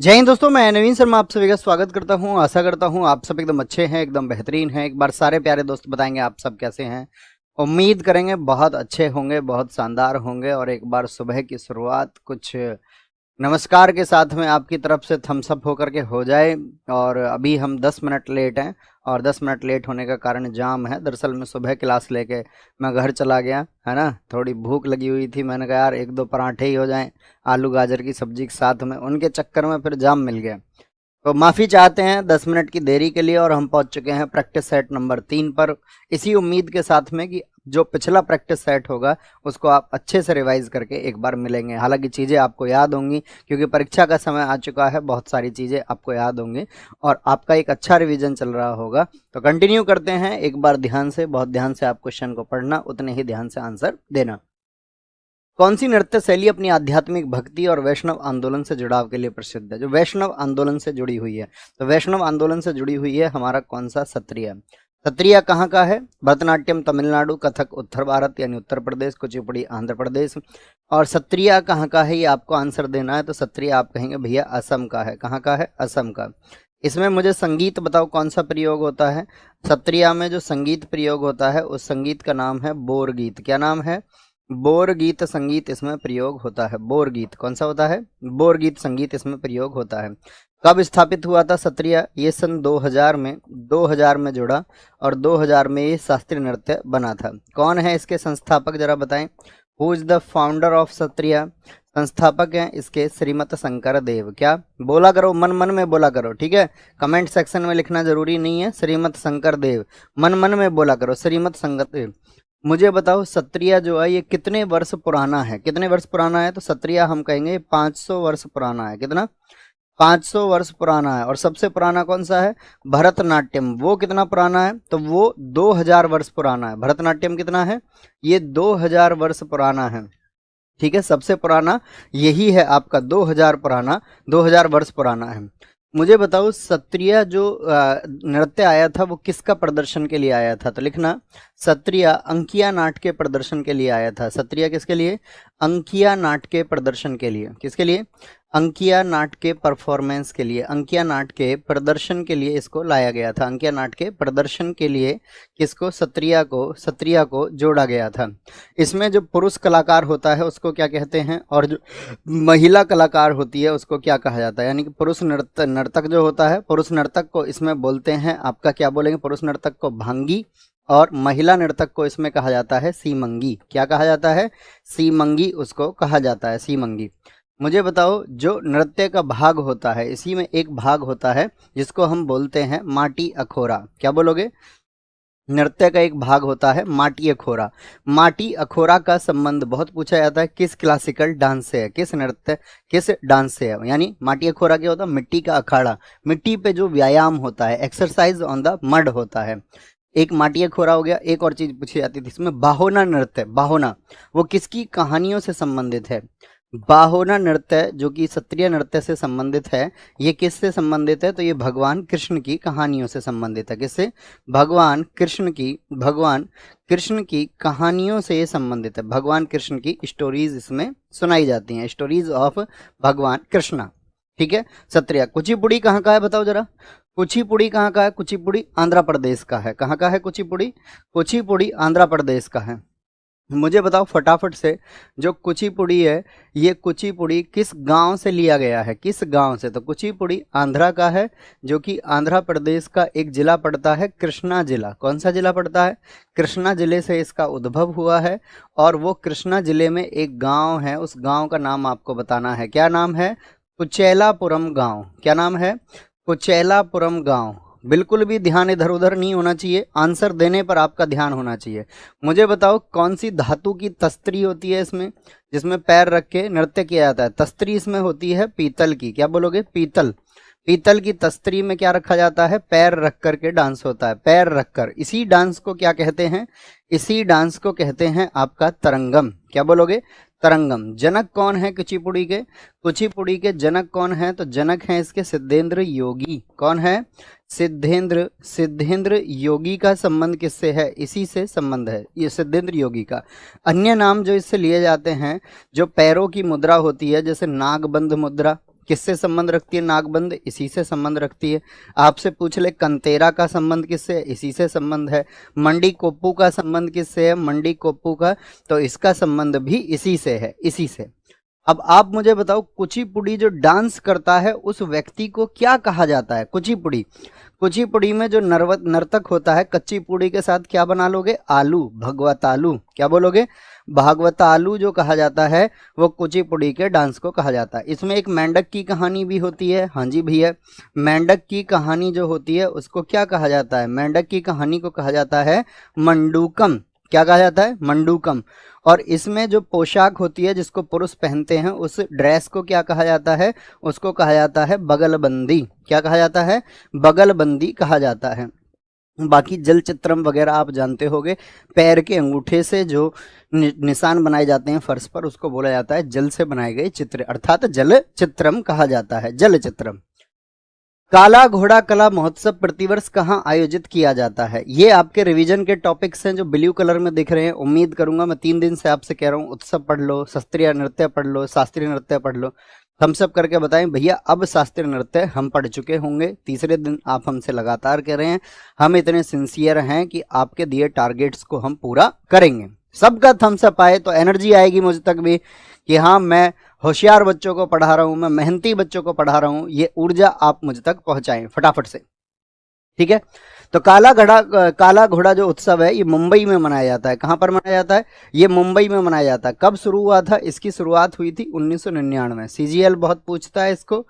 जय हिंद दोस्तों, मैं नवीन शर्मा आप सभी का स्वागत करता हूं। आशा करता हूं आप सब एकदम अच्छे हैं, एकदम बेहतरीन हैं। एक बार सारे प्यारे दोस्त बताएंगे आप सब कैसे हैं। उम्मीद करेंगे बहुत अच्छे होंगे, बहुत शानदार होंगे। और एक बार सुबह की शुरुआत कुछ नमस्कार के साथ में आपकी तरफ से थम्स अप होकर के हो जाए। और अभी हम 10 मिनट लेट हैं, और 10 मिनट लेट होने का कारण जाम है। दरअसल मैं सुबह क्लास लेके मैं घर चला गया, है ना। थोड़ी भूख लगी हुई थी, मैंने कहा यार एक दो पराठे ही हो जाएं आलू गाजर की सब्जी के साथ में। उनके चक्कर में फिर जाम मिल गया, तो माफ़ी चाहते हैं 10 मिनट की देरी के लिए। और हम पहुंच चुके हैं प्रैक्टिस सेट नंबर 3 पर, इसी उम्मीद के साथ में कि जो पिछला प्रैक्टिस सेट होगा उसको आप अच्छे से रिवाइज करके एक बार मिलेंगे। हालांकि चीज़ें आपको याद होंगी, क्योंकि परीक्षा का समय आ चुका है, बहुत सारी चीज़ें आपको याद होंगी और आपका एक अच्छा रिवीजन चल रहा होगा। तो कंटिन्यू करते हैं एक बार ध्यान से, बहुत ध्यान से आप क्वेश्चन को पढ़ना, उतने ही ध्यान से आंसर देना। कौन सी नृत्य शैली अपनी आध्यात्मिक भक्ति और वैष्णव आंदोलन से जुड़ाव के लिए प्रसिद्ध है? जो वैष्णव आंदोलन से जुड़ी हुई है, तो वैष्णव आंदोलन से जुड़ी हुई है हमारा कौन सा? सत्रिया। सत्रिया कहाँ का है? भरतनाट्यम तमिलनाडु, कथक उत्तर भारत यानी उत्तर प्रदेश, कुचिपुड़ी आंध्र प्रदेश। और सत्रिया कहाँ का है ये आपको आंसर देना है। तो सत्रिया आप कहेंगे भैया असम का है। कहाँ का है? असम का। इसमें मुझे संगीत बताओ कौन सा प्रयोग होता है? सत्रिया में जो संगीत प्रयोग होता है उस संगीत का नाम है बोर गीत। क्या नाम है? बोर गीत संगीत इसमें प्रयोग होता है। बोर गीत कौन सा होता है? बोर गीत संगीत इसमें प्रयोग होता है। कब स्थापित हुआ था सत्रिया? ये सन 2000 में जुड़ा, और 2000 में ये शास्त्रीय नृत्य बना था। कौन है इसके संस्थापक, जरा बताएं। Who is the founder of Sattriya? संस्थापक हैं इसके श्रीमत शंकर देव। क्या बोला करो, मन मन में बोला करो, ठीक है। कमेंट सेक्शन में लिखना जरूरी नहीं है। श्रीमत शंकर देव, मन मन में बोला करो, श्रीमत शंकर देव। मुझे बताओ सत्रिया जो है ये कितने वर्ष पुराना है? कितने वर्ष पुराना है? तो सत्रिया हम कहेंगे 500 वर्ष पुराना है। कितना? 500 वर्ष पुराना है। और सबसे पुराना कौन सा है? भरतनाट्यम। वो कितना पुराना है? तो वो 2000 वर्ष पुराना है। भरतनाट्यम कितना है? ये 2000 वर्ष पुराना है, ठीक है। सबसे पुराना यही है आपका, 2000 पुराना, 2000 वर्ष पुराना है। मुझे बताओ सत्रिया जो नृत्य आया था वो किसका प्रदर्शन के लिए आया था? तो लिखना सत्रिया अंकिया नाट के प्रदर्शन के लिए आया था। सत्रिया किसके लिए? अंकिया नाट के प्रदर्शन के लिए। किसके लिए? अंकिया नाट के परफॉर्मेंस के लिए, अंकिया नाट के प्रदर्शन के लिए इसको लाया गया था। अंकिया नाट के प्रदर्शन के लिए किसको? सत्रिया को जोड़ा गया था। इसमें जो पुरुष कलाकार होता है उसको क्या कहते हैं, और जो महिला कलाकार होती है उसको क्या कहा जाता है? यानी कि पुरुष नर्तक जो होता है, पुरुष नर्तक को इसमें बोलते हैं आपका, क्या बोलेंगे? पुरुष नर्तक को भांगी, और महिला नर्तक को इसमें कहा जाता है सीमंगी। क्या कहा जाता है? सीमंगी उसको कहा जाता है, सीमंगी। मुझे बताओ जो नृत्य का भाग होता है, इसी में एक भाग होता है जिसको हम बोलते हैं माटी अखोरा। क्या बोलोगे? नृत्य का एक भाग होता है माटी अखोरा। माटी अखोरा का संबंध बहुत पूछा जाता है, किस क्लासिकल डांस से है, किस नृत्य, किस डांस से है। यानी माटी अखोरा क्या होता है? मिट्टी का अखाड़ा, मिट्टी पे जो व्यायाम होता है, एक्सरसाइज ऑन द मड होता है। एक माटी अखोरा हो गया। एक और चीज पूछी जाती थी इसमें, बाहोना नृत्य। बाहोना वो किसकी कहानियों से संबंधित है? बाहोना नृत्य जो कि सत्रिय नृत्य से संबंधित है, ये किससे संबंधित है? तो ये भगवान कृष्ण की कहानियों से संबंधित है। किससे? भगवान कृष्ण की कहानियों से ये संबंधित है। भगवान कृष्ण की स्टोरीज इसमें सुनाई जाती हैं, स्टोरीज ऑफ भगवान कृष्णा, ठीक है। सत्रिया। कुचिपुड़ी कहाँ का है बताओ जरा। कुचिपुड़ी कहाँ का है? कुचिपुड़ी आंध्र प्रदेश का है। कहाँ का है कुचिपुड़ी? कुचिपुड़ी आंध्र प्रदेश का है। मुझे बताओ फटाफट से, जो कुचिपुड़ी है ये कुचिपुड़ी किस गांव से लिया गया है? किस गांव से? तो कुचिपुड़ी आंध्रा का है, जो कि आंध्र प्रदेश का एक जिला पड़ता है, कृष्णा जिला। कौन सा जिला पड़ता है? कृष्णा जिले से इसका उद्भव हुआ है। और वो कृष्णा जिले में एक गांव है, उस गांव का नाम आपको बताना है। क्या नाम है? कुचेलापुरम गांव। क्या नाम है? कुचेलापुरम गांव। बिल्कुल भी ध्यान इधर उधर नहीं होना चाहिए, आंसर देने पर आपका ध्यान होना चाहिए। मुझे बताओ कौन सी धातु की तस्तरी होती है इसमें, जिसमें पैर रख के नृत्य किया जाता है? तस्तरी इसमें होती है पीतल की। क्या बोलोगे? पीतल। पीतल की तस्तरी में क्या रखा जाता है? पैर रख कर के डांस होता है, पैर रखकर। इसी डांस को क्या कहते हैं? इसी डांस को कहते हैं आपका तरंगम। क्या बोलोगे? तरंगम। जनक कौन है कुचिपुड़ी के? कुचिपुड़ी के जनक कौन है? तो जनक हैं इसके सिद्धेंद्र योगी। कौन है? सिद्धेंद्र, सिद्धेंद्र योगी का संबंध किससे है? इसी से संबंध है ये सिद्धेंद्र योगी का। अन्य नाम जो इससे लिए जाते हैं, जो पैरों की मुद्रा होती है, जैसे नागबंध मुद्रा, किससे संबंध रखती है? नागबंध, इसी से संबंध रखती है। आपसे पूछ ले कंतेरा का संबंध किससे है? इसी से संबंध है। मंडी कोप्पू का संबंध किससे है? मंडी कोप्पू का, तो इसका संबंध भी इसी से है, इसी से। अब आप मुझे बताओ, कुचिपुड़ी जो डांस करता है उस व्यक्ति को क्या कहा जाता है? कुचिपुड़ी, कुचिपुड़ी में जो नर्तक होता है, कच्ची पूड़ी के साथ क्या बना लोगे? आलू, भगवतालू। क्या बोलोगे? भागवतालू जो कहा जाता है वो कुचिपुड़ी के डांस को कहा जाता है। इसमें एक मेंढक की कहानी भी होती है। हाँ जी भैया, मेंढक की कहानी जो होती है उसको क्या कहा जाता है? मेंढक की कहानी को कहा जाता है मंडूकम। क्या कहा जाता है? मंडूकम। और इसमें जो पोशाक होती है जिसको पुरुष पहनते हैं, उस ड्रेस को क्या कहा जाता है? उसको कहा जाता है बगलबंदी। क्या कहा जाता है? बगलबंदी कहा जाता है। बाकी जल चित्रम वगैरह आप जानते होंगे, पैर के अंगूठे से जो निशान बनाए जाते हैं फर्श पर, उसको बोला जाता है जल से बनाए गए चित्र, अर्थात जल चित्रम कहा जाता है, जल चित्रम। काला घोड़ा कला महोत्सव प्रतिवर्ष कहाँ आयोजित किया जाता है? ये आपके रिवीजन के टॉपिक्स हैं जो ब्लू कलर में दिख रहे हैं। उम्मीद करूंगा, मैं 3 दिन से आपसे कह रहा हूँ, उत्सव पढ़ लो, शास्त्रीय नृत्य पढ़ लो, शास्त्रीय नृत्य पढ़ लो। हम सब करके बताएं भैया, अब शास्त्रीय नृत्य हम पढ़ चुके होंगे। तीसरे दिन आप हमसे लगातार कह रहे हैं, हम इतने सिंसियर हैं कि आपके दिए टारगेट्स को हम पूरा करेंगे। सबका थम्स अप आए तो एनर्जी आएगी मुझ तक भी कि हाँ, मैं होशियार बच्चों को पढ़ा रहा हूं, मैं मेहनती बच्चों को पढ़ा रहा हूं। ये ऊर्जा आप मुझ तक पहुंचाएं फटाफट से, ठीक है? तो काला घोड़ा जो उत्सव है ये मुंबई में मनाया जाता है। कहां पर मनाया जाता है? ये मुंबई में मनाया जाता है। कब शुरू हुआ था? इसकी शुरुआत हुई थी 1999। सीजीएल बहुत पूछता है इसको।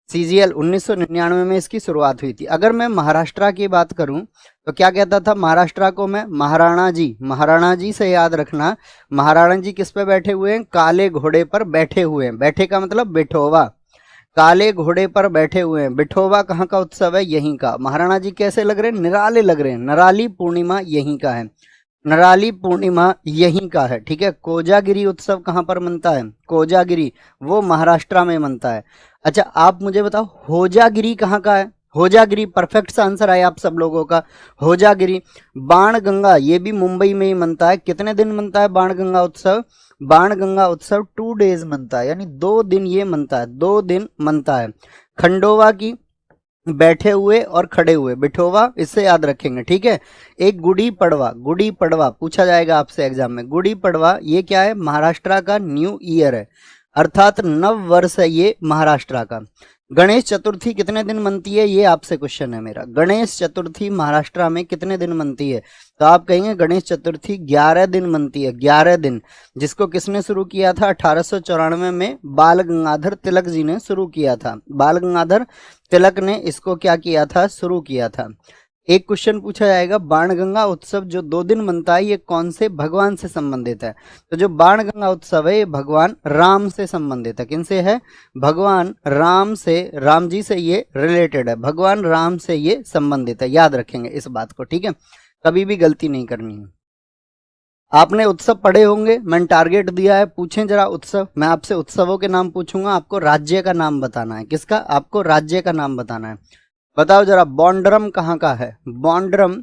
सीजीएल 1999 में इसकी शुरुआत हुई थी। अगर मैं महाराष्ट्र की बात करूं तो क्या कहता था महाराष्ट्र को? मैं महाराणा जी, महाराणा जी से याद रखना। महाराणा जी किस पे बैठे हुए हैं? काले घोड़े पर बैठे हुए हैं। बैठे का मतलब बिठोवा, काले घोड़े पर बैठे हुए हैं। बिठोवा कहाँ का उत्सव है? यहीं का। महाराणा जी कैसे लग रहे हैं? निराले लग रहे हैं। नराली पूर्णिमा यहीं का है, नराली पूर्णिमा यहीं का है, ठीक है? कोजागिरी उत्सव कहाँ पर मनता है? कोजागिरी, वो महाराष्ट्र में मनता है। अच्छा, आप मुझे बताओ, होजागिरी कहाँ का है? होजागिरी, परफेक्ट सा आंसर आया आप सब लोगों का, होजागिरी। बाण गंगा, ये भी मुंबई में ही मनता है। कितने दिन मनता है बाण गंगा उत्सव? बाण गंगा उत्सव 2 डेज मनता है, यानी 2 दिन ये मनता है, 2 दिन मनता है। खंडोवा की, बैठे हुए और खड़े हुए, बिठोवा, इससे याद रखेंगे, ठीक है? एक गुड़ी पड़वा, गुड़ी पड़वा पूछा जाएगा आपसे एग्जाम में। गुड़ी पड़वा ये क्या है? महाराष्ट्र का न्यू ईयर है, अर्थात नव वर्ष है ये महाराष्ट्र का। गणेश चतुर्थी कितने दिन मनती है? ये आपसे क्वेश्चन है मेरा। गणेश चतुर्थी महाराष्ट्र में कितने दिन मनती है? तो आप कहेंगे गणेश चतुर्थी 11 दिन मनती है, 11 दिन। जिसको किसने शुरू किया था? 1894 में बाल गंगाधर तिलक जी ने शुरू किया था। बाल गंगाधर तिलक ने इसको क्या किया था? शुरू किया था। एक क्वेश्चन पूछा जाएगा, बाणगंगा उत्सव जो 2 दिन मनता है ये कौन से भगवान से संबंधित है? तो जो बाणगंगा उत्सव है ये भगवान राम से संबंधित है। किनसे है? भगवान राम से, राम जी से ये रिलेटेड है, भगवान राम से ये संबंधित है। याद रखेंगे इस बात को, ठीक है? कभी भी गलती नहीं करनी है। आपने उत्सव पढ़े होंगे, मैंने टारगेट दिया है, पूछें जरा उत्सव। मैं आपसे उत्सवों के नाम पूछूंगा, आपको राज्य का नाम बताना है। किसका? आपको राज्य का नाम बताना है। बताओ जरा, बॉन्ड्रम कहाँ का है? बॉन्ड्रम,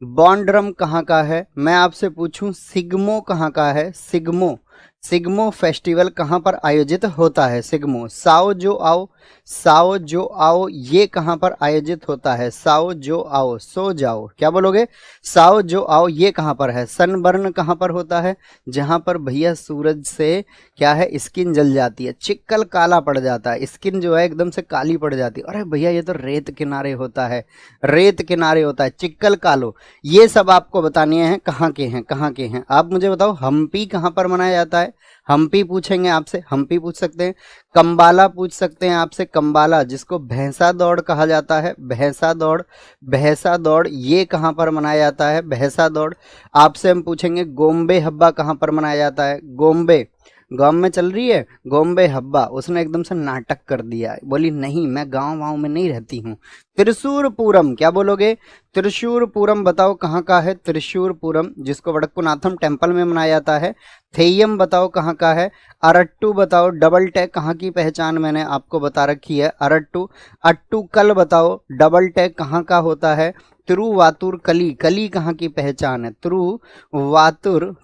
बॉन्ड्रम कहाँ का है? मैं आपसे पूछूं सिग्मो कहाँ का है? सिग्मो, सिग्मो फेस्टिवल कहाँ पर आयोजित होता है? सिग्मो। साओ जो आओ, साओ जो आओ ये कहाँ पर आयोजित होता है? साओ जो आओ, सो जाओ, क्या बोलोगे? साओ जो आओ ये कहाँ पर है? सनबर्न कहाँ पर होता है? जहाँ पर भैया सूरज से क्या है, स्किन जल जाती है, चिक्कल काला पड़ जाता है, स्किन जो है एकदम से काली पड़ जाती है। अरे भैया ये तो रेत किनारे होता है, रेत किनारे होता है, चिक्कल कालो। ये सब आपको बताने हैं कहाँ के हैं, कहाँ के हैं। आप मुझे बताओ हम्पी कहाँ पर मनाया जाता है? हम्पी पूछेंगे आपसे, हम्पी पूछ सकते हैं। कंबाला पूछ सकते हैं आपसे, कंबाला जिसको भैंसा दौड़ कहा जाता है, भैंसा दौड़, भैंसा दौड़ ये कहाँ पर मनाया जाता है? भैंसा दौड़। आपसे हम पूछेंगे गोम्बे हब्बा कहाँ पर मनाया जाता है? गोम्बे, गाँव में चल रही है गोम्बे हब्बा, उसने एकदम से नाटक कर दिया, बोली नहीं मैं गाँव वाँव में नहीं रहती हूँ। त्रिशूरपुरम, क्या बोलोगे? त्रिशूरपुरम बताओ कहाँ का है? त्रिशूरपुरम जिसको वडक्कुनाथम टेम्पल में मनाया जाता है। थेयम बताओ कहाँ का है? अरट्टू बताओ, डबल टैग कहाँ की पहचान मैंने आपको बता रखी है, अरट्टू। अट्टूकल बताओ डबल टैग कहाँ का होता है? तिरुवातुर कली, कली कहाँ की पहचान है? तिरुवातुर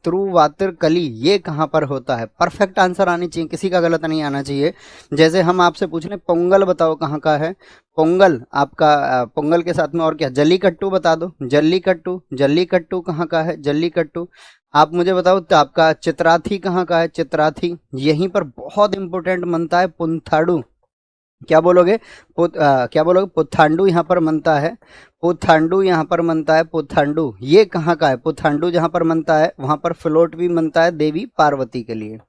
कली, ये कहाँ पर होता है? परफेक्ट आंसर आनी चाहिए, किसी का गलत नहीं आना चाहिए। जैसे हम आपसे पूछ रहे पोंगल बताओ कहाँ का है? पोंगल आपका पोंगल के साथ में और क्या? जल्लीकट्टू बता दो, जल्लीकट्टू, जल्लीकट्टू कहाँ का है? जल्लीकट्टू। आप मुझे बताओ तो आपका चित्राथी कहाँ का है? चित्राथी। यहीं पर बहुत इंपॉर्टेंट बनता है पुंथाडू, क्या बोलोगे? क्या बोलोगे? पुथांडू यहाँ पर मनता है, पुथांडू यहाँ पर मनता है, पुथांडू ये कहाँ का है? पुथांडू जहाँ पर मनता है वहां पर फ्लोट भी मनता है देवी पार्वती के लिए।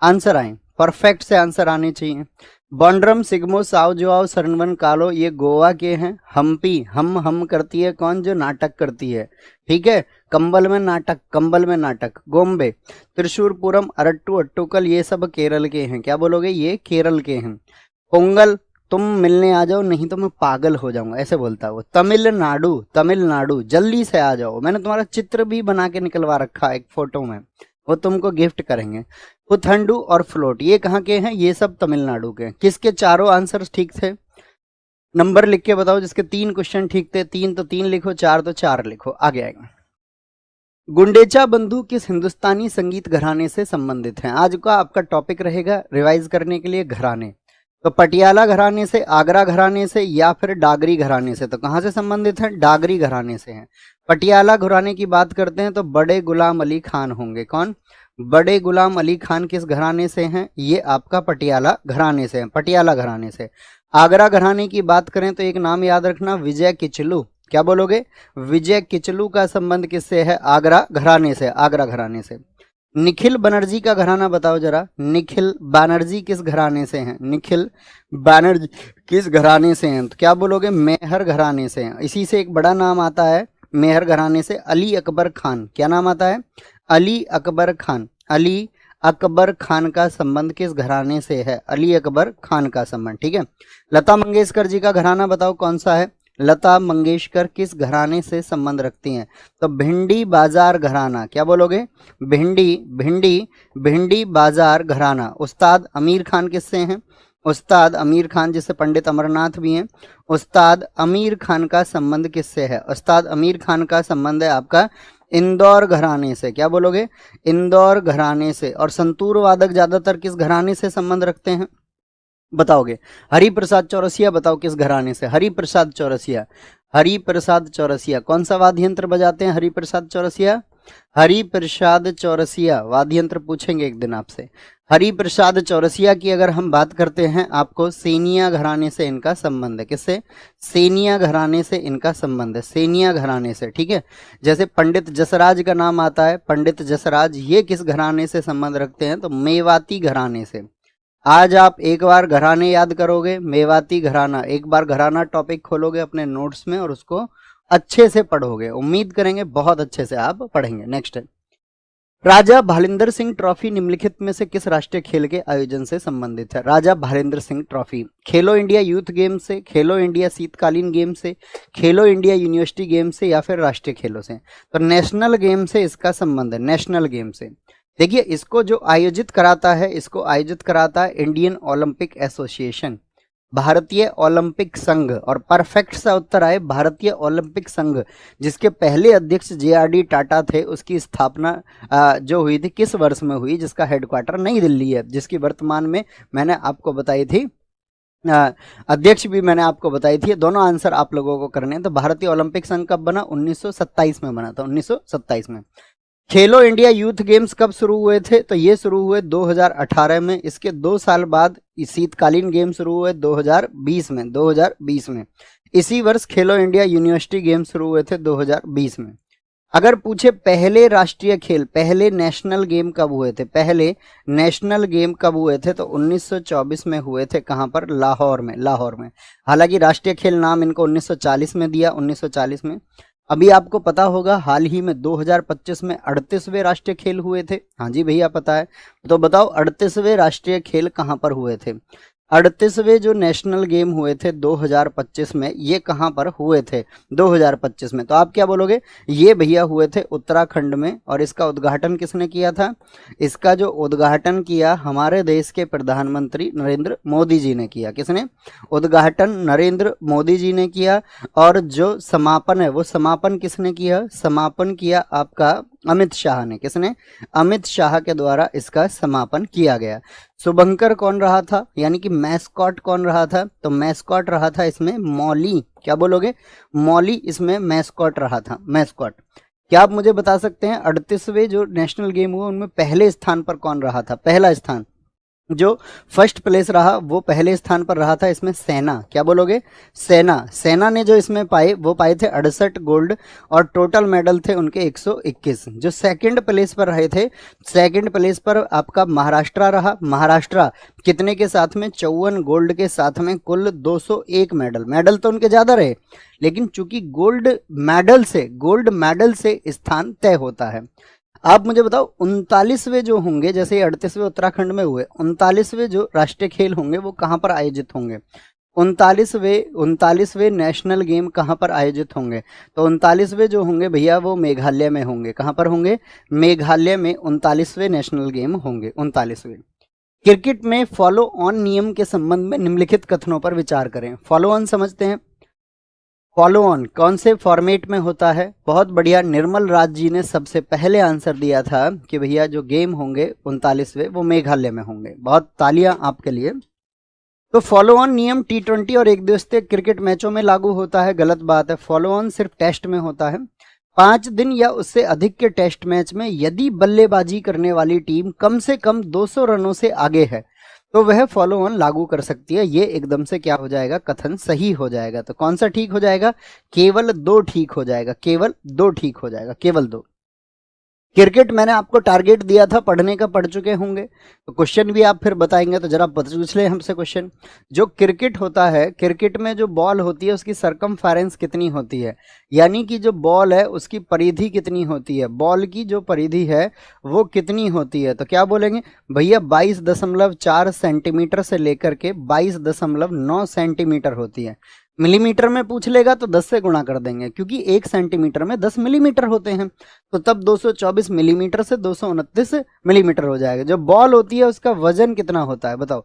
आंसर आए, परफेक्ट से आंसर आने चाहिए। बॉन्ड्रम सिग्मो साव जुआव सरनवन कालो, ये गोवा के हैं। हम्पी, हम करती है कौन? जो नाटक करती है, ठीक है। कंबल में नाटक, कंबल में नाटक। गोम्बे, त्रिशूरपुरम, अरट्टू, अट्टूकल ये सब केरल के हैं, क्या बोलोगे? ये केरल के हैं। पोंगल, तुम मिलने आ जाओ नहीं तो मैं पागल हो जाऊंगा, ऐसे बोलता है वो। तमिलनाडु, तमिलनाडु जल्दी से आ जाओ, मैंने तुम्हारा चित्र भी बना के निकलवा रखा है एक फोटो में, वो तुमको गिफ्ट करेंगे। पुथंडू और फ्लोट ये कहाँ के हैं? ये सब तमिलनाडु के हैं। किसके चारों आंसर ठीक थे? नंबर लिख के बताओ, जिसके 3 क्वेश्चन ठीक थे। 3 तो 3 लिखो, 4 तो 4 लिखो, आगे आएगा। गुंडेचा बंधु किस हिंदुस्तानी संगीत घराने से संबंधित हैं? आज का आपका टॉपिक रहेगा रिवाइज करने के लिए घराने। तो पटियाला घराने से, आगरा घराने से, या फिर डागरी घराने से। तो कहां से संबंधित है? डागरी घराने से हैं। पटियाला घराने की बात करते हैं तो बड़े गुलाम अली खान होंगे। कौन? बड़े गुलाम अली खान किस घराने से हैं? ये आपका पटियाला घराने से हैं, पटियाला घराने से। आगरा घराने की बात करें तो एक नाम याद रखना, विजय किचलू, क्या बोलोगे? विजय किचलू का संबंध किससे है? आगरा घराने से, आगरा घराने से। निखिल बनर्जी का घराना बताओ जरा, निखिल बनर्जी किस घराने से हैं? निखिल बनर्जी किस घराने से हैं? तो क्या बोलोगे? मेहर घराने से हैं। इसी से एक बड़ा नाम आता है मेहर घराने से, अली अकबर खान। क्या नाम आता है? अली अकबर खान। अली अकबर खान का संबंध किस घराने से है? अली अकबर खान का संबंध, ठीक है। लता मंगेशकर जी का घराना बताओ कौन सा है? लता मंगेशकर किस घराने से संबंध रखती हैं? तो भिंडी बाजार घराना, क्या बोलोगे? भिंडी बाजार घराना। उस्ताद आमिर खान किससे हैं? उस्ताद आमिर खान जिससे पंडित अमरनाथ भी हैं, उस्ताद आमिर खान का संबंध किससे है? उस्ताद आमिर खान का संबंध है आपका इंदौर घराने से, क्या बोलोगे? इंदौर घराने से। और संतूर वादक ज्यादातर किस घराने से संबंध रखते हैं बताओगे? हरिप्रसाद चौरसिया बताओ किस घराने से? हरिप्रसाद चौरसिया, हरिप्रसाद चौरसिया कौन सा वाद्य यंत्र बजाते हैं? हरिप्रसाद चौरसिया, हरिप्रसाद चौरसिया वाद्य यंत्र पूछेंगे एक दिन आपसे। हरिप्रसाद चौरसिया की अगर हम बात करते हैं, आपको सेनिया घराने से इनका संबंध है। किससे? सेनिया घराने से इनका संबंध है, सेनिया घराने से, ठीक है। जैसे पंडित जसराज का नाम आता है, पंडित जसराज ये किस घराने से संबंध रखते हैं? तो मेवाती घराने से। आज आप एक बार घराने याद करोगे, मेवाती घराना, एक बार घराना टॉपिक खोलोगे अपने नोट्स में और उसको अच्छे से पढ़ोगे, उम्मीद करेंगे बहुत अच्छे से आप पढ़ेंगे। नेक्स्ट है, राजा भालिंदर सिंह ट्रॉफी निम्नलिखित में से किस राष्ट्रीय खेल के आयोजन से संबंधित है? राजा भालिंदर सिंह ट्रॉफी खेलो इंडिया यूथ गेम से, खेलो इंडिया शीतकालीन गेम से, खेलो इंडिया यूनिवर्सिटी गेम से, या फिर राष्ट्रीय खेलों से? तो नेशनल गेम से इसका संबंध है, नेशनल गेम से। देखिए इसको जो आयोजित कराता है, इसको आयोजित कराता है इंडियन ओलंपिक एसोसिएशन, भारतीय ओलंपिक संघ। और परफेक्ट सा उत्तर आए भारतीय ओलंपिक संघ, जिसके पहले अध्यक्ष JRD टाटा थे। उसकी स्थापना जो हुई थी किस वर्ष में हुई? जिसका हेडक्वार्टर नई दिल्ली है, जिसकी वर्तमान में मैंने आपको बताई थी, अध्यक्ष भी मैंने आपको बताई थी। दोनों आंसर आप लोगों को करने हैं। तो भारतीय ओलंपिक संघ कब बना? 1927 में बना था, 1927 में। खेलो इंडिया यूथ गेम्स कब शुरू हुए थे? तो ये शुरू हुए 2018 में। इसके 2 साल बाद शीतकालीन गेम शुरू हुए 2020 में, 2020 में। इसी वर्ष खेलो इंडिया यूनिवर्सिटी गेम शुरू हुए थे 2020 में। अगर पूछे पहले राष्ट्रीय खेल, पहले नेशनल गेम कब हुए थे? पहले नेशनल गेम कब हुए थे? तो 1924 में हुए थे। कहां पर? लाहौर में, लाहौर में। हालांकि राष्ट्रीय खेल नाम इनको 1940 में दिया, 1940 में। अभी आपको पता होगा हाल ही में 2025 में 38वें राष्ट्रीय खेल हुए थे। हाँ जी भैया पता है, तो बताओ 38वें राष्ट्रीय खेल कहाँ पर हुए थे? 38वें जो नेशनल गेम हुए थे 2025 में, ये कहाँ पर हुए थे 2025 में? तो आप क्या बोलोगे? ये भैया हुए थे उत्तराखंड में। और इसका उद्घाटन किसने किया था? इसका जो उद्घाटन किया हमारे देश के प्रधानमंत्री नरेंद्र मोदी जी ने किया। किसने? उद्घाटन नरेंद्र मोदी जी ने किया। और जो समापन है वो समापन किसने किया? समापन किया आपका अमित शाह ने। किसने? अमित शाह के द्वारा इसका समापन किया गया। शुभंकर कौन रहा था, यानी कि मैस्कॉट कौन रहा था? तो मैस्कॉट रहा था इसमें मौली। क्या बोलोगे? मौली इसमें मैस्कॉट रहा था, मैस्कॉट। क्या आप मुझे बता सकते हैं 38वें जो नेशनल गेम हुए उनमें पहले स्थान पर कौन रहा था? पहला स्थान जो फर्स्ट प्लेस रहा वो पहले स्थान पर रहा था इसमें सेना। क्या बोलोगे? सेना। सेना ने जो इसमें पाए वो पाए थे 68 गोल्ड और टोटल मेडल थे उनके 121। जो सेकंड प्लेस पर रहे थे, सेकंड प्लेस पर आपका महाराष्ट्र रहा। महाराष्ट्र कितने के साथ में? 54 गोल्ड के साथ में कुल 201 मेडल। मेडल तो उनके ज्यादा रहे, लेकिन चूंकि गोल्ड मेडल से स्थान तय होता है। आप मुझे बताओ 39वें जो होंगे, जैसे 38वें उत्तराखंड में हुए, 39वें जो राष्ट्रीय खेल होंगे वो कहाँ पर आयोजित होंगे? 39वें नेशनल गेम कहाँ पर आयोजित होंगे? तो 39वें जो होंगे भैया वो मेघालय में होंगे। कहाँ पर होंगे? मेघालय में 39वें नेशनल गेम होंगे। 39वें। क्रिकेट में फॉलो ऑन नियम के संबंध में निम्नलिखित कथनों पर विचार करें। फॉलो ऑन समझते हैं? फॉलो ऑन कौन से फॉर्मेट में होता है? बहुत बढ़िया, निर्मल राज जी ने सबसे पहले आंसर दिया था कि भैया जो गेम होंगे 39वें वो मेघालय में होंगे। बहुत तालियां आपके लिए। तो फॉलो ऑन नियम T20 और एक दिवसीय क्रिकेट मैचों में लागू होता है? गलत बात है, फॉलो ऑन सिर्फ टेस्ट में होता है। 5 दिन या उससे अधिक के टेस्ट मैच में यदि बल्लेबाजी करने वाली टीम कम से कम 200 रनों से आगे है तो वह फॉलो ऑन लागू कर सकती है। ये एकदम से क्या हो जाएगा? कथन सही हो जाएगा। तो कौन सा ठीक हो जाएगा? केवल 2 ठीक हो जाएगा, केवल 2 ठीक हो जाएगा, केवल 2। क्रिकेट मैंने आपको टारगेट दिया था पढ़ने का, पढ़ चुके होंगे, तो क्वेश्चन भी आप फिर बताएंगे तो जरा पूछ ले हमसे क्वेश्चन। जो क्रिकेट होता है, क्रिकेट में जो बॉल होती है उसकी सरकमफेरेंस कितनी होती है, यानी कि जो बॉल है उसकी परिधि कितनी होती है? बॉल की जो परिधि है वो कितनी होती है? तो क्या बोलेंगे भैया? 22.4 सेंटीमीटर से लेकर के 22.9 सेंटीमीटर होती है। मिलीमीटर में पूछ लेगा तो 10 से गुणा कर देंगे, क्योंकि 1 सेंटीमीटर में 10 मिलीमीटर होते हैं, तो तब 224 मिलीमीटर से 229 मिलीमीटर हो जाएगा। जो बॉल होती है उसका वजन कितना होता है बताओ?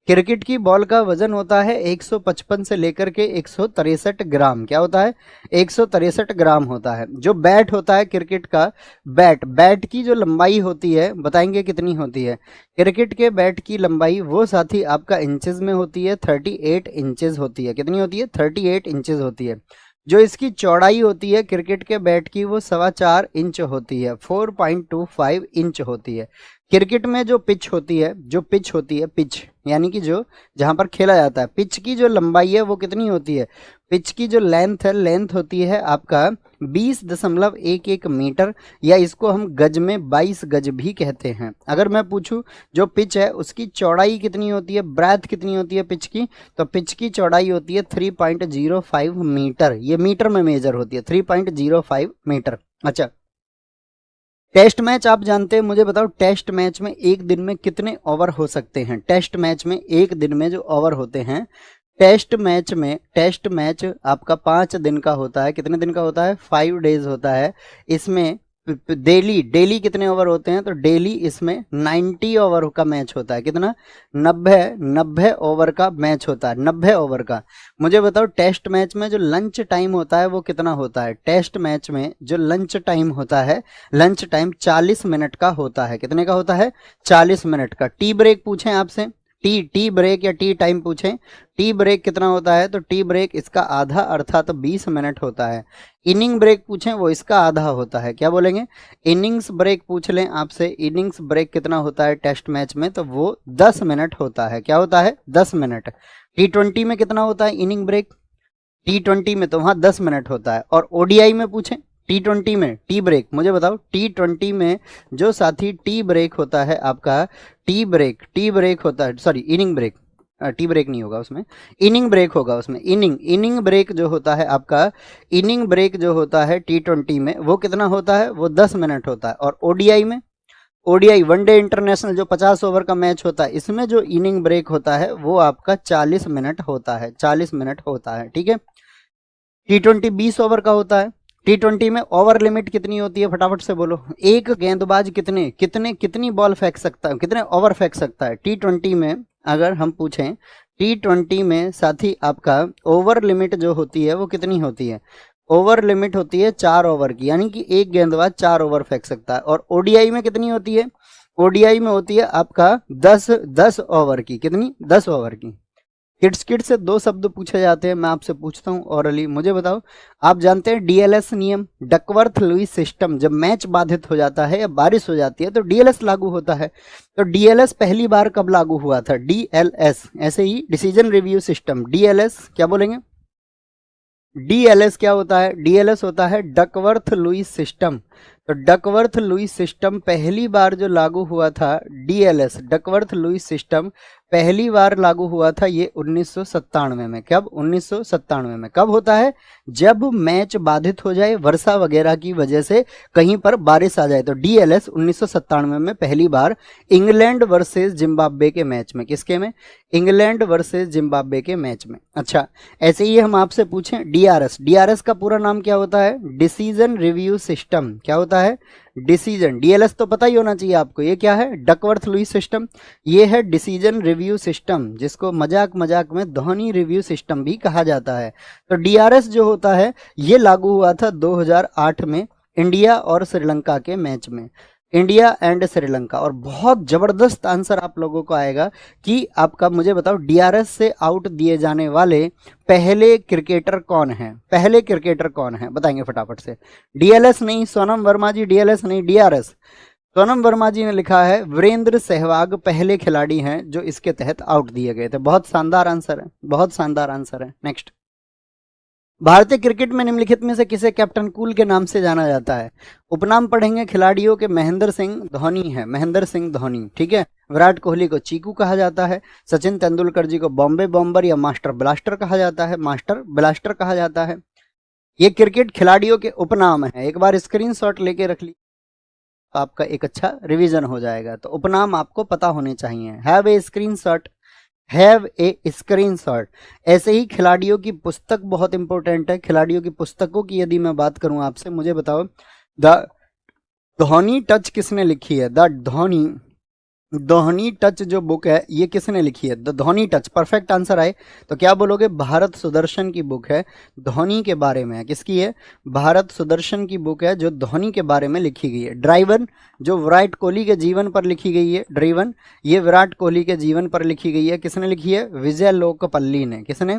क्रिकेट की बॉल का वजन होता है 155 से लेकर के 163 ग्राम। क्या होता है? 163 ग्राम होता है। जो बैट होता है क्रिकेट का, बैट की जो लंबाई होती है बताएंगे कितनी होती है? क्रिकेट के बैट की लंबाई वो साथी आपका इंचेस में होती है, 38 इंचेस होती है। कितनी होती है? 38 इंचेस होती है। जो इसकी चौड़ाई होती है क्रिकेट के बैट की वो 4.25 इंच होती है, 4.25 इंच होती है। क्रिकेट में जो पिच होती है, पिच यानी कि जो जहां पर खेला जाता है, पिच की जो लंबाई है वो कितनी होती है? पिच की जो लेंथ होती है आपका 20.11 मीटर, या इसको हम गज में 22 गज भी कहते हैं। अगर मैं पूछूं जो पिच है उसकी चौड़ाई कितनी होती है, ब्रेथ कितनी होती है पिच की, तो पिच की चौड़ाई होती है 3.05 मीटर। ये मीटर में मेजर होती है, 3.05 मीटर। अच्छा, टेस्ट मैच आप जानते हैं, मुझे बताओ टेस्ट मैच में एक दिन में कितने ओवर हो सकते हैं? टेस्ट मैच में एक दिन में जो ओवर होते हैं, टेस्ट मैच आपका 5 दिन का होता है। कितने दिन का होता है? 5 डेज होता है। इसमें डेली कितने ओवर होते हैं? तो डेली इसमें 90 ओवर का मैच होता है। कितना? 90 ओवर का मैच होता है, 90 ओवर का। मुझे बताओ टेस्ट मैच में जो लंच टाइम होता है वो कितना होता है? टेस्ट मैच में जो लंच टाइम होता है, लंच टाइम 40 मिनट का होता है। कितने का होता है? 40 मिनट का। टी ब्रेक पूछें आपसे, टी ब्रेक या टी टाइम पूछें, टी ब्रेक कितना होता है? तो टी ब्रेक इसका आधा अर्थात 20 मिनट होता है। इनिंग ब्रेक पूछें वो इसका आधा होता है। क्या बोलेंगे? इनिंग्स ब्रेक पूछ लें आपसे, इनिंग्स ब्रेक कितना होता है टेस्ट मैच में? तो वो 10 मिनट होता है। क्या होता है? 10 मिनट। T20 में कितना होता है इनिंग ब्रेक? T20 में तो वहां 10 मिनट होता है। और ODI में पूछें T20 में टी ब्रेक, मुझे बताओ T20 में जो साथी टी ब्रेक होता है आपका, टी ब्रेक होता है, sorry inning break, tea break नहीं होगा उसमें, इनिंग ब्रेक होगा उसमें। इनिंग ब्रेक जो होता है आपका, इनिंग ब्रेक जो होता है T20 में वो कितना होता है, वो 10 मिनट होता है। और ओडीआई में, ओडीआई वनडे इंटरनेशनल जो 50 ओवर का मैच होता है, इसमें जो इनिंग ब्रेक होता है वो आपका 40 मिनट होता है, 40 मिनट होता है, ठीक है। T20 20 ओवर का होता है। T20 में ओवर लिमिट कितनी होती है, फटाफट से बोलो। एक गेंदबाज कितनी बॉल फेंक सकता है, कितने ओवर फेंक सकता है T20 में? अगर हम पूछें T20 में साथी, आपका ओवर लिमिट जो होती है वो कितनी होती है? ओवर लिमिट होती है 4 ओवर की, यानी कि एक गेंदबाज 4 ओवर फेंक सकता है। और ओडीआई में कितनी होती है? ओडीआई में होती है आपका 10 ओवर की। कितनी? 10 ओवर की। किट से 2 शब्द पूछे जाते हैं, मैं आपसे पूछता हूँ ऑरली, मुझे बताओ, आप जानते हैं डीएलएस नियम, डकवर्थ लुईस सिस्टम, जब मैच बाधित हो जाता है या बारिश हो जाती है तो डीएलएस लागू होता है। तो डीएलएस पहली बार कब लागू हुआ था? डीएलएस, ऐसे ही डिसीजन रिव्यू सिस्टम, डीएलएस क्या बोलेंगे? डीएलएस क्या होता है? डीएलएस होता है डकवर्थ लुईस सिस्टम। तो डकवर्थ लुईस सिस्टम पहली बार जो लागू हुआ था, डीएलएस डकवर्थ लुईस सिस्टम पहली बार लागू हुआ था ये 1997 में। कब? 1997 में। कब होता है? जब मैच बाधित हो जाए वर्षा वगैरह की वजह से, कहीं पर बारिश आ जाए। तो डीएलएस 1997 में पहली बार इंग्लैंड वर्सेस जिम्बाब्वे के मैच में। किसके में? इंग्लैंड वर्सेस जिम्बाब्वे के मैच में। अच्छा, ऐसे ही हम आपसे पूछें डीआरएस, डीआरएस का पूरा नाम क्या होता है? Decision review system. क्या होता है? डिसीजन। डीएलएस तो पता ही होना चाहिए आपको, ये क्या है? Duckworth Lewis system. ये है डिसीजन रिव्यू सिस्टम, जिसको मजाक मजाक में धोनी रिव्यू सिस्टम भी कहा जाता है। तो डीआरएस जो होता है ये लागू हुआ था 2008 में इंडिया और श्रीलंका के मैच में, इंडिया एंड श्रीलंका। और बहुत जबरदस्त आंसर आप लोगों को आएगा कि आपका, मुझे बताओ, डीआरएस से आउट दिए जाने वाले पहले क्रिकेटर कौन है? पहले क्रिकेटर कौन है बताएंगे फटाफट से। डीएलएस नहीं सोनम वर्मा जी, डीएलएस नहीं, डीआरएस। सोनम वर्मा जी ने लिखा है वीरेंद्र सहवाग पहले खिलाड़ी हैं जो इसके तहत आउट दिए गए थे। बहुत शानदार आंसर है, बहुत शानदार आंसर है। नेक्स्ट, भारतीय क्रिकेट में निम्नलिखित में से किसे कैप्टन कूल के नाम से जाना जाता है? उपनाम पढ़ेंगे खिलाड़ियों के। महेंद्र सिंह धोनी है, महेंद्र सिंह धोनी, ठीक है। विराट कोहली को चीकू कहा जाता है। सचिन तेंदुलकर जी को बॉम्बे बॉम्बर या मास्टर ब्लास्टर कहा जाता है, मास्टर ब्लास्टर कहा जाता है। ये क्रिकेट खिलाड़ियों के उपनाम है। एक बार स्क्रीनशॉट लेके रख ली, आपका एक अच्छा रिवीजन हो जाएगा। तो उपनाम आपको पता होने चाहिए। Have a screenshot, have a screenshot. ऐसे ही खिलाड़ियों की पुस्तक बहुत इंपॉर्टेंट है। खिलाड़ियों की पुस्तकों की यदि मैं बात करूं आपसे, मुझे बताओ, द धोनी टच किसने लिखी है? द धोनी टच जो बुक है ये किसने लिखी है? The Dhoni touch. Perfect answer आए तो क्या बोलोगे? भारत सुदर्शन की बुक है, धोनी के बारे में है। किसकी है? भारत सुदर्शन की बुक है जो धोनी के बारे में लिखी गई है। ड्राइवन जो विराट कोहली के जीवन पर लिखी गई है, ड्राइवन ये विराट कोहली के जीवन पर लिखी गई है। किसने लिखी है? विजय लोकपल्ली ने। किसने?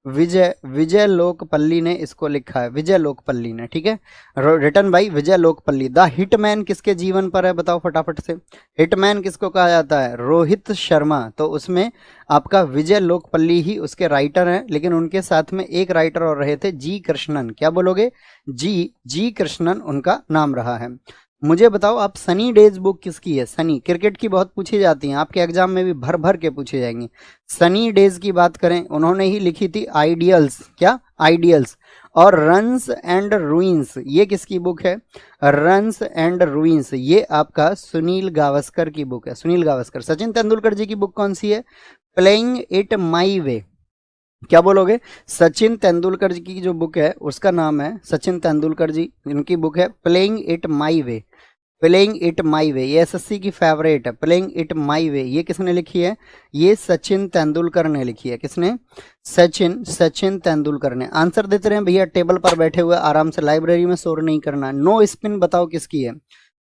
विजय लोकपल्ली ने इसको लिखा है, विजय लोकपल्ली ने, ठीक है। Written by Vijay Lokapalli. The hitman किसके जीवन पर है बताओ फटाफट से? हिटमैन किसको कहा जाता है? रोहित शर्मा। तो उसमें आपका विजय लोकपल्ली ही उसके राइटर हैं, लेकिन उनके साथ में एक राइटर और रहे थे, जी कृष्णन। क्या बोलोगे? जी कृष्णन उनका नाम रहा है। मुझे बताओ आप, सनी डेज बुक किसकी है? सनी, क्रिकेट की बहुत पूछी जाती हैं, आपके एग्जाम में भी भर भर के पूछी जाएंगी। सनी डेज की बात करें, उन्होंने ही लिखी थी आइडियल्स। क्या? आइडियल्स। और रन्स एंड रूइंस ये किसकी बुक है? रन्स एंड रूइंस ये आपका सुनील गावस्कर की बुक है, सुनील गावस्कर। सचिन तेंदुलकर जी की बुक कौन सी है? प्लेइंग इट माई वे। क्या बोलोगे? सचिन तेंदुलकर जी की जो बुक है उसका नाम है, सचिन तेंदुलकर जी इनकी बुक है playing it my way. Playing it my way ये एसएससी की फेवरेट है। प्लेइंग इट माई वे ये किसने लिखी है? ये सचिन तेंदुलकर ने लिखी है। किसने? सचिन तेंदुलकर ने। आंसर देते रहे भैया, टेबल पर बैठे हुए आराम से, लाइब्रेरी में शोर नहीं करना। नो स्पिन बताओ किसकी है?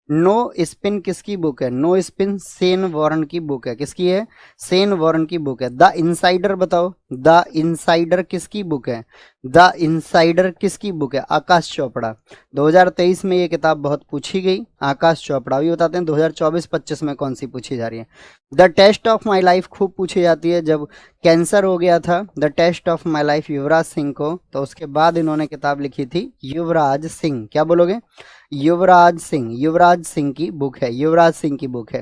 नो स्पिन किसकी बुक है? नो स्पिन सेन वॉरेन की बुक है। किसकी है? सेन वॉरेन की बुक है। द इनसाइडर बताओ, द इनसाइडर किसकी बुक है? द इनसाइडर किसकी बुक है? आकाश चोपड़ा। 2023 में ये किताब बहुत पूछी गई, आकाश चोपड़ा। अभी बताते हैं 2024-25 में कौन सी पूछी जा रही है। The test of my life खूब पूछी जाती है, जब कैंसर हो गया था the test of my life Yuvraj Singh को, तो उसके बाद इन्होंने किताब लिखी थी युवराज सिंह। क्या बोलोगे? युवराज सिंह की बुक है, युवराज सिंह की बुक है।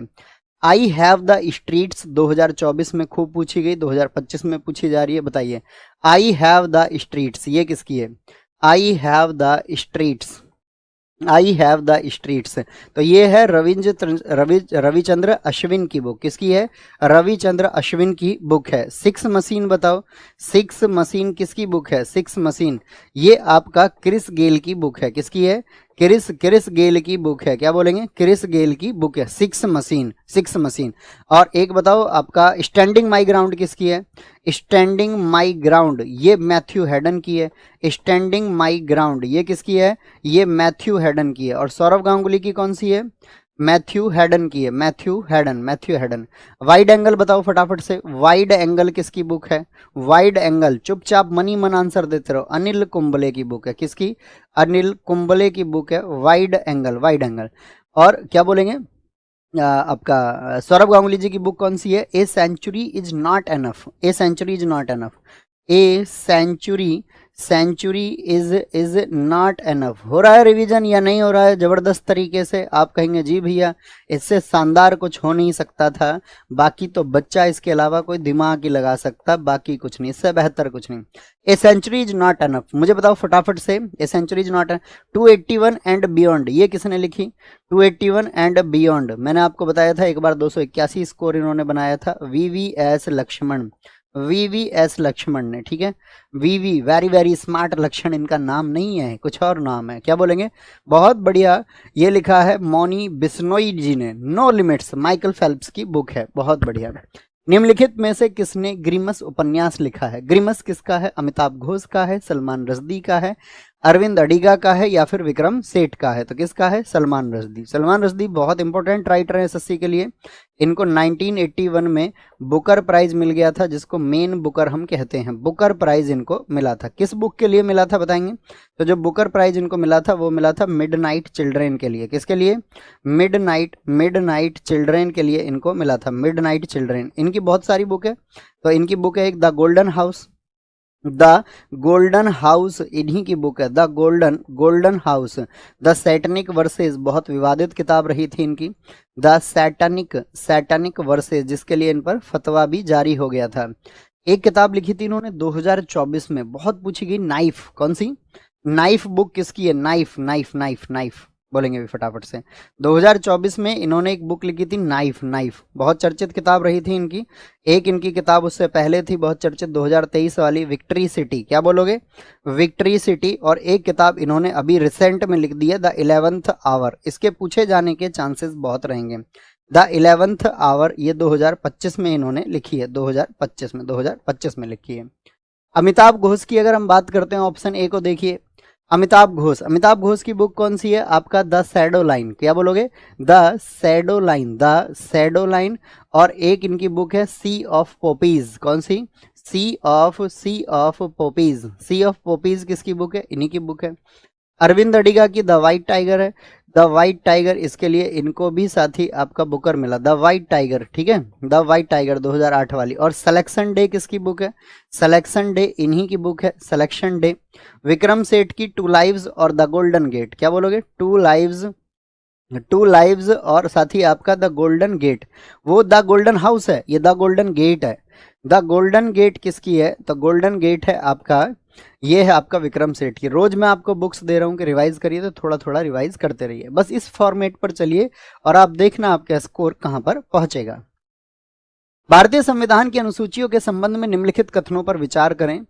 आई हैव द स्ट्रीट्स 2024 में खूब पूछी गई, 2025 में पूछी जा रही है, बताइए। आई हैव द स्ट्रीट्स ये किसकी है? I have the streets, I have the streets, तो ये है रविचंद्र अश्विन की बुक। किसकी है? रविचंद्र अश्विन की बुक है। सिक्स मशीन बताओ, सिक्स मशीन किसकी बुक है? सिक्स मशीन ये आपका क्रिस गेल की बुक है। किसकी है? क्रिस गेल की बुक है। क्या बोलेंगे? क्रिस गेल की बुक है सिक्स मशीन, सिक्स मशीन। और एक बताओ आपका स्टैंडिंग माई ग्राउंड किसकी है? स्टैंडिंग माई ग्राउंड ये मैथ्यू हेडन की है। स्टैंडिंग माई ग्राउंड ये किसकी है? ये मैथ्यू हेडन की है। और सौरव गांगुली की कौन सी है? मैथ्यू हेडन की है, Matthew Hayden, Matthew Hayden. Wide angle बताओ फटाफट से, वाइड एंगल किसकी बुक है? वाइड एंगल, चुपचाप मनी मन आंसर देते रहो, अनिल कुंबले की बुक है। किसकी? अनिल कुंबले की बुक है वाइड एंगल, वाइड एंगल। और क्या बोलेंगे आपका सौरभ गांगुली जी की बुक कौन सी है? A century is not enough, a century is not enough, a century, century is not enough. हो रहा है रिवीजन या नहीं हो रहा है? जबरदस्त तरीके से आप कहेंगे जी भैया इससे शानदार कुछ हो नहीं सकता था, बाकी तो बच्चा इसके अलावा कोई दिमाग ही लगा सकता, बाकी कुछ नहीं, इससे बेहतर कुछ नहीं। A century is not enough, मुझे बताओ फटाफट से, a century is not enough. 281 and beyond ये किसने लिखी? 281 एंड बियॉन्ड मैंने आपको बताया था एक बार 281 स्कोर इन्होंने बनाया था, VVS लक्ष्मण, VVS लक्ष्मण ने, ठीक है। VV वेरी वेरी स्मार्ट लक्षण इनका नाम नहीं है, कुछ और नाम है। क्या बोलेंगे? बहुत बढ़िया। ये लिखा है मौनी बिश्नोई जी ने, नो लिमिट्स, माइकल फेल्प्स की बुक है, बहुत बढ़िया। निम्नलिखित में से किसने ग्रीमस उपन्यास लिखा है? ग्रीमस किसका है? अमिताभ घोष का है, सलमान रश्दी का है, अरविंद अडिगा का है, या फिर विक्रम सेठ का है? तो किसका है? सलमान रश्दी। सलमान रश्दी बहुत इंपॉर्टेंट राइटर है एसएससी के लिए। इनको 1981 में बुकर प्राइज मिल गया था, जिसको मेन बुकर हम कहते हैं, बुकर प्राइज इनको मिला था। किस बुक के लिए मिला था बताएंगे? तो जो बुकर प्राइज इनको मिला था वो मिला था मिडनाइट चिल्ड्रेन के लिए। किसके लिए? मिडनाइट चिल्ड्रेन के लिए इनको मिला था, मिडनाइट चिल्ड्रेन। इनकी बहुत सारी बुक है, तो इनकी बुक है एक the golden house, the golden house इन्हीं की बुक है, the golden house. The Satanic versus बहुत विवादित किताब रही थी इनकी, द सैटनिक वर्सेस, जिसके लिए इन पर फतवा भी जारी हो गया था। एक किताब लिखी थी इन्होंने 2024 में, बहुत पूछी गई, नाइफ। कौन सी? नाइफ बुक किसकी है? नाइफ, नाइफ, नाइफ, नाइफ बोलेंगे भी फटाफट से। 2024 में इन्होंने एक बुक लिखी थी नाइफ, नाइफ बहुत चर्चित किताब रही थी इनकी। एक इनकी किताब उससे पहले थी बहुत चर्चित 2023 वाली, विक्ट्री सिटी। क्या बोलोगे? Victory city. और एक किताब इन्होंने अभी रिसेंट में लिख दी है, द 11th आवर। इसके पूछे जाने के चांसेस बहुत रहेंगे। द 11th आवर ये 2025 में इन्होंने लिखी है, 2025 में लिखी है। अमिताभ घोष की अगर हम बात करते हैं, ऑप्शन ए को देखिए, अमिताभ घोष की बुक कौन सी है? आपका द शैडो लाइन। क्या बोलोगे? The shadow line, the shadow line. और एक इनकी बुक है सी ऑफ पॉपीज। कौन सी? Sea of poppies. Sea of poppies किसकी बुक है? इन्हीं की बुक है। अरविंद अडिगा की the white tiger the, white white टाइगर, इसके लिए इनको भी साथी आपका बुकर मिला, द वाइट टाइगर, ठीक है, द वाइट टाइगर 2008 वाली। और सिलेक्शन डे किसकी बुक है? सिलेक्शन डे इन्हीं की बुक है, सिलेक्शन डे। विक्रम सेठ की टू लाइव्स और द गोल्डन गेट। क्या बोलोगे? टू लाइव्स और साथी आपका द गोल्डन गेट, वो द गोल्डन हाउस है, ये द गोल्डन गेट है। द गोल्डन गेट किसकी है? तो गोल्डन गेट है आपका, ये है आपका विक्रम सेठ की। रोज मैं आपको बुक्स दे रहा हूं कि रिवाइज करिए, तो थोड़ा थोड़ा रिवाइज करते रहिए, बस इस फॉर्मेट पर चलिए और आप देखना आपका स्कोर कहां पर पहुंचेगा। भारतीय संविधान की अनुसूचियों के संबंध में निम्नलिखित कथनों पर विचार करें।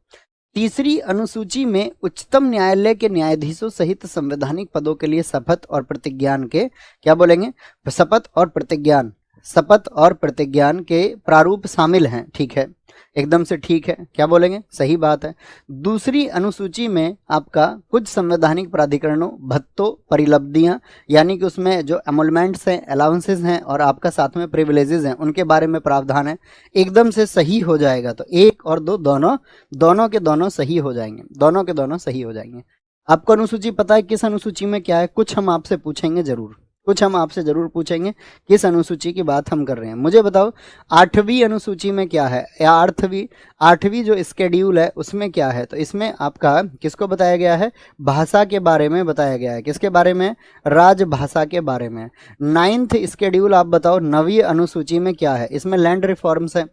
तीसरी अनुसूची में उच्चतम न्यायालय के न्यायाधीशों सहित संवैधानिक पदों के लिए शपथ और प्रतिज्ञान के, क्या बोलेंगे? शपथ और प्रतिज्ञान के प्रारूप शामिल हैं। ठीक है, एकदम से ठीक है। क्या बोलेंगे? सही बात है। दूसरी अनुसूची में आपका कुछ संवैधानिक प्राधिकरणों, भत्तों, परिलब्धियां, यानी कि उसमें जो एमोलमेंट्स हैं, अलाउंसेस हैं और आपका साथ में प्रिविलेजेस हैं, उनके बारे में प्रावधान है। एकदम से सही हो जाएगा, तो एक और दो दोनों के दोनों सही हो जाएंगे, दोनों के दोनों सही हो जाएंगे। आपको अनुसूची पता है किस अनुसूची में क्या है? कुछ हम आपसे पूछेंगे जरूर, कुछ हम आपसे जरूर पूछेंगे किस अनुसूची की बात हम कर रहे हैं। मुझे बताओ 8वीं अनुसूची में क्या है, या 8वीं जो स्केड्यूल है उसमें क्या है। तो इसमें आपका किसको बताया गया है, भाषा के बारे में बताया गया है। किसके बारे में, राजभाषा के बारे में। 9th स्केड्यूल आप बताओ 9वीं अनुसूची में क्या है। इसमें लैंड रिफॉर्म्स है,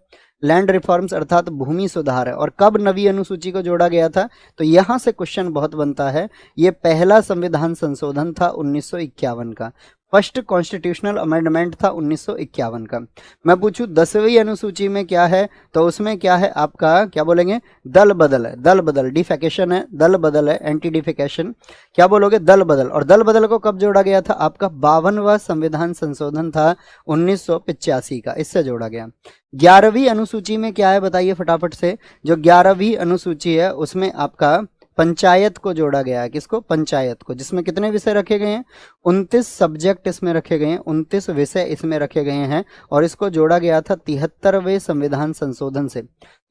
लैंड रिफॉर्म्स अर्थात भूमि सुधार है। और कब नवी अनुसूची को जोड़ा गया था, तो यहां से क्वेश्चन बहुत बनता है। ये पहला संविधान संशोधन था 1951 का, फर्स्ट कॉन्स्टिट्यूशनल अमेंडमेंट था 1951 का। मैं पूछूं 10वीं अनुसूची में क्या है, तो उसमें क्या है आपका, क्या बोलेंगे, दल बदल है। दल बदल, डिफेकेशन है, दल बदल है, एंटी डिफेकेशन, क्या बोलोगे, दल बदल। और दल बदल को कब जोड़ा गया था, आपका 52वां संविधान संशोधन था 1985 का, इससे जोड़ा गया। 11वीं अनुसूची में क्या है बताइए फटाफट से। जो 11वीं अनुसूची है उसमें आपका पंचायत को जोड़ा गया है। किसको, पंचायत को, जिसमें कितने विषय रखे गए हैं, 29 सब्जेक्ट इसमें रखे गए हैं, 29 विषय इसमें रखे गए हैं। और इसको जोड़ा गया था 73वें संविधान संशोधन से।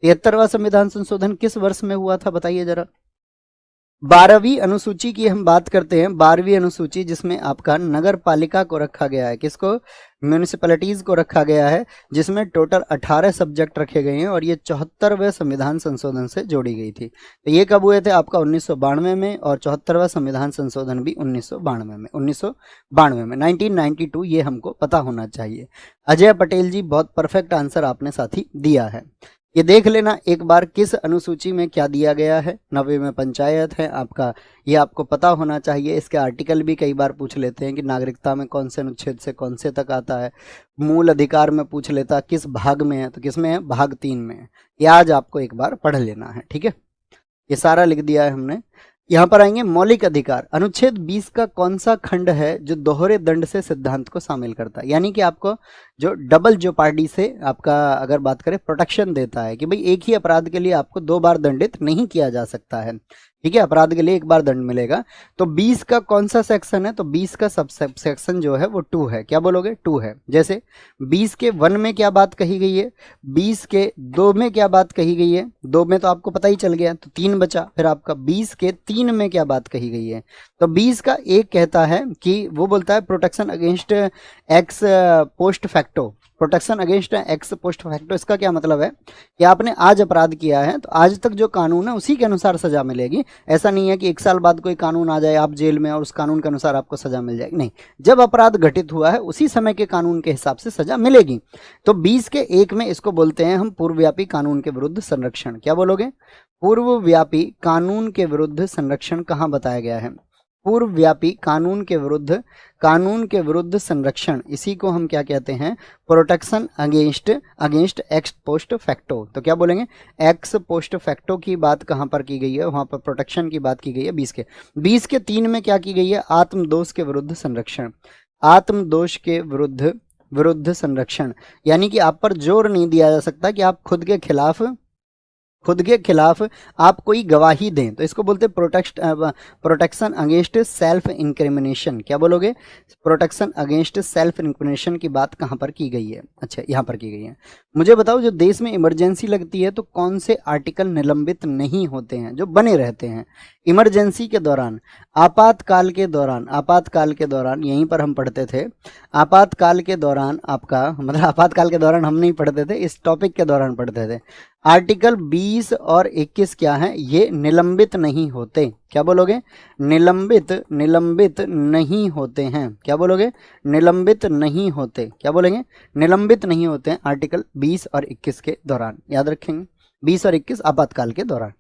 73वां संविधान संशोधन किस वर्ष में हुआ था बताइए जरा। 12वीं अनुसूची की हम बात करते हैं। 12वीं अनुसूची जिसमें आपका नगर पालिका को रखा गया है, किसको, म्यूनिसिपैलिटीज को रखा गया है, जिसमें टोटल 18 सब्जेक्ट रखे गए हैं। और ये 74वें संविधान संशोधन से जोड़ी गई थी। तो ये कब हुए थे आपका 1992 में, और 74वां संविधान संशोधन भी 1992 में, 1992 ये हमको पता होना चाहिए। अजय पटेल जी, बहुत परफेक्ट आंसर आपने साथी दिया है। ये देख लेना एक बार किस अनुसूची में क्या दिया गया है। 9वीं में पंचायत है आपका, ये आपको पता होना चाहिए। इसके आर्टिकल भी कई बार पूछ लेते हैं कि नागरिकता में कौन से अनुच्छेद से कौन से तक आता है। मूल अधिकार में पूछ लेता किस भाग में है, तो किस में है, भाग 3 में है। ये आज आपको एक बार पढ़ लेना है, ठीक है। ये सारा लिख दिया है हमने। यहाँ पर आएंगे मौलिक अधिकार। अनुच्छेद 20 का कौन सा खंड है जो दोहरे दंड से सिद्धांत को शामिल करता है, यानी कि आपको जो डबल जेओपार्डी से आपका अगर बात करें प्रोटेक्शन देता है कि भाई एक ही अपराध के लिए आपको 2 बार दंडित नहीं किया जा सकता है, ठीक है, अपराध के लिए 1 बार दंड मिलेगा। तो 20 का कौन सा सेक्शन है, तो 20 का सब सेक्शन जो है वो 2 है। क्या बोलोगे, 2 है। जैसे 20 के 1 में क्या बात कही गई है, 20 के 2 में क्या बात कही गई है, 2 में तो आपको पता ही चल गया, तो 3 बचा। फिर आपका 20 के 3 में क्या बात कही गई है, तो 20 का 1 कहता है कि वो बोलता है protection against x post facto. Protection against x post facto, इसका क्या मतलब है कि आपने आज अपराध किया है तो आज तक जो कानून है उसी के अनुसार सजा मिलेगी। ऐसा नहीं है कि 1 साल बाद कोई कानून आ जाए आप जेल में और उस कानून के अनुसार आपको सजा मिल जाएगी, नहीं, जब अपराध घटित हुआ है उसी समय के कानून के हिसाब से सजा मिलेगी। तो 20 के 1 में इसको बोलते हैं हम पूर्वव्यापी कानून के विरुद्ध संरक्षण। क्या बोलोगे, पूर्वव्यापी कानून के विरुद्ध संरक्षण कहाँ बताया गया है, पूर्वव्यापी कानून के विरुद्ध संरक्षण, इसी को हम क्या कहते हैं, protection against x post facto. तो क्या बोलेंगे, एक्स पोस्ट फैक्टो की बात कहां पर की गई है, वहां पर प्रोटेक्शन की बात की गई है 20 के 3 में क्या की गई है, आत्मदोष के विरुद्ध संरक्षण। आत्मदोष के विरुद्ध संरक्षण, यानी कि आप पर जोर नहीं दिया जा सकता कि आप खुद के खिलाफ आप कोई गवाही दें, तो इसको बोलते हैं प्रोटेक्शन अगेंस्ट सेल्फ इंक्रिमिनेशन। क्या बोलोगे, प्रोटेक्शन अगेंस्ट सेल्फ इंक्रिमिनेशन की बात कहां पर की गई है, अच्छा यहाँ पर की गई है। मुझे बताओ जो देश में इमरजेंसी लगती है तो कौन से आर्टिकल निलंबित नहीं होते हैं, जो बने रहते हैं इमरजेंसी के दौरान, आपातकाल के दौरान यहीं पर हम पढ़ते थे। आपातकाल के दौरान आपका मतलब आपातकाल के दौरान हम नहीं पढ़ते थे, इस टॉपिक के दौरान पढ़ते थे। आर्टिकल 20 और 21 क्या है, ये निलंबित नहीं होते। क्या बोलोगे, निलंबित नहीं होते हैं। क्या बोलोगे, निलंबित नहीं होते। क्या बोलेंगे, निलंबित नहीं होते हैं आर्टिकल 20 और 21 के दौरान, याद रखेंगे 20 और 21 आपातकाल के दौरान।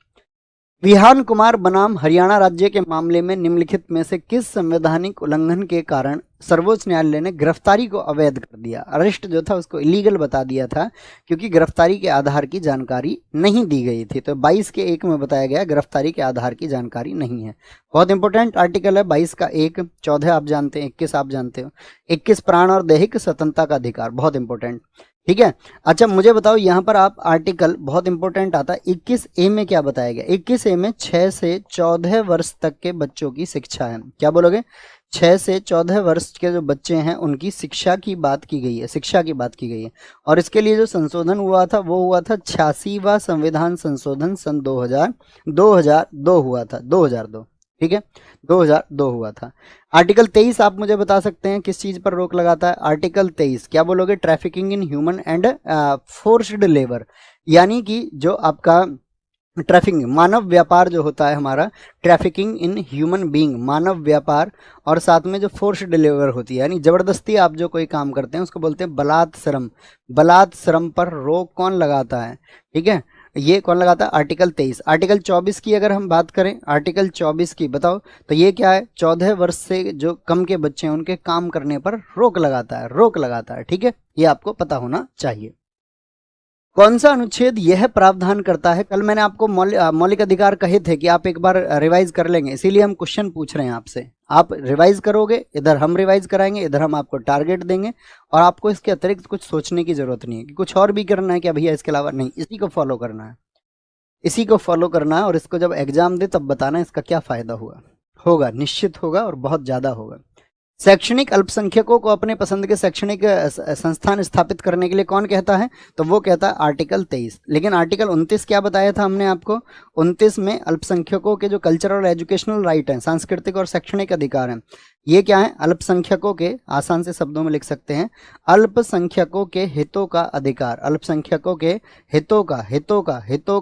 विहान कुमार बनाम हरियाणा राज्य के मामले में निम्नलिखित में से किस संवैधानिक उल्लंघन के कारण सर्वोच्च न्यायालय ने गिरफ्तारी को अवैध कर दिया, अरेस्ट जो था उसको इलीगल बता दिया था, क्योंकि गिरफ्तारी के आधार की जानकारी नहीं दी गई थी। तो 22 के 1 में बताया गया गिरफ्तारी के आधार की जानकारी नहीं है। बहुत इंपॉर्टेंट आर्टिकल है 22 का 1, 14 आप जानते हैं, 21 आप जानते हो, 21 प्राण और दैहिक स्वतंत्रता का अधिकार, बहुत इंपॉर्टेंट, ठीक है। अच्छा मुझे बताओ यहाँ पर आप आर्टिकल बहुत इंपॉर्टेंट आता है 21A में क्या बताया गया, 21A में 6 से 14 वर्ष तक के बच्चों की शिक्षा है। क्या बोलोगे, 6 से 14 वर्ष के जो बच्चे हैं उनकी शिक्षा की बात की गई है, और इसके लिए जो संशोधन हुआ था वो हुआ था 86वां संविधान संशोधन सन 2002 हुआ था, 2002। ठीक है, 2002 हुआ था। आर्टिकल 23 आप मुझे बता सकते हैं किस चीज पर रोक लगाता है? आर्टिकल 23 क्या बोलोगे? Trafficking in human and forced labour, यानी कि जो आपका ट्रैफिकिंग मानव व्यापार जो होता है हमारा, ट्रैफिकिंग इन ह्यूमन बीइंग मानव व्यापार, और साथ में जो फोर्स डिलीवर होती है यानी जबरदस्ती आप जो कोई काम करते हैं उसको बोलते हैं बलात् श्रम। बलात् श्रम पर रोक कौन लगाता है? ठीक है, ये कौन लगाता है? आर्टिकल 23। आर्टिकल 24 की अगर हम बात करें, आर्टिकल 24 की बताओ तो ये क्या है? 14 वर्ष से जो कम के बच्चे हैं उनके काम करने पर रोक लगाता है, रोक लगाता है। ठीक है, ये आपको पता होना चाहिए। कौन सा अनुच्छेद यह प्रावधान करता है? कल मैंने आपको मौलिक अधिकार कहे थे कि आप एक बार रिवाइज कर लेंगे, इसीलिए हम क्वेश्चन पूछ रहे हैं आपसे। आप रिवाइज करोगे, इधर हम रिवाइज कराएंगे, इधर हम आपको टारगेट देंगे, और आपको इसके अतिरिक्त कुछ सोचने की जरूरत नहीं है कि कुछ और भी करना है क्या भैया इसके अलावा, नहीं, इसी को फॉलो करना है, इसी को फॉलो करना है। और इसको जब एग्जाम दे तब बताना इसका क्या फायदा हुआ, होगा, निश्चित होगा और बहुत ज्यादा होगा। शैक्षणिक अल्पसंख्यकों को अपने पसंद के शैक्षणिक संस्थान स्थापित करने के लिए कौन कहता है? तो वो कहता है आर्टिकल 23। लेकिन आर्टिकल 29 क्या बताया था हमने आपको? 29 में अल्पसंख्यकों के जो कल्चरल और एजुकेशनल राइट हैं, सांस्कृतिक और शैक्षणिक अधिकार हैं, ये क्या है? अल्पसंख्यकों के, आसान से शब्दों में लिख सकते हैं, अल्पसंख्यकों के हितों का अधिकार, अल्पसंख्यकों के हितों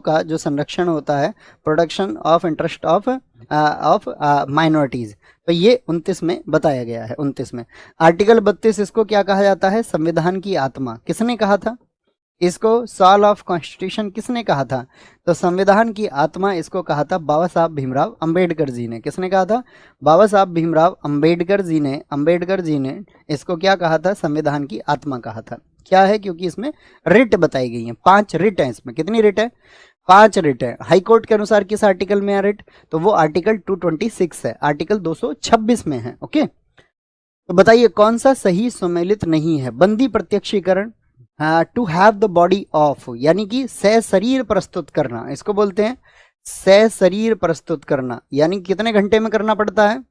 का जो संरक्षण होता है, protection of interest of minorities, तो ये 29 में बताया गया है। 29 में आर्टिकल 32, इसको क्या कहा जाता है? संविधान की आत्मा। किसने कहा था इसको? सॉल ऑफ कॉन्स्टिट्यूशन किसने कहा था? तो संविधान की आत्मा इसको कहा था बाबा साहब भीमराव अंबेडकर जी ने। किसने कहा था? बाबा साहब भीमराव अंबेडकर जी ने इसको क्या कहा था? संविधान की आत्मा कहा था। क्या है? क्योंकि इसमें रिट बताई गई है, 5 रिट है इसमें। कितनी रिट है? 5 रिट है। हाई कोर्ट के अनुसार किस आर्टिकल में है रिट? तो वो आर्टिकल 226 है, आर्टिकल 226 में है। ओके, तो बताइए कौन सा सही सम्मिलित नहीं है? बंदी प्रत्यक्षीकरण, to have the body of, यानी कि सशरीर प्रस्तुत करना, इसको बोलते हैं सशरीर प्रस्तुत करना। यानी कितने घंटे में करना पड़ता है?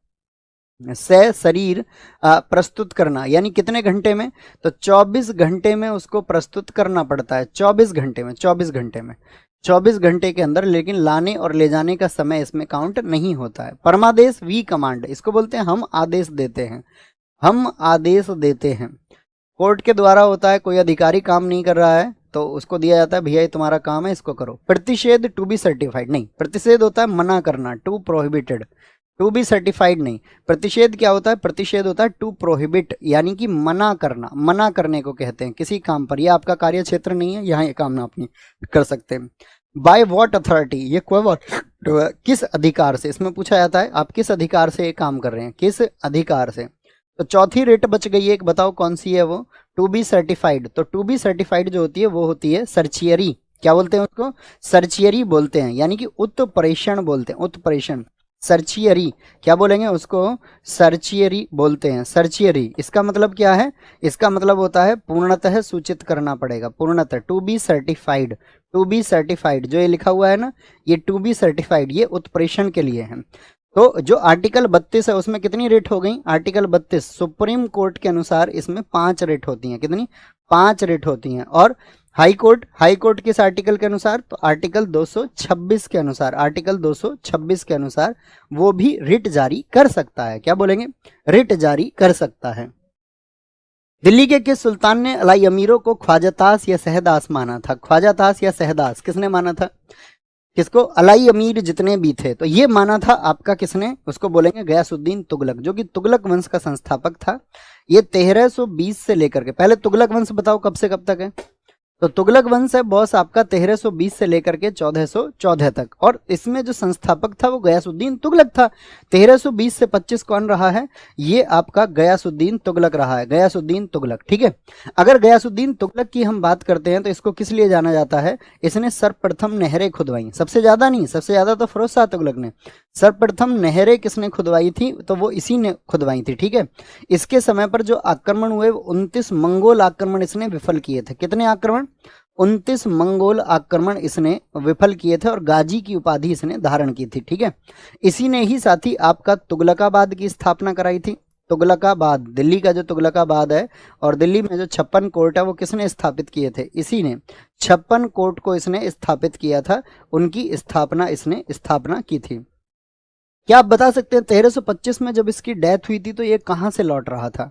सशरीर प्रस्तुत करना, यानी कितने घंटे में? तो 24 घंटे में उसको प्रस्तुत करना पड़ता है। 24 घंटे में, 24 घंटे के अंदर। लेकिन लाने और ले जाने का समय इसमें काउंट नहीं होता है। परमादेश, वी कमांड, इसको बोलते हैं हम आदेश देते हैं, हम आदेश देते हैं। कोर्ट के द्वारा होता है, कोई अधिकारी काम नहीं कर रहा है तो उसको दिया जाता है, भैया ये तुम्हारा काम है, इसको करो। प्रतिषेध, टू बी सर्टिफाइड नहीं, प्रतिषेध होता है मना करना, to prohibited, to be certified नहीं। प्रतिषेध क्या होता है? प्रतिषेध होता है टू प्रोहिबिट, यानी कि मना करना, मना करने को कहते हैं किसी काम पर। यह आपका कार्य क्षेत्र नहीं है, यहाँ ये काम ना अपनी कर सकते हैं। बाय व्हाट अथॉरिटी, ये किस अधिकार से, इसमें पूछा जाता है आप किस अधिकार से ये काम कर रहे हैं, किस अधिकार से। तो चौथी रेट बच गई है, एक बताओ कौन सी है वो? To be certified. तो टू बी सर्टिफाइड जो होती है वो होती है सर्चियरी। क्या बोलते हैं उसको? सर्चियरी बोलते हैं, यानी कि उत्प्रेषण बोलते हैं, उत्प्रेषण, सर्चियरी। क्या बोलेंगे उसको? सर्चियरी बोलते हैं, सर्चियरी। इसका मतलब क्या है? इसका मतलब होता है पूर्णतः सूचित करना पड़ेगा, पूर्णतः। To be certified, to be certified जो ये लिखा हुआ है ना, ये टू बी सर्टिफाइड, ये उत्प्रेषण के लिए है। तो जो आर्टिकल 32 है उसमें कितनी रेट हो गई? आर्टिकल 32 सुप्रीम कोर्ट के अनुसार इसमें 5 रेट होती हैं। कितनी? 5 रेट होती हैं। और हाई कोर्ट किस आर्टिकल के अनुसार? तो आर्टिकल 226 के अनुसार, आर्टिकल 226 के अनुसार वो भी रिट जारी कर सकता है। क्या बोलेंगे? रिट जारी कर सकता है। दिल्ली के किस सुल्तान ने अलाई अमीरों को ख्वाजातास या सहदास माना था? ख्वाजातास या सहदास किसने माना था? किसको? अलाई अमीर जितने भी थे तो ये माना था आपका किसने? उसको बोलेंगे गयासुद्दीन तुगलक, जो कि तुगलक वंश का संस्थापक था। ये 1320 से लेकर के, पहले तुगलक वंश बताओ कब से कब तक है? तो तुगलक वंश है बॉस आपका 1320 से लेकर के 1414 तक, और इसमें जो संस्थापक था वो गयासुद्दीन तुगलक था। 1320 से 25 कौन रहा है? ये आपका गयासुद्दीन तुगलक रहा है, गयासुद्दीन तुगलक। ठीक है, अगर गयासुद्दीन तुगलक की हम बात करते हैं तो इसको किस लिए जाना जाता है? इसने सर्वप्रथम नहरें खुदवाई, सबसे ज्यादा नहीं, सबसे ज्यादा तो फिरोज शाह तुगलक ने। सर्वप्रथम नहरें किसने खुदवाई थी? तो वो इसी ने खुदवाई थी। ठीक है, इसके समय पर जो आक्रमण हुए 29 मंगोल आक्रमण इसने विफल किए थे। कितने आक्रमण? 29 मंगोल आक्रमण इसने विफल किए थे, और गाजी की उपाधि इसने धारण की थी। ठीक है, इसी ने ही साथी आपका तुगलकाबाद की स्थापना कराई थी। तुगलकाबाद, दिल्ली का जो तुगलकाबाद है और दिल्ली में जो 56 कोर्ट है वो किसने स्थापित किए थे? इसी ने 56 कोर्ट को इसने स्थापित किया था, उनकी स्थापना इसने स्थापना की थी। क्या आप बता सकते हैं 1325 में जब इसकी डेथ हुई थी तो ये कहाँ से लौट रहा था?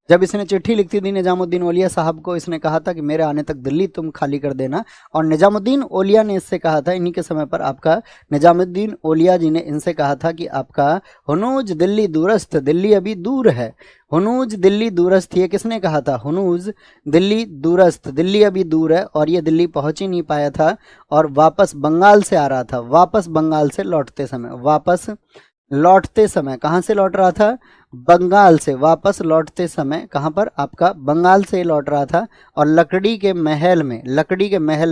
जब इसने चिट्ठी लिखती थी निजामुद्दीन औलिया साहब को, इसने कहा था कि मेरे आने तक दिल्ली तुम खाली कर देना, और निजामुद्दीन औलिया ने इससे कहा था, इन्हीं के समय पर आपका निजामुद्दीन औलिया जी ने इनसे कहा था कि आपका हुनूज दिल्ली दूरस्थ, दिल्ली अभी दूर है, हुनूज दिल्ली दूरस्थ, ये किसने कहा था? हुनूज दिल्ली दूरस्थ, दिल्ली अभी दूर है, और ये दिल्ली पहुंच ही नहीं पाया था और वापस बंगाल से आ रहा था। वापस बंगाल से लौटते समय, वापस लौटते समय कहाँ से लौट रहा था? बंगाल से। वापस लौटते समय कहाँ पर? आपका बंगाल से लौट रहा था, और लकड़ी के महल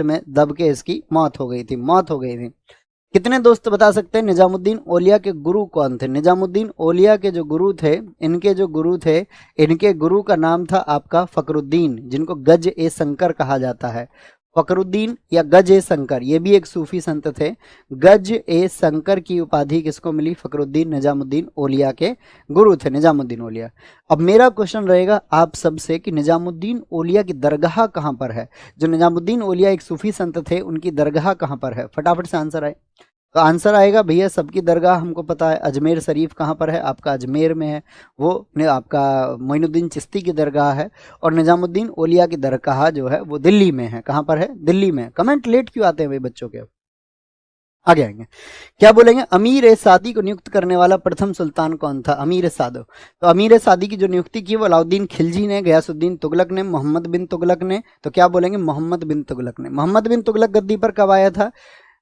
में दब के इसकी मौत हो गई थी, मौत हो गई थी। कितने दोस्त बता सकते हैं निजामुद्दीन औलिया के गुरु कौन थे? निजामुद्दीन औलिया के जो गुरु थे, इनके गुरु का नाम था आपका फकरुद्दीन, जिनको गज ए शंकर कहा जाता है। फकरुद्दीन या गज ए शंकर, ये भी एक सूफी संत थे। गज ए शंकर की उपाधि किसको मिली? फकरुद्दीन निजामुद्दीन औलिया के गुरु थे, निजामुद्दीन औलिया। अब मेरा क्वेश्चन रहेगा आप सबसे कि निजामुद्दीन औलिया की दरगाह कहाँ पर है? जो निजामुद्दीन औलिया एक सूफी संत थे, उनकी दरगाह कहाँ पर है? फटाफट से आंसर आए। तो आंसर आएगा भैया, सबकी दरगाह हमको पता है, अजमेर शरीफ कहाँ पर है? आपका अजमेर में है, वो आपका मोइनुद्दीन चिश्ती की दरगाह है। और निजामुद्दीन औलिया की दरगाह जो है वो दिल्ली में है। कहाँ पर है? दिल्ली में। कमेंट लेट क्यों आते हैं भाई बच्चों के? आगे आएंगे। क्या बोलेंगे? अमीर ए सादी को नियुक्त करने वाला प्रथम सुल्तान कौन था? अमीर ए सादो। तो अमीर ए सादी की जो नियुक्ति की वो अलाउद्दीन खिलजी ने, गयासुद्दीन तुगलक ने, मोहम्मद बिन तुगलक ने। तो क्या बोलेंगे? मोहम्मद बिन तुगलक ने। मोहम्मद बिन तुगलक गद्दी पर कब आया था?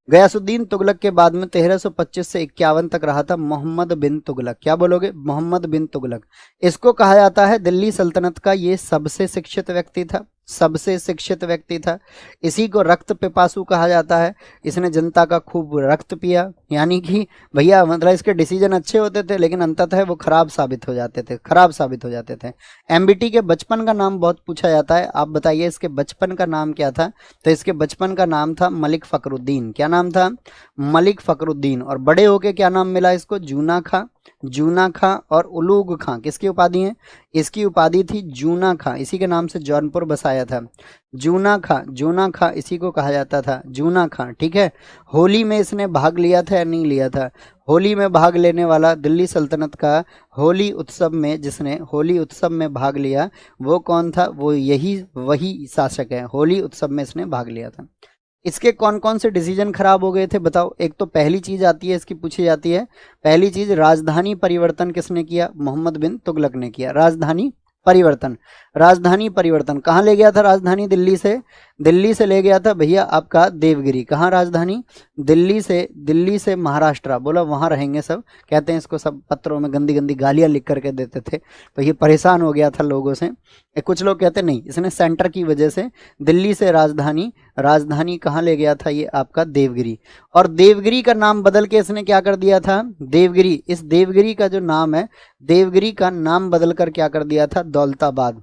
गयासुद्दीन तुगलक के बाद में 1325 से 51 तक रहा था मोहम्मद बिन तुगलक। क्या बोलोगे? मोहम्मद बिन तुगलक। इसको कहा जाता है दिल्ली सल्तनत का ये सबसे शिक्षित व्यक्ति था, सबसे शिक्षित व्यक्ति था। इसी को रक्त पिपासु कहा जाता है। इसने जनता का खूब रक्त पिया, यानी कि भैया मतलब इसके डिसीजन अच्छे होते थे लेकिन अंततः वो खराब साबित हो जाते थे, खराब साबित हो जाते थे। एमबीटी के बचपन का नाम बहुत पूछा जाता है, आप बताइए इसके बचपन का नाम क्या था? तो इसके बचपन का नाम था मलिक फकरुद्दीन। क्या नाम था? मलिक फकरुद्दीन। और बड़े होके क्या नाम मिला इसको? जूना खां। जूना खां और उलूग खां किसकी उपाधि है? इसकी उपाधि थी जूना खां, इसी के नाम से जौनपुर बसाया था। जूना खां, जूना खां इसी को कहा जाता था, जूना खां। ठीक है। होली में इसने भाग लिया था या नहीं लिया था? होली में भाग लेने वाला दिल्ली सल्तनत का होली उत्सव में, जिसने होली उत्सव में भाग लिया वो कौन था? वो वही शासक है, होली उत्सव में इसने भाग लिया था। इसके कौन कौन से डिसीजन खराब हो गए थे बताओ? एक तो पहली चीज आती है, इसकी पूछी जाती है, पहली चीज राजधानी परिवर्तन किसने किया? मोहम्मद बिन तुगलक ने किया। राजधानी परिवर्तन, राजधानी परिवर्तन कहाँ ले गया था? राजधानी दिल्ली से ले गया था भैया आपका देवगिरी। कहाँ राजधानी? दिल्ली से महाराष्ट्र। बोला वहां रहेंगे सब, कहते हैं इसको सब पत्रों में गंदी गंदी गालियां लिख करके देते थे, तो ये परेशान हो गया था लोगों से। कुछ लोग कहते नहीं, इसने सेंटर की वजह से दिल्ली से राजधानी कहाँ ले गया था? ये आपका देवगिरी। और देवगिरी का नाम बदल के इसने क्या कर दिया था? देवगिरी, इस देवगिरी का जो नाम है, देवगिरी का नाम बदल कर क्या कर दिया था? दौलताबाद।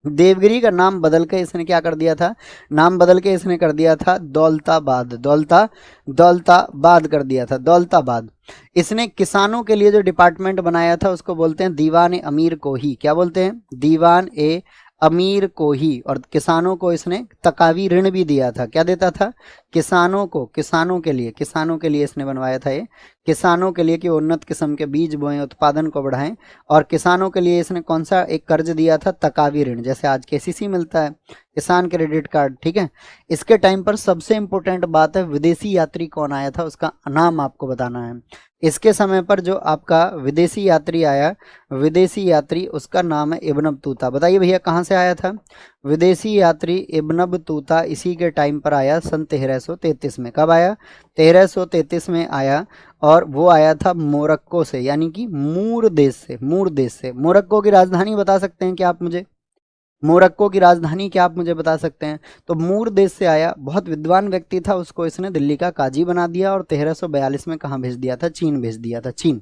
देवगिरी का नाम बदल के इसने क्या कर दिया था? नाम बदल के इसने कर दिया था दौलताबाद। दौलताबाद कर दिया था, दौलताबाद। इसने किसानों के लिए जो डिपार्टमेंट बनाया था उसको बोलते हैं दीवान ए अमीर को ही। क्या बोलते हैं? दीवान ए अमीर को ही। और किसानों को इसने तकावी ऋण भी दिया था। क्या देता था? किसानों के लिए इसने बनवाया था ये, किसानों के लिए कि उन्नत किस्म के बीज बोएं, उत्पादन को बढ़ाएं। और किसानों के लिए इसने कौन सा एक कर्ज दिया था? तकावी ऋण, जैसे आज केसीसी मिलता है, किसान क्रेडिट कार्ड। ठीक है। इसके टाइम पर सबसे इंपॉर्टेंट बात है, विदेशी यात्री कौन आया था उसका नाम आपको बताना है। इसके समय पर जो आपका विदेशी यात्री आया, विदेशी यात्री उसका नाम है इब्न बतूता। बताइए भैया कहाँ से आया था? विदेशी यात्री इब्न बतूता इसी के टाइम पर आया, सन 1333 में। कब आया? 1333 में आया, और वो आया था मोरक्को से, यानी कि मूर देश से। मोरक्को की राजधानी बता सकते हैं क्या आप मुझे? मोरक्को की राजधानी क्या आप मुझे बता सकते हैं? तो मूर देश से आया, बहुत विद्वान व्यक्ति था, उसको इसने दिल्ली का काजी बना दिया और 1342 में कहाँ भेज दिया था? चीन भेज दिया था, चीन।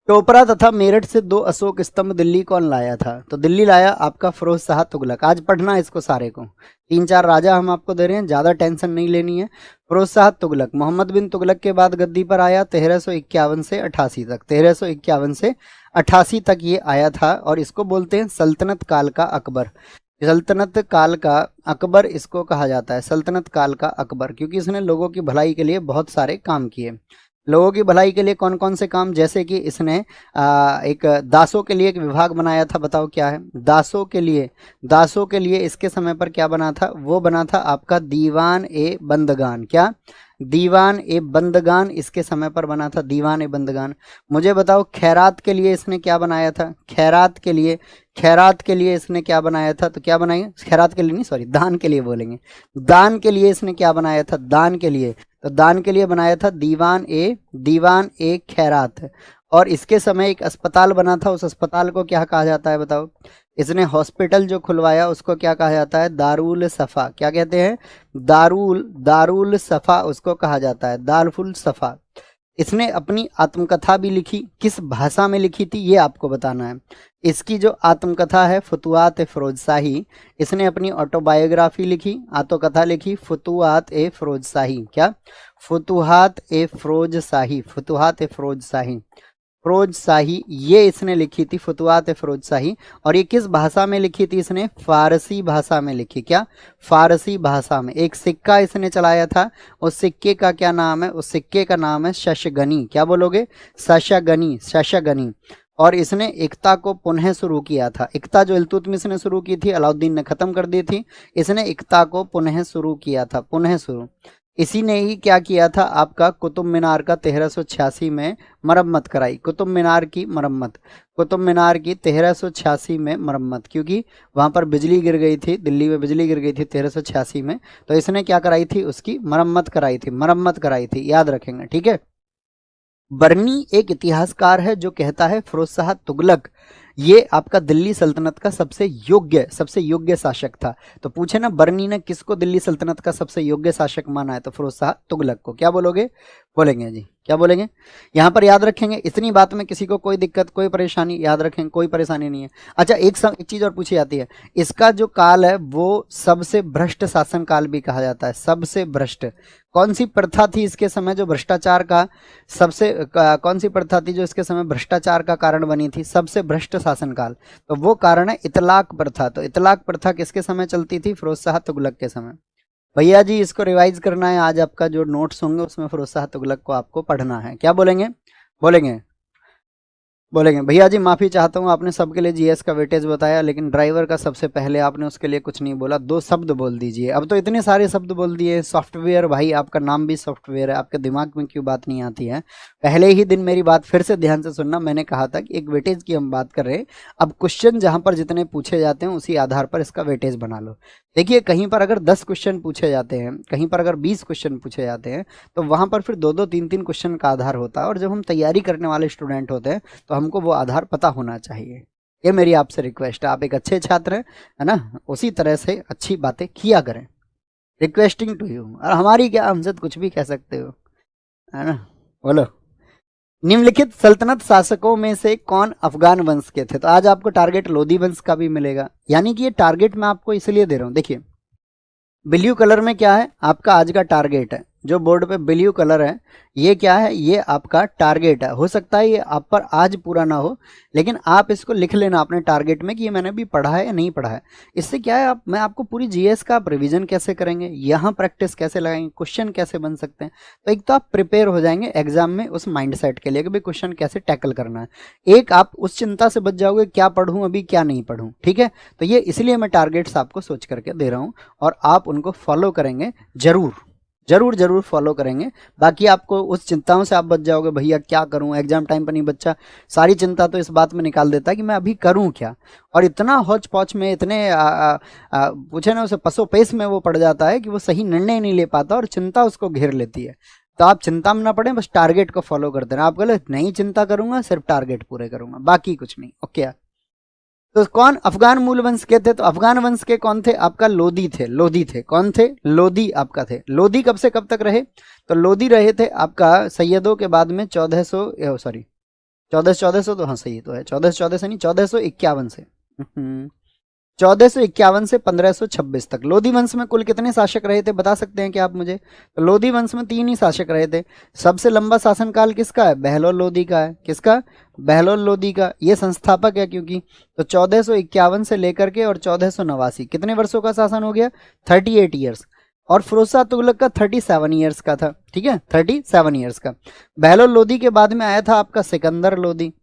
टोपरा तथा मेरठ से 2 अशोक स्तंभ दिल्ली कौन लाया था? तो दिल्ली लाया आपका फिरोज शाह तुगलक। आज पढ़ना इसको सारे को, 3-4 राजा हम आपको दे रहे हैं, ज्यादा टेंशन नहीं लेनी है। फिरोज शाह तुगलक, मोहम्मद बिन तुगलक के बाद गद्दी पर आया 1351 से 88 तक, 1351 से 88 तक ये आया था। और इसको बोलते हैं सल्तनत काल का अकबर। सल्तनत काल का अकबर इसको कहा जाता है, सल्तनत काल का अकबर, क्योंकि इसने लोगों की भलाई के लिए बहुत सारे काम किए। लोगों की भलाई के लिए कौन कौन से काम, जैसे कि इसने एक दासों के लिए एक विभाग बनाया था, बताओ क्या है? दासों के लिए, दासों के लिए इसके समय पर क्या बना था? वो बना था आपका दीवान ए बंदगान। क्या? दीवान ए बंदगान इसके समय पर बना था, दीवान ए बंदगान। मुझे बताओ खैरात के लिए इसने क्या बनाया था? खैरात के लिए, खैरात के लिए इसने क्या बनाया था? तो क्या बनाएंगे? खैरात के लिए नहीं, सॉरी, दान के लिए बोलेंगे। दान के लिए इसने क्या बनाया था? दान के लिए, तो दान के लिए बनाया था दीवान ए खैरात। और इसके समय एक अस्पताल बना था, उस अस्पताल को क्या कहा जाता है बताओ? इसने हॉस्पिटल जो खुलवाया उसको क्या कहा जाता है? दारुल सफ़ा। क्या कहते हैं? दारुल सफ़ा उसको कहा जाता है, दारुल सफ़ा। इसने अपनी आत्मकथा भी लिखी, किस भाषा में लिखी थी ये आपको बताना है। इसकी जो आत्मकथा है फुतुहात ए फिरोज शाही, इसने अपनी ऑटोबायोग्राफी लिखी, आत्मकथा लिखी, फुतुहात ए फिरोज शाही। क्या? फुतुहात ए फिरोज शाही, फुतुहात ए फिरोज शाही, फिरोज शाही ये इसने लिखी थी, फुतुहात ए फिरोज शाही। और ये किस भाषा में लिखी थी? इसने फारसी भाषा में लिखी। क्या? फारसी भाषा में। एक सिक्का इसने चलाया था, उस सिक्के का क्या नाम है? उस सिक्के का नाम है शशगनी। क्या बोलोगे? शशगनी, शशगनी। और इसने एकता को पुनः शुरू किया था। एकता जो इल्तुतमिश ने शुरू की थी, अलाउद्दीन ने खत्म कर दी थी, इसने एकता को पुनः शुरू किया था, पुनः शुरू। इसी ने ही क्या किया था? आपका कुतुब मीनार का 1386 में मरम्मत कराई, कुतुब मीनार की मरम्मत, कुतुब मीनार की 1386 में मरम्मत, क्योंकि वहां पर बिजली गिर गई थी, दिल्ली में बिजली गिर गई थी 1386 में, तो इसने क्या कराई थी? उसकी मरम्मत कराई थी, मरम्मत कराई थी, याद रखेंगे, ठीक है। बर्नी एक इतिहासकार है जो कहता है फिरोज शाह तुगलक ये आपका दिल्ली सल्तनत का सबसे योग्य शासक था। तो पूछे ना बर्नी ने किसको दिल्ली सल्तनत का सबसे योग्य शासक माना है? तो फिरोज शाह तुगलक को। क्या बोलोगे? बोलेंगे जी, क्या बोलेंगे? यहाँ पर याद रखेंगे, इतनी बात में किसी को कोई दिक्कत, कोई परेशानी? याद रखेंगे, कोई परेशानी नहीं है। अच्छा, एक चीज और पूछी जाती है, इसका जो काल है वो सबसे भ्रष्ट शासन काल भी कहा जाता है, सबसे भ्रष्ट। कौन सी प्रथा थी इसके समय जो भ्रष्टाचार का कौन सी प्रथा थी जो इसके समय भ्रष्टाचार का कारण बनी थी? सबसे भ्रष्ट शासनकाल, तो वो कारण है इतलाक प्रथा। तो इतलाक प्रथा किसके समय चलती थी? फिरोज शाह तुगलक के समय। भैया जी इसको रिवाइज करना है, आज आपका जो नोट्स होंगे उसमें फिरोज शाह तुगलक को आपको पढ़ना है। क्या बोलेंगे? बोलेंगे, बोलेंगे। भैया जी माफी चाहता हूँ, आपने सबके लिए जीएस का वेटेज बताया, लेकिन ड्राइवर का सबसे पहले आपने उसके लिए कुछ नहीं बोला, 2 शब्द बोल दीजिए। अब तो इतने सारे शब्द बोल दिए। सॉफ्टवेयर, भाई आपका नाम भी सॉफ्टवेयर है, आपके दिमाग में क्यों बात नहीं आती है? पहले ही दिन मेरी बात फिर से ध्यान से सुनना, मैंने कहा था कि एक वेटेज की हम बात कर रहे हैं। अब क्वेश्चन जहां पर जितने पूछे जाते हैं उसी आधार पर इसका वेटेज बना लो। देखिए, कहीं पर अगर 10 क्वेश्चन पूछे जाते हैं, कहीं पर अगर 20 क्वेश्चन पूछे जाते हैं, तो वहां पर फिर 2-2, 3-3 क्वेश्चन का आधार होता है। और जब हम तैयारी करने वाले स्टूडेंट होते हैं तो हमको वो आधार पता होना चाहिए। ये मेरी आपसे रिक्वेस्ट है, आप एक अच्छे छात्र हैं, है ना, उसी तरह से अच्छी बातें किया करें। Requesting to you. और हमारी क्या, हमसे तो कुछ भी कह सकते हो, है ना। बोलो, निम्नलिखित सल्तनत शासकों में से कौन अफगान वंश के थे? तो आज आपको टारगेट लोधी वंश का भी मिलेगा, यानी कि ये टारगेट मैं आपको इसलिए दे रहा हूं। देखिए, ब्लू कलर में क्या है? आपका आज का टारगेट है। जो बोर्ड पे ब्लू कलर है ये क्या है? ये आपका टारगेट है। हो सकता है ये आप पर आज पूरा ना हो, लेकिन आप इसको लिख लेना अपने टारगेट में कि ये मैंने भी पढ़ा है या नहीं पढ़ा है। इससे क्या है, मैं आपको पूरी जीएस का आप रिवीजन कैसे करेंगे, यहाँ प्रैक्टिस कैसे लगाएंगे, क्वेश्चन कैसे बन सकते हैं। तो एक तो आप प्रिपेयर हो जाएंगे एग्जाम में उस माइंडसेट के लिए कि भाई क्वेश्चन कैसे टैकल करना है। एक आप उस चिंता से बच जाओगे क्या पढ़ूं अभी, क्या नहीं पढ़ूं। ठीक है, तो ये इसलिए मैं टारगेट्स आपको सोच करके दे रहा हूं और आप उनको फॉलो करेंगे, जरूर फॉलो करेंगे। बाकी आपको उस चिंताओं से आप बच जाओगे, भैया क्या करूं, एग्जाम टाइम पर नहीं। बच्चा सारी चिंता तो इस बात में निकाल देता है कि मैं अभी करूं क्या, और इतना हौच पौच में, इतने पूछे ना उसे पसोपेश में वो पड़ जाता है कि वो सही निर्णय नहीं ले पाता और चिंता उसको घेर लेती है। तो आप चिंता में ना पड़े, बस टारगेट को फॉलो करते रहे। आप बोले नहीं चिंता करूंगा, सिर्फ टारगेट पूरे करूंगा, बाकी कुछ नहीं। ओके, तो कौन अफगान मूल वंश के थे? तो अफगान वंश के कौन थे? आपका लोधी थे। कौन थे? लोधी आपका थे। लोधी कब से कब तक रहे? तो लोधी रहे थे आपका सैयदों के बाद में 1400 तो हाँ सही तो है, 1400 से नहीं, 1451 से 1451 से 1526 तक। लोधी वंश में कुल कितने शासक रहे थे बता सकते हैं क्या आप मुझे? तो लोधी वंश में 3 ही शासक रहे थे। सबसे लंबा शासनकाल किसका है? बहलोल लोधी का है। किसका? बहलोल लोधी का। ये संस्थापक है क्योंकि। तो 1451 से लेकर के और 1489 कितने वर्षों का शासन हो गया? 38 ईयर्स। और फिरोज शाह तुगलक का 37 ईयर्स का था, ठीक है, 37 ईयर्स का। बहलोल लोदी के बाद में आया था आपका सिकंदर लोदी।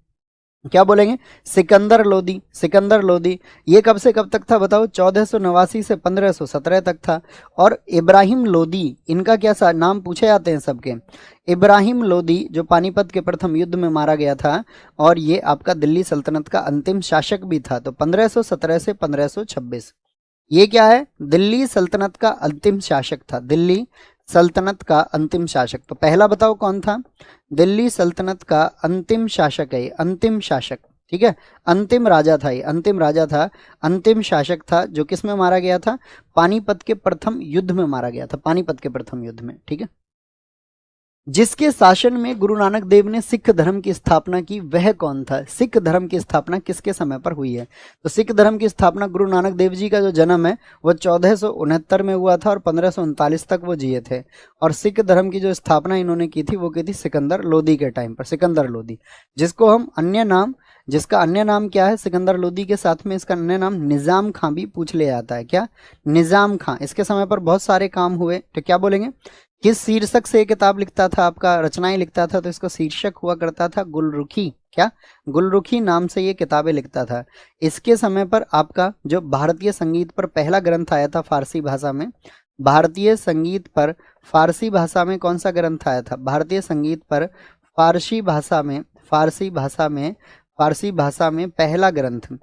क्या बोलेंगे? सिकंदर लोदी, सिकंदर लोदी। ये कब से कब तक था बताओ? 1489 से 1517 तक था। और इब्राहिम लोदी, इनका क्या नाम पूछे जाते हैं सबके। इब्राहिम लोदी जो पानीपत के प्रथम युद्ध में मारा गया था, और ये आपका दिल्ली सल्तनत का अंतिम शासक भी था। तो 1517 से 1526 ये क्या है? दिल्ली सल्तनत का अंतिम शासक था, दिल्ली सल्तनत का अंतिम शासक। तो पहला बताओ कौन था? दिल्ली सल्तनत का अंतिम शासक है, अंतिम शासक, ठीक है, अंतिम राजा था ये, अंतिम राजा था, अंतिम शासक था, जो किस में मारा गया था? पानीपत के प्रथम युद्ध में मारा गया था, पानीपत के प्रथम युद्ध में, ठीक है। जिसके शासन में गुरु नानक देव ने सिख धर्म की स्थापना की, वह कौन था? सिख धर्म की स्थापना किसके समय पर हुई है? तो सिख धर्म की स्थापना गुरु नानक देव जी का जो जन्म है वो 1469 में हुआ था और 1539 तक वो जिए थे। और सिख धर्म की जो स्थापना इन्होंने की थी वो की थी सिकंदर लोदी के टाइम पर, सिकंदर लोदी, जिसको हम अन्य नाम, जिसका अन्य नाम क्या है? सिकंदर लोदी के साथ में इसका अन्य नाम निजाम खां भी पूछ लिया जाता है। क्या? निजाम खां। इसके समय पर बहुत सारे काम हुए, तो क्या बोलेंगे? किस शीर्षक से ये किताब लिखता था? आपका रचनाएं लिखता था, तो इसका शीर्षक हुआ करता था गुलरुखी। क्या? गुलरुखी नाम से ये किताबें लिखता था। इसके समय पर आपका जो भारतीय संगीत पर पहला ग्रंथ आया था फारसी भाषा में, भारतीय संगीत पर फारसी भाषा में कौन सा ग्रंथ आया था? भारतीय संगीत पर फारसी भाषा में, फारसी भाषा में, फारसी भाषा में पहला ग्रंथ,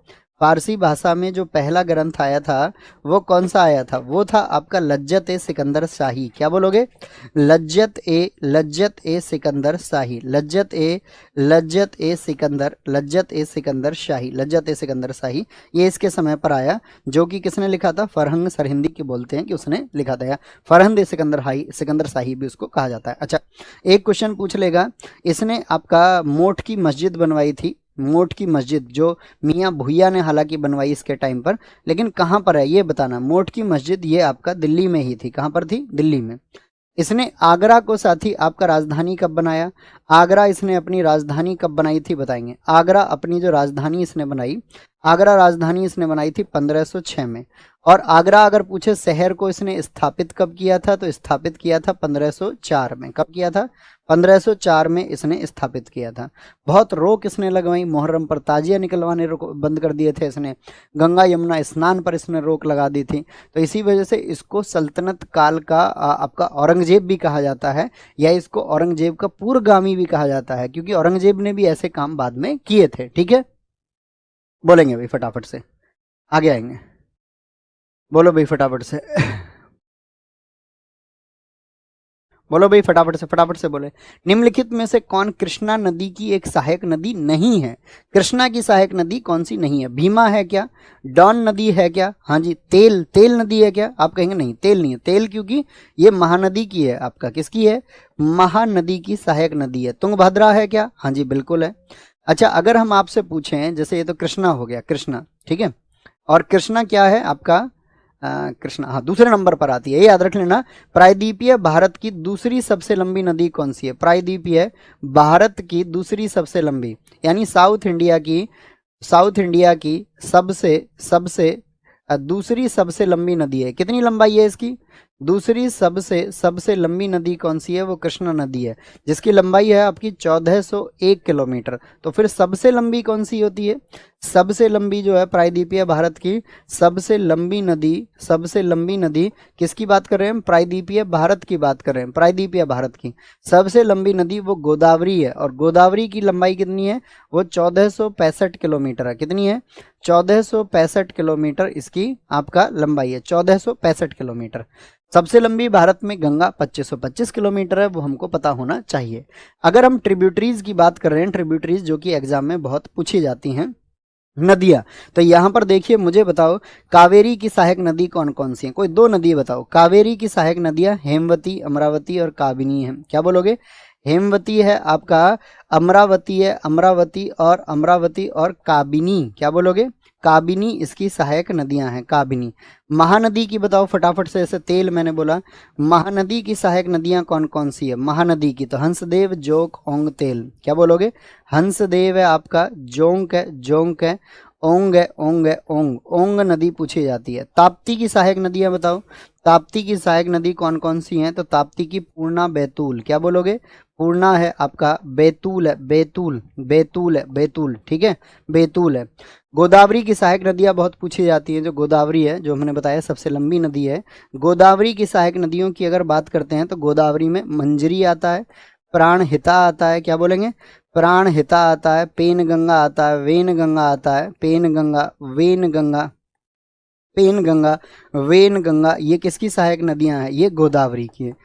फारसी भाषा में जो पहला ग्रंथ आया था वो कौन सा आया था? वो था आपका लज्जत ए सिकंदर शाही। क्या बोलोगे? लज्जत ए सिकंदर शाही, लज्जत ए सिकंदर, लज्जत ए सिकंदर शाही, लज्जत ए सिकंदर शाही। ये इसके समय पर आया, जो कि किसने लिखा था? फरहंग सरहिंदी की बोलते हैं कि उसने लिखा था, फरहंद ए सिकंदर शाही भी उसको कहा जाता है। अच्छा, एक क्वेश्चन पूछ लेगा, इसने आपका मोठ की मस्जिद बनवाई थी, मोठ की मस्जिद जो मियाँ भुइया ने हालांकि बनवाई इसके टाइम पर, लेकिन कहाँ पर है ये बताना। मोठ की मस्जिद ये आपका दिल्ली में ही थी। कहाँ पर थी? दिल्ली में। इसने आगरा को साथी आपका राजधानी कब बनाया? आगरा इसने अपनी राजधानी कब बनाई थी बताएंगे। आगरा अपनी जो राजधानी इसने बनाई, आगरा राजधानी इसने बनाई थी 1506 में। और आगरा अगर पूछे शहर को इसने स्थापित कब किया था, तो स्थापित किया था 1504 में। कब किया था? 1504 में इसने स्थापित किया था। बहुत रोक इसने लगवाई, मुहर्रम पर ताजिया निकलवाने बंद कर दिए थे इसने, गंगा यमुना स्नान पर इसने रोक लगा दी थी। तो इसी वजह से इसको सल्तनत काल का आपका औरंगजेब भी कहा जाता है, या इसको औरंगजेब का पूर्वगामी भी कहा जाता है, क्योंकि औरंगजेब ने भी ऐसे काम बाद में किए थे। ठीक है, बोलेंगे भाई फटाफट से, आगे आएंगे, बोलो भाई फटाफट से बोलो भाई फटाफट से बोले। निम्नलिखित में से कौन कृष्णा नदी की एक सहायक नदी नहीं है? कृष्णा की सहायक नदी कौन सी नहीं है? भीमा है क्या? डॉन नदी है क्या? हाँ जी। तेल नदी है क्या? आप कहेंगे नहीं, तेल नहीं है। तेल क्योंकि ये महानदी की है, आपका किसकी है? महानदी की सहायक नदी है। तुंगभद्रा है क्या? हाँ जी बिल्कुल है। अच्छा, अगर हम आपसे पूछें, जैसे ये तो कृष्णा हो गया, कृष्णा, ठीक है, और कृष्णा क्या है आपका? कृष्णा, हाँ, दूसरे नंबर पर आती है, ये याद रख लेना। प्रायद्वीपीय भारत की दूसरी सबसे लंबी नदी कौन सी है? प्रायद्वीपीय भारत की दूसरी सबसे लंबी, यानी साउथ इंडिया की सबसे दूसरी सबसे लंबी नदी है। कितनी लंबाई है इसकी? दूसरी सबसे लंबी नदी कौन सी है? वो कृष्णा नदी है, जिसकी लंबाई है आपकी 1401 किलोमीटर। तो फिर सबसे लंबी कौन सी होती है? सबसे लंबी जो है प्रायद्वीपीय भारत की सबसे लंबी नदी किसकी बात कर रहे हैं? प्रायद्वीपीय भारत की बात कर रहे हैं। प्रायद्वीपीय भारत की सबसे लंबी नदी वो गोदावरी है, और गोदावरी की लंबाई कितनी है? वो 1465 किलोमीटर है। कितनी है? 1465 किलोमीटर इसकी आपका लंबाई है, 1465 किलोमीटर। सबसे लंबी भारत में गंगा 2525 किलोमीटर है, वो हमको पता होना चाहिए। अगर हम ट्रिब्यूटरीज की बात कर रहे हैं, ट्रिब्यूटरीज जो कि एग्जाम में बहुत पूछी जाती हैं, नदियां, तो यहां पर देखिए, मुझे बताओ कावेरी की सहायक नदी कौन कौन सी है? कोई दो नदी बताओ। कावेरी की सहायक नदियां हेमवती, अमरावती और काबिनी है। क्या बोलोगे? हेमवती है आपका, अमरावती है, अमरावती और काबिनी। क्या बोलोगे? काबिनी इसकी सहायक नदियां हैं, काबिनी। महानदी की बताओ फटाफट से, ऐसे तेल मैंने बोला, महानदी की सहायक नदियां कौन कौन सी है? महानदी की तो हंसदेव, जोंक, ओंग, तेल। क्या बोलोगे? हंसदेव है आपका, जोंक है, ओंग है, ओंग है, ओंग, ओंग नदी पूछी जाती है। ताप्ती की सहायक नदियां बताओ, ताप्ती की सहायक नदी कौन कौन सी हैं? तो ताप्ती की पूर्णा, बैतूल, क्या बोलोगे? पूर्णा है आपका, बैतूल है, बैतूल, बैतूल है, बैतूल, ठीक है, बैतूल है। गोदावरी की सहायक नदियां बहुत पूछी जाती हैं। जो गोदावरी है, जो हमने बताया सबसे लंबी नदी है, गोदावरी की सहायक नदियों की अगर बात करते हैं तो गोदावरी में मंजरी आता है, प्राणहिता आता है, क्या बोलेंगे? प्राणहिता आता है, पेन गंगा आता है, वेन गंगा आता है, Penganga, Wainganga, Penganga, Wainganga, ये किसकी सहायक नदियां हैं? ये गोदावरी की है।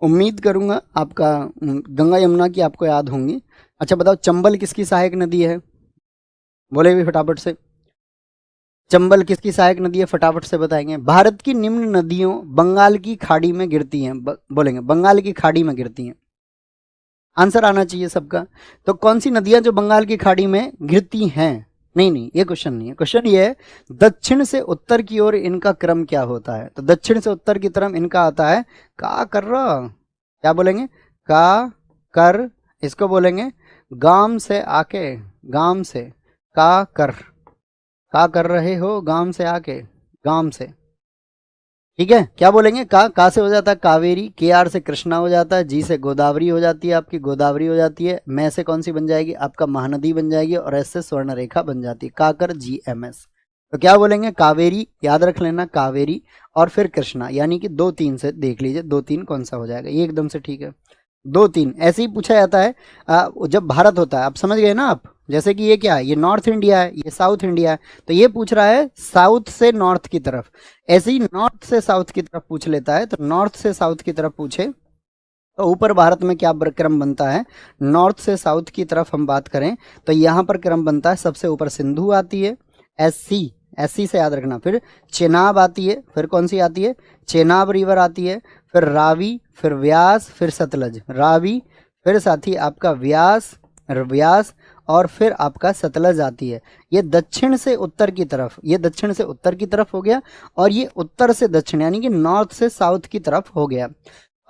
उम्मीद करूंगा आपका गंगा यमुना की आपको याद होंगी। अच्छा बताओ, चंबल किसकी सहायक नदी है? बोले भी फटाफट से, चंबल किसकी सहायक नदी है? फटाफट से बताएंगे। भारत की निम्न नदियों बंगाल की खाड़ी में गिरती हैं, बोलेंगे बंगाल की खाड़ी में गिरती हैं। आंसर आना चाहिए सबका। तो कौन सी नदियां जो बंगाल की खाड़ी में गिरती हैं? नहीं नहीं, ये क्वेश्चन नहीं है। क्वेश्चन ये है, दक्षिण से उत्तर की ओर इनका क्रम क्या होता है? तो दक्षिण से उत्तर की तरफ इनका आता है का कर रहा, क्या बोलेंगे? का कर, इसको बोलेंगे गाम से आके, गाम से, का कर रहे हो, गाम से आके, गाम से, ठीक है। क्या बोलेंगे? का से हो जाता है कावेरी, के आर से कृष्णा हो जाता है, जी से गोदावरी हो जाती है, आपकी गोदावरी हो जाती है, मैं से कौन सी बन जाएगी? आपका महानदी बन जाएगी, और एस से स्वर्ण रेखा बन जाती है, काकर GMS। तो क्या बोलेंगे? कावेरी, याद रख लेना, कावेरी, और फिर कृष्णा, यानी कि 2-3 से देख लीजिए, 2-3 कौन सा हो जाएगा, ये एकदम से ठीक है। 2-3 ऐसे ही पूछा जाता है जब भारत होता है। आप समझ गए ना आप? जैसे कि ये क्या है, ये नॉर्थ इंडिया है, ये साउथ इंडिया है, तो ये पूछ रहा है साउथ से नॉर्थ की तरफ। ऐसे ही नॉर्थ से साउथ की तरफ पूछ लेता है, तो नॉर्थ से साउथ की तरफ पूछे तो ऊपर भारत में क्या क्रम बनता है? नॉर्थ से साउथ की तरफ हम बात करें तो यहाँ पर क्रम बनता है, सबसे ऊपर सिंधु आती है, SC से याद रखना, फिर चेनाब आती है, फिर कौन सी आती है? चेनाब रिवर आती है, फिर रावी, फिर व्यास, फिर सतलज, रावी, फिर साथी आपका व्यास, व्यास, और फिर आपका सतलज आती है। ये दक्षिण से उत्तर की तरफ, ये दक्षिण से उत्तर की तरफ हो गया, और ये उत्तर से दक्षिण यानी कि नॉर्थ से साउथ की तरफ हो गया।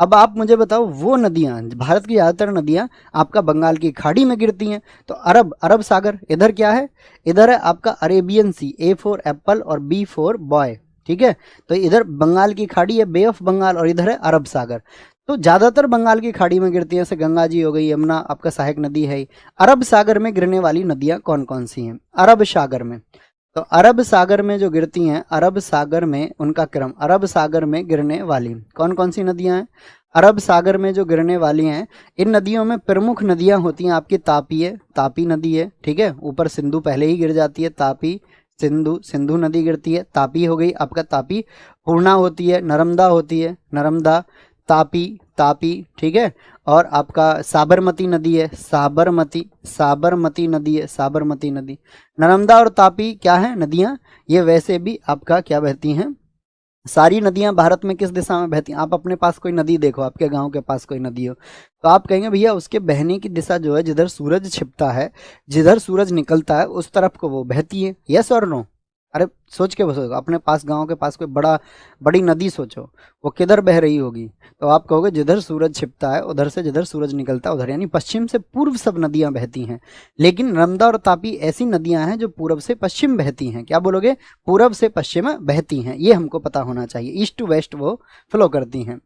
अब आप मुझे बताओ, वो नदियां, भारत की ज़्यादातर नदियां आपका बंगाल की खाड़ी में गिरती हैं। तो अरब सागर इधर क्या है? इधर है आपका Arabian sea, A for apple और B फॉर बॉय, ठीक है। तो इधर बंगाल की खाड़ी है, बे ऑफ बंगाल, और इधर है अरब सागर। तो ज़्यादातर बंगाल की खाड़ी में गिरती है, जैसे गंगा जी हो गई, यमुना आपका सहायक नदी है। अरब सागर में गिरने वाली नदियां कौन कौन सी हैं? अरब सागर में, तो अरब सागर में जो गिरती हैं, अरब सागर में उनका क्रम, अरब सागर में गिरने वाली कौन कौन सी नदियां हैं? अरब सागर में जो गिरने वाली हैं, इन नदियों में प्रमुख नदियां होती हैं आपकी तापी है, तापी नदी है, ठीक है, ऊपर सिंधु पहले ही गिर जाती है, तापी, सिंधु नदी गिरती है, तापी हो गई आपका, तापी, पूर्णा होती है, नर्मदा होती है, नर्मदा, तापी, ठीक है, और आपका साबरमती नदी है, साबरमती नदी है, साबरमती नदी। नर्मदा और तापी क्या है नदियां? ये वैसे भी आपका क्या बहती हैं? सारी नदियां भारत में किस दिशा में बहती हैं? आप अपने पास कोई नदी देखो, आपके गांव के पास कोई नदी हो, तो आप कहेंगे भैया उसके बहने की दिशा जो है, जिधर सूरज छिपता है, जिधर सूरज निकलता है, उस तरफ को वो बहती है। यस और नो? अरे सोच के बसो, अपने पास गांव के पास कोई बड़ी नदी सोचो, वो किधर बह रही होगी? तो आप कहोगे जिधर सूरज छिपता है उधर से, जिधर सूरज निकलता है उधर, यानी पश्चिम से पूर्व सब नदियां बहती हैं। लेकिन नर्मदा और तापी ऐसी नदियां हैं जो पूर्व से पश्चिम बहती हैं। क्या बोलोगे? पूर्व से पश्चिम बहती हैं, ये हमको पता होना चाहिए। ईस्ट टू वेस्ट वो फ्लो करती हैं।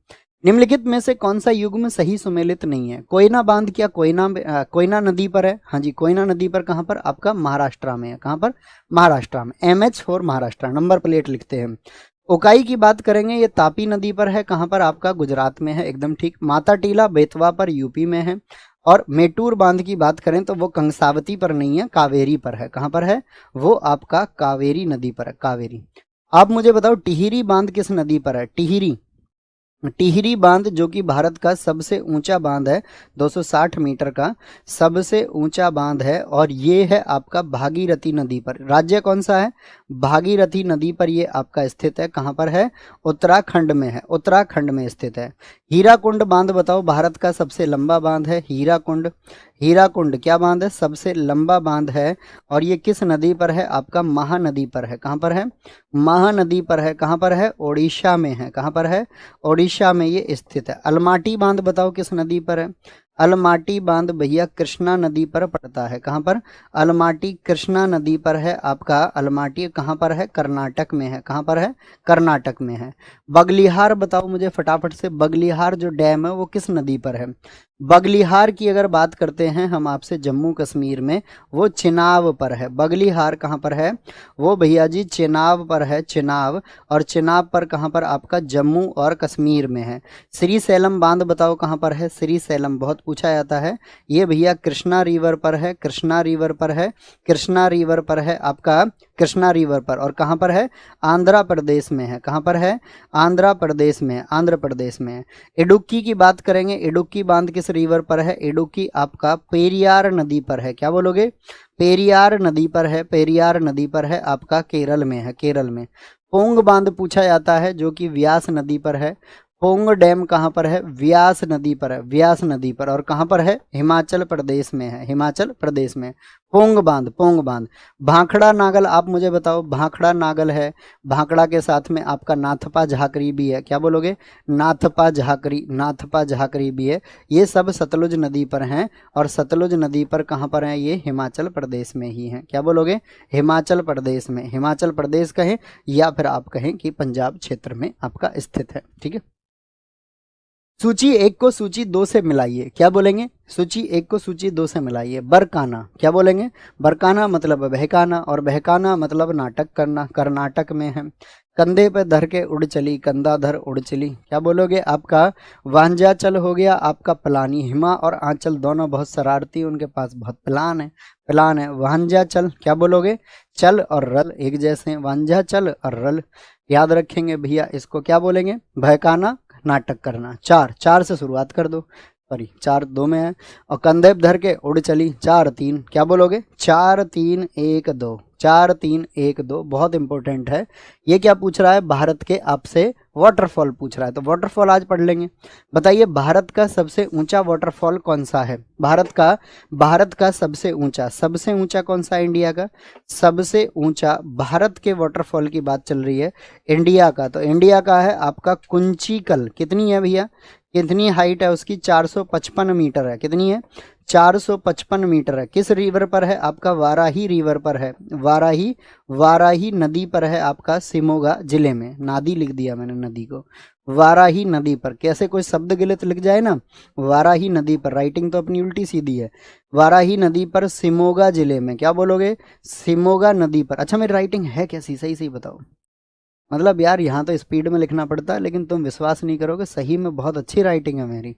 निम्नलिखित में से कौन सा युग्म सही सुमेलित नहीं है? कोयना बांध क्या कोयना नदी पर है? हाँ जी, कोयना नदी पर, कहाँ पर? आपका महाराष्ट्र में है। कहाँ पर? महाराष्ट्र में। MH for Maharashtra, number plate लिखते हैं। उकाई की बात करेंगे, ये तापी नदी पर है, कहाँ पर? आपका गुजरात में है, एकदम ठीक। माता टीला बेतवा पर, यूपी में है। और मेटूर बांध की बात करें तो वो कंसावती पर नहीं है, कावेरी पर है। कहाँ पर है? वो आपका कावेरी नदी पर है, कावेरी। आप मुझे बताओ, टिहरी बांध किस नदी पर है? टिहरी बांध जो कि भारत का सबसे ऊंचा बांध है, 260 मीटर का सबसे ऊंचा बांध है, और ये है आपका भागीरथी नदी पर। राज्य कौन सा है? भागीरथी नदी पर ये आपका स्थित है। कहाँ पर है? उत्तराखंड में है, उत्तराखंड में स्थित है। हीराकुंड बांध बताओ, भारत का सबसे लंबा बांध है हीराकुंड क्या बांध है? सबसे लंबा बांध है, और ये किस नदी पर है? आपका महानदी पर है। कहाँ पर है? महानदी पर है। कहाँ पर है? ओडिशा में है। कहाँ पर है? ओडिशा में ये स्थित है। अलमाटी बांध बताओ किस नदी पर है? अलमाटी बांध भैया कृष्णा नदी पर पड़ता है। कहाँ पर? अलमाटी कृष्णा नदी पर है आपका। अलमाटी कहाँ पर है? कर्नाटक में है। कहाँ पर है? कर्नाटक में है। बगलिहार बताओ मुझे फटाफट से, बगलिहार जो डैम है वो किस नदी पर है? बगलिहार की अगर बात करते हैं हम आपसे जम्मू कश्मीर में, वो चिनाब पर है। बगलिहार कहाँ पर है? वो भैया जी चिनाब पर है, चिनाब। और चिनाब पर कहाँ पर? आपका जम्मू और कश्मीर में है। श्री सैलम बांध बताओ कहाँ पर है? श्री सैलम बहुत पूछा जाता है। ये भैया कृष्णा रिवर पर है, कृष्णा रिवर पर है, कृष्णा रिवर पर है आपका, कृष्णा रिवर पर। और कहाँ पर है? आंध्र प्रदेश में है। कहाँ पर है? आंध्र प्रदेश में है, आंध्र प्रदेश में है। इडुक्की की बात करेंगे, इडुक्की बांध किस रिवर पर है? इडुक्की आपका पेरियार नदी पर है। क्या बोलोगे? पेरियार नदी पर है, पेरियार नदी पर है आपका, केरल में है, केरल में। पोंग बांध पूछा जाता है जो कि व्यास नदी पर है। पोंग डैम कहाँ पर है? व्यास नदी पर है, व्यास नदी पर। और कहाँ पर है? हिमाचल प्रदेश में है, हिमाचल प्रदेश में। पोंग बांध, पोंग बांध। भाखड़ा नागल आप मुझे बताओ, भाखड़ा नागल है, भाखड़ा के साथ में आपका नाथपा झाकरी भी है। क्या बोलोगे? नाथपा झाकरी, नाथपा झाकरी भी है। ये सब सतलुज नदी पर हैं। और सतलुज नदी पर कहाँ पर है? ये हिमाचल प्रदेश में ही है। क्या बोलोगे? हिमाचल प्रदेश में, हिमाचल प्रदेश कहें या फिर आप कहें कि पंजाब क्षेत्र में आपका स्थित है। ठीक है। सूची एक को सूची दो से मिलाइए। क्या बोलेंगे? सूची एक को सूची दो से मिलाइए। बरकाना, क्या बोलेंगे? बरकाना मतलब बहकाना, और बहकाना मतलब नाटक करना, कर्नाटक में है। कंधे पे धर के उड़ चली, कंधा धर उड़ चली। क्या बोलोगे? आपका वांझाचल हो गया आपका पलानी। हिमा और आंचल दोनों बहुत शरारती, उनके पास बहुत प्लान है, प्लान है। वांझाचल क्या बोलोगे? चल और रल एक जैसे हैं, वांझाचल और रल। याद रखेंगे भैया इसको। क्या बोलेंगे? बहकाना, नाटक करना। चार, चार से शुरुआत कर दो, सॉरी चार दो में है। और कंधे पे धर के उड़ चली, चार तीन। क्या बोलोगे? चार तीन एक दो, चार तीन एक दो। बहुत इंपॉर्टेंट है। ये क्या पूछ रहा है? भारत के आपसे वाटरफॉल पूछ रहा है, तो वाटरफॉल आज पढ़ लेंगे। बताइए भारत का सबसे ऊंचा वाटरफॉल कौन सा है? भारत का सबसे ऊंचा कौन सा है? इंडिया का सबसे ऊंचा, भारत के वाटरफॉल की बात चल रही है, इंडिया का। तो इंडिया का है आपका कुंचिकल। कितनी है भैया? कितनी हाइट है उसकी? 455 मीटर है। कितनी है? 455 मीटर है। किस रिवर पर है? आपका वाराही रिवर पर है। वाराही, वाराही नदी पर है आपका, शिमोगा जिले में। नादी लिख दिया मैंने, नदी को। वाराही नदी पर। कैसे कोई शब्द गलत लिख जाए ना, वाराही नदी पर, राइटिंग तो अपनी उल्टी सीधी है। वाराही नदी पर, शिमोगा जिले में। क्या बोलोगे? शिमोगा नदी पर। अच्छा मेरी राइटिंग है कैसी? सही सही बताओ। मतलब यार यहाँ तो स्पीड में लिखना पड़ता है, लेकिन तुम विश्वास नहीं करोगे, सही में बहुत अच्छी राइटिंग है मेरी।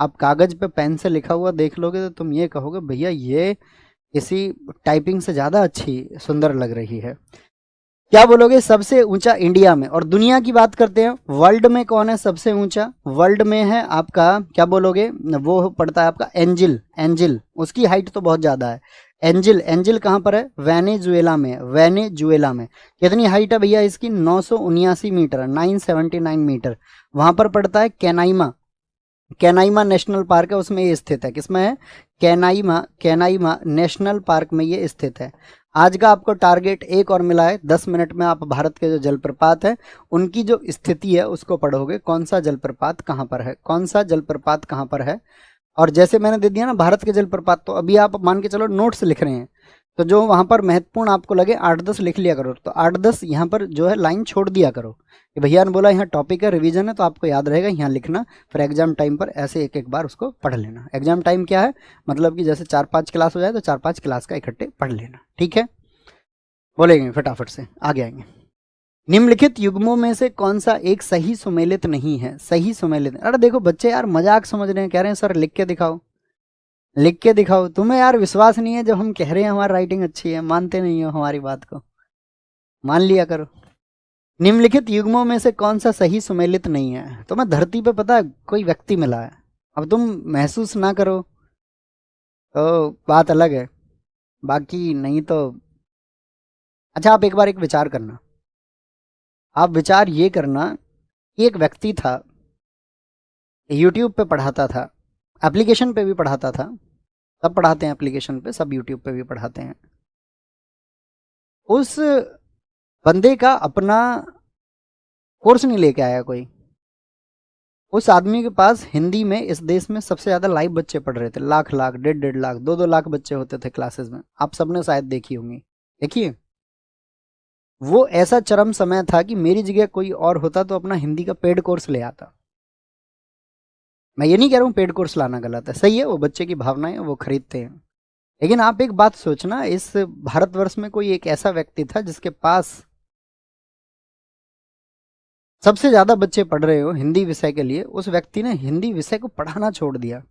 आप कागज पे पेन से लिखा हुआ देख लोगे तो तुम ये कहोगे भैया ये इसी टाइपिंग से ज़्यादा अच्छी सुंदर लग रही है। क्या बोलोगे? सबसे ऊंचा इंडिया में। और दुनिया की बात करते हैं, वर्ल्ड में कौन है सबसे ऊंचा? वर्ल्ड में है आपका, क्या बोलोगे? वो पड़ता है आपका एंजिल, एंजिल। उसकी हाइट तो बहुत ज़्यादा है। एंजिल, एंजिल कहाँ पर है? वेनेजुएला में, वेनेजुएला में। कितनी हाइट है भैया इसकी? 979 मीटर, 979 मीटर। वहां पर पड़ता है कैनाइमा, कैनाइमा नेशनल पार्क है, उसमें ये स्थित है। किसमें है? कैनाइमा, कैनाइमा नेशनल पार्क में ये स्थित है। आज का आपको टारगेट एक और मिला है, 10 मिनट में आप भारत के जो जलप्रपात है उनकी जो स्थिति है उसको पढ़ोगे। कौन सा जलप्रपात कहाँ पर है, कौन सा जलप्रपात कहाँ पर है। और जैसे मैंने दे दिया ना भारत के जलप्रपात, तो अभी आप मान के चलो नोट्स लिख रहे हैं, तो जो वहां पर महत्वपूर्ण आपको लगे 8-10 लिख लिया करो। तो 8-10 यहाँ पर जो है लाइन छोड़ दिया करो कि भैया ने बोला यहाँ टॉपिक है, रिवीजन है, तो आपको याद रहेगा यहाँ लिखना। फिर एग्जाम टाइम पर ऐसे एक एक बार उसको पढ़ लेना। एग्जाम टाइम क्या है? मतलब कि जैसे 4-5 क्लास हो जाए तो 4-5 क्लास का इकट्ठे पढ़ लेना। ठीक है, बोलेंगे फटाफट से आगे आएंगे। निम्नलिखित युग्मों में से कौन सा एक सही सुमेलित नहीं है? सही सुमेलित। अरे देखो बच्चे यार मजाक समझ रहे हैं, कह रहे हैं सर लिख के दिखाओ, लिख के दिखाओ। तुम्हें यार विश्वास नहीं है जब हम कह रहे हैं हमारी राइटिंग अच्छी है, मानते नहीं हो हमारी बात को, मान लिया करो। निम्नलिखित युग्मों में से कौन सा सही सुमेलित नहीं है? तो मैं धरती पे पता है कोई व्यक्ति मिला है, अब तुम महसूस ना करो तो बात अलग है, बाकी नहीं तो। अच्छा आप एक बार एक विचार करना, आप विचार ये करना कि एक व्यक्ति था, यूट्यूब पे पढ़ाता था, एप्लीकेशन पे भी पढ़ाता था, सब पढ़ाते हैं एप्लीकेशन पे, सब यूट्यूब पे भी पढ़ाते हैं। उस बंदे का अपना कोर्स नहीं लेके आया कोई, उस आदमी के पास हिंदी में इस देश में सबसे ज्यादा लाइव बच्चे पढ़ रहे थे, लाख लाख, 1.5 लाख, 2-2 लाख बच्चे होते थे क्लासेस में। आप सबने शायद देखी होंगी। देखिए, वो ऐसा चरम समय था कि मेरी जगह कोई और होता तो अपना हिंदी का पेड कोर्स ले आता। मैं ये नहीं कह रहा हूँ पेड कोर्स लाना गलत है, सही है, वो बच्चे की भावनाएं वो खरीदते हैं। लेकिन आप एक बात सोचना, इस भारतवर्ष में कोई एक ऐसा व्यक्ति था जिसके पास सबसे ज्यादा बच्चे पढ़ रहे हो हिंदी विषय के लिए, उस व्यक्ति ने हिंदी विषय को पढ़ाना छोड़ दिया,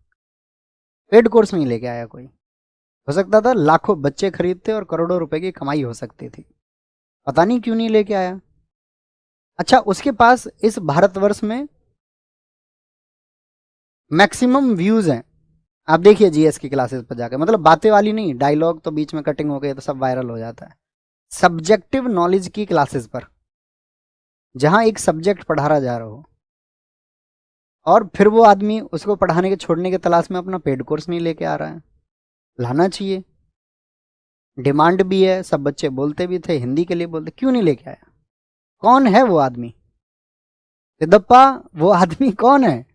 पेड कोर्स नहीं लेके आया कोई। हो सकता था लाखों बच्चे खरीदते और करोड़ों रुपए की कमाई हो सकती थी, पता नहीं क्यों नहीं लेके आया। अच्छा, उसके पास इस भारतवर्ष में मैक्सिमम व्यूज हैं। आप देखिए जीएस की क्लासेस पर जाकर, मतलब बातें वाली नहीं, डायलॉग तो बीच में कटिंग हो गई तो सब वायरल हो जाता है। सब्जेक्टिव नॉलेज की क्लासेस पर जहां एक सब्जेक्ट पढ़ाया जा रहा हो और फिर वो आदमी उसको पढ़ाने के छोड़ने के तलाश में अपना पेड कोर्स नहीं लेके आ रहा है। लाना चाहिए, डिमांड भी है, सब बच्चे बोलते भी थे, हिंदी के लिए बोलते, क्यों नहीं लेके आया? कौन है वो आदमी? सिद्धप्पा, वो आदमी कौन है?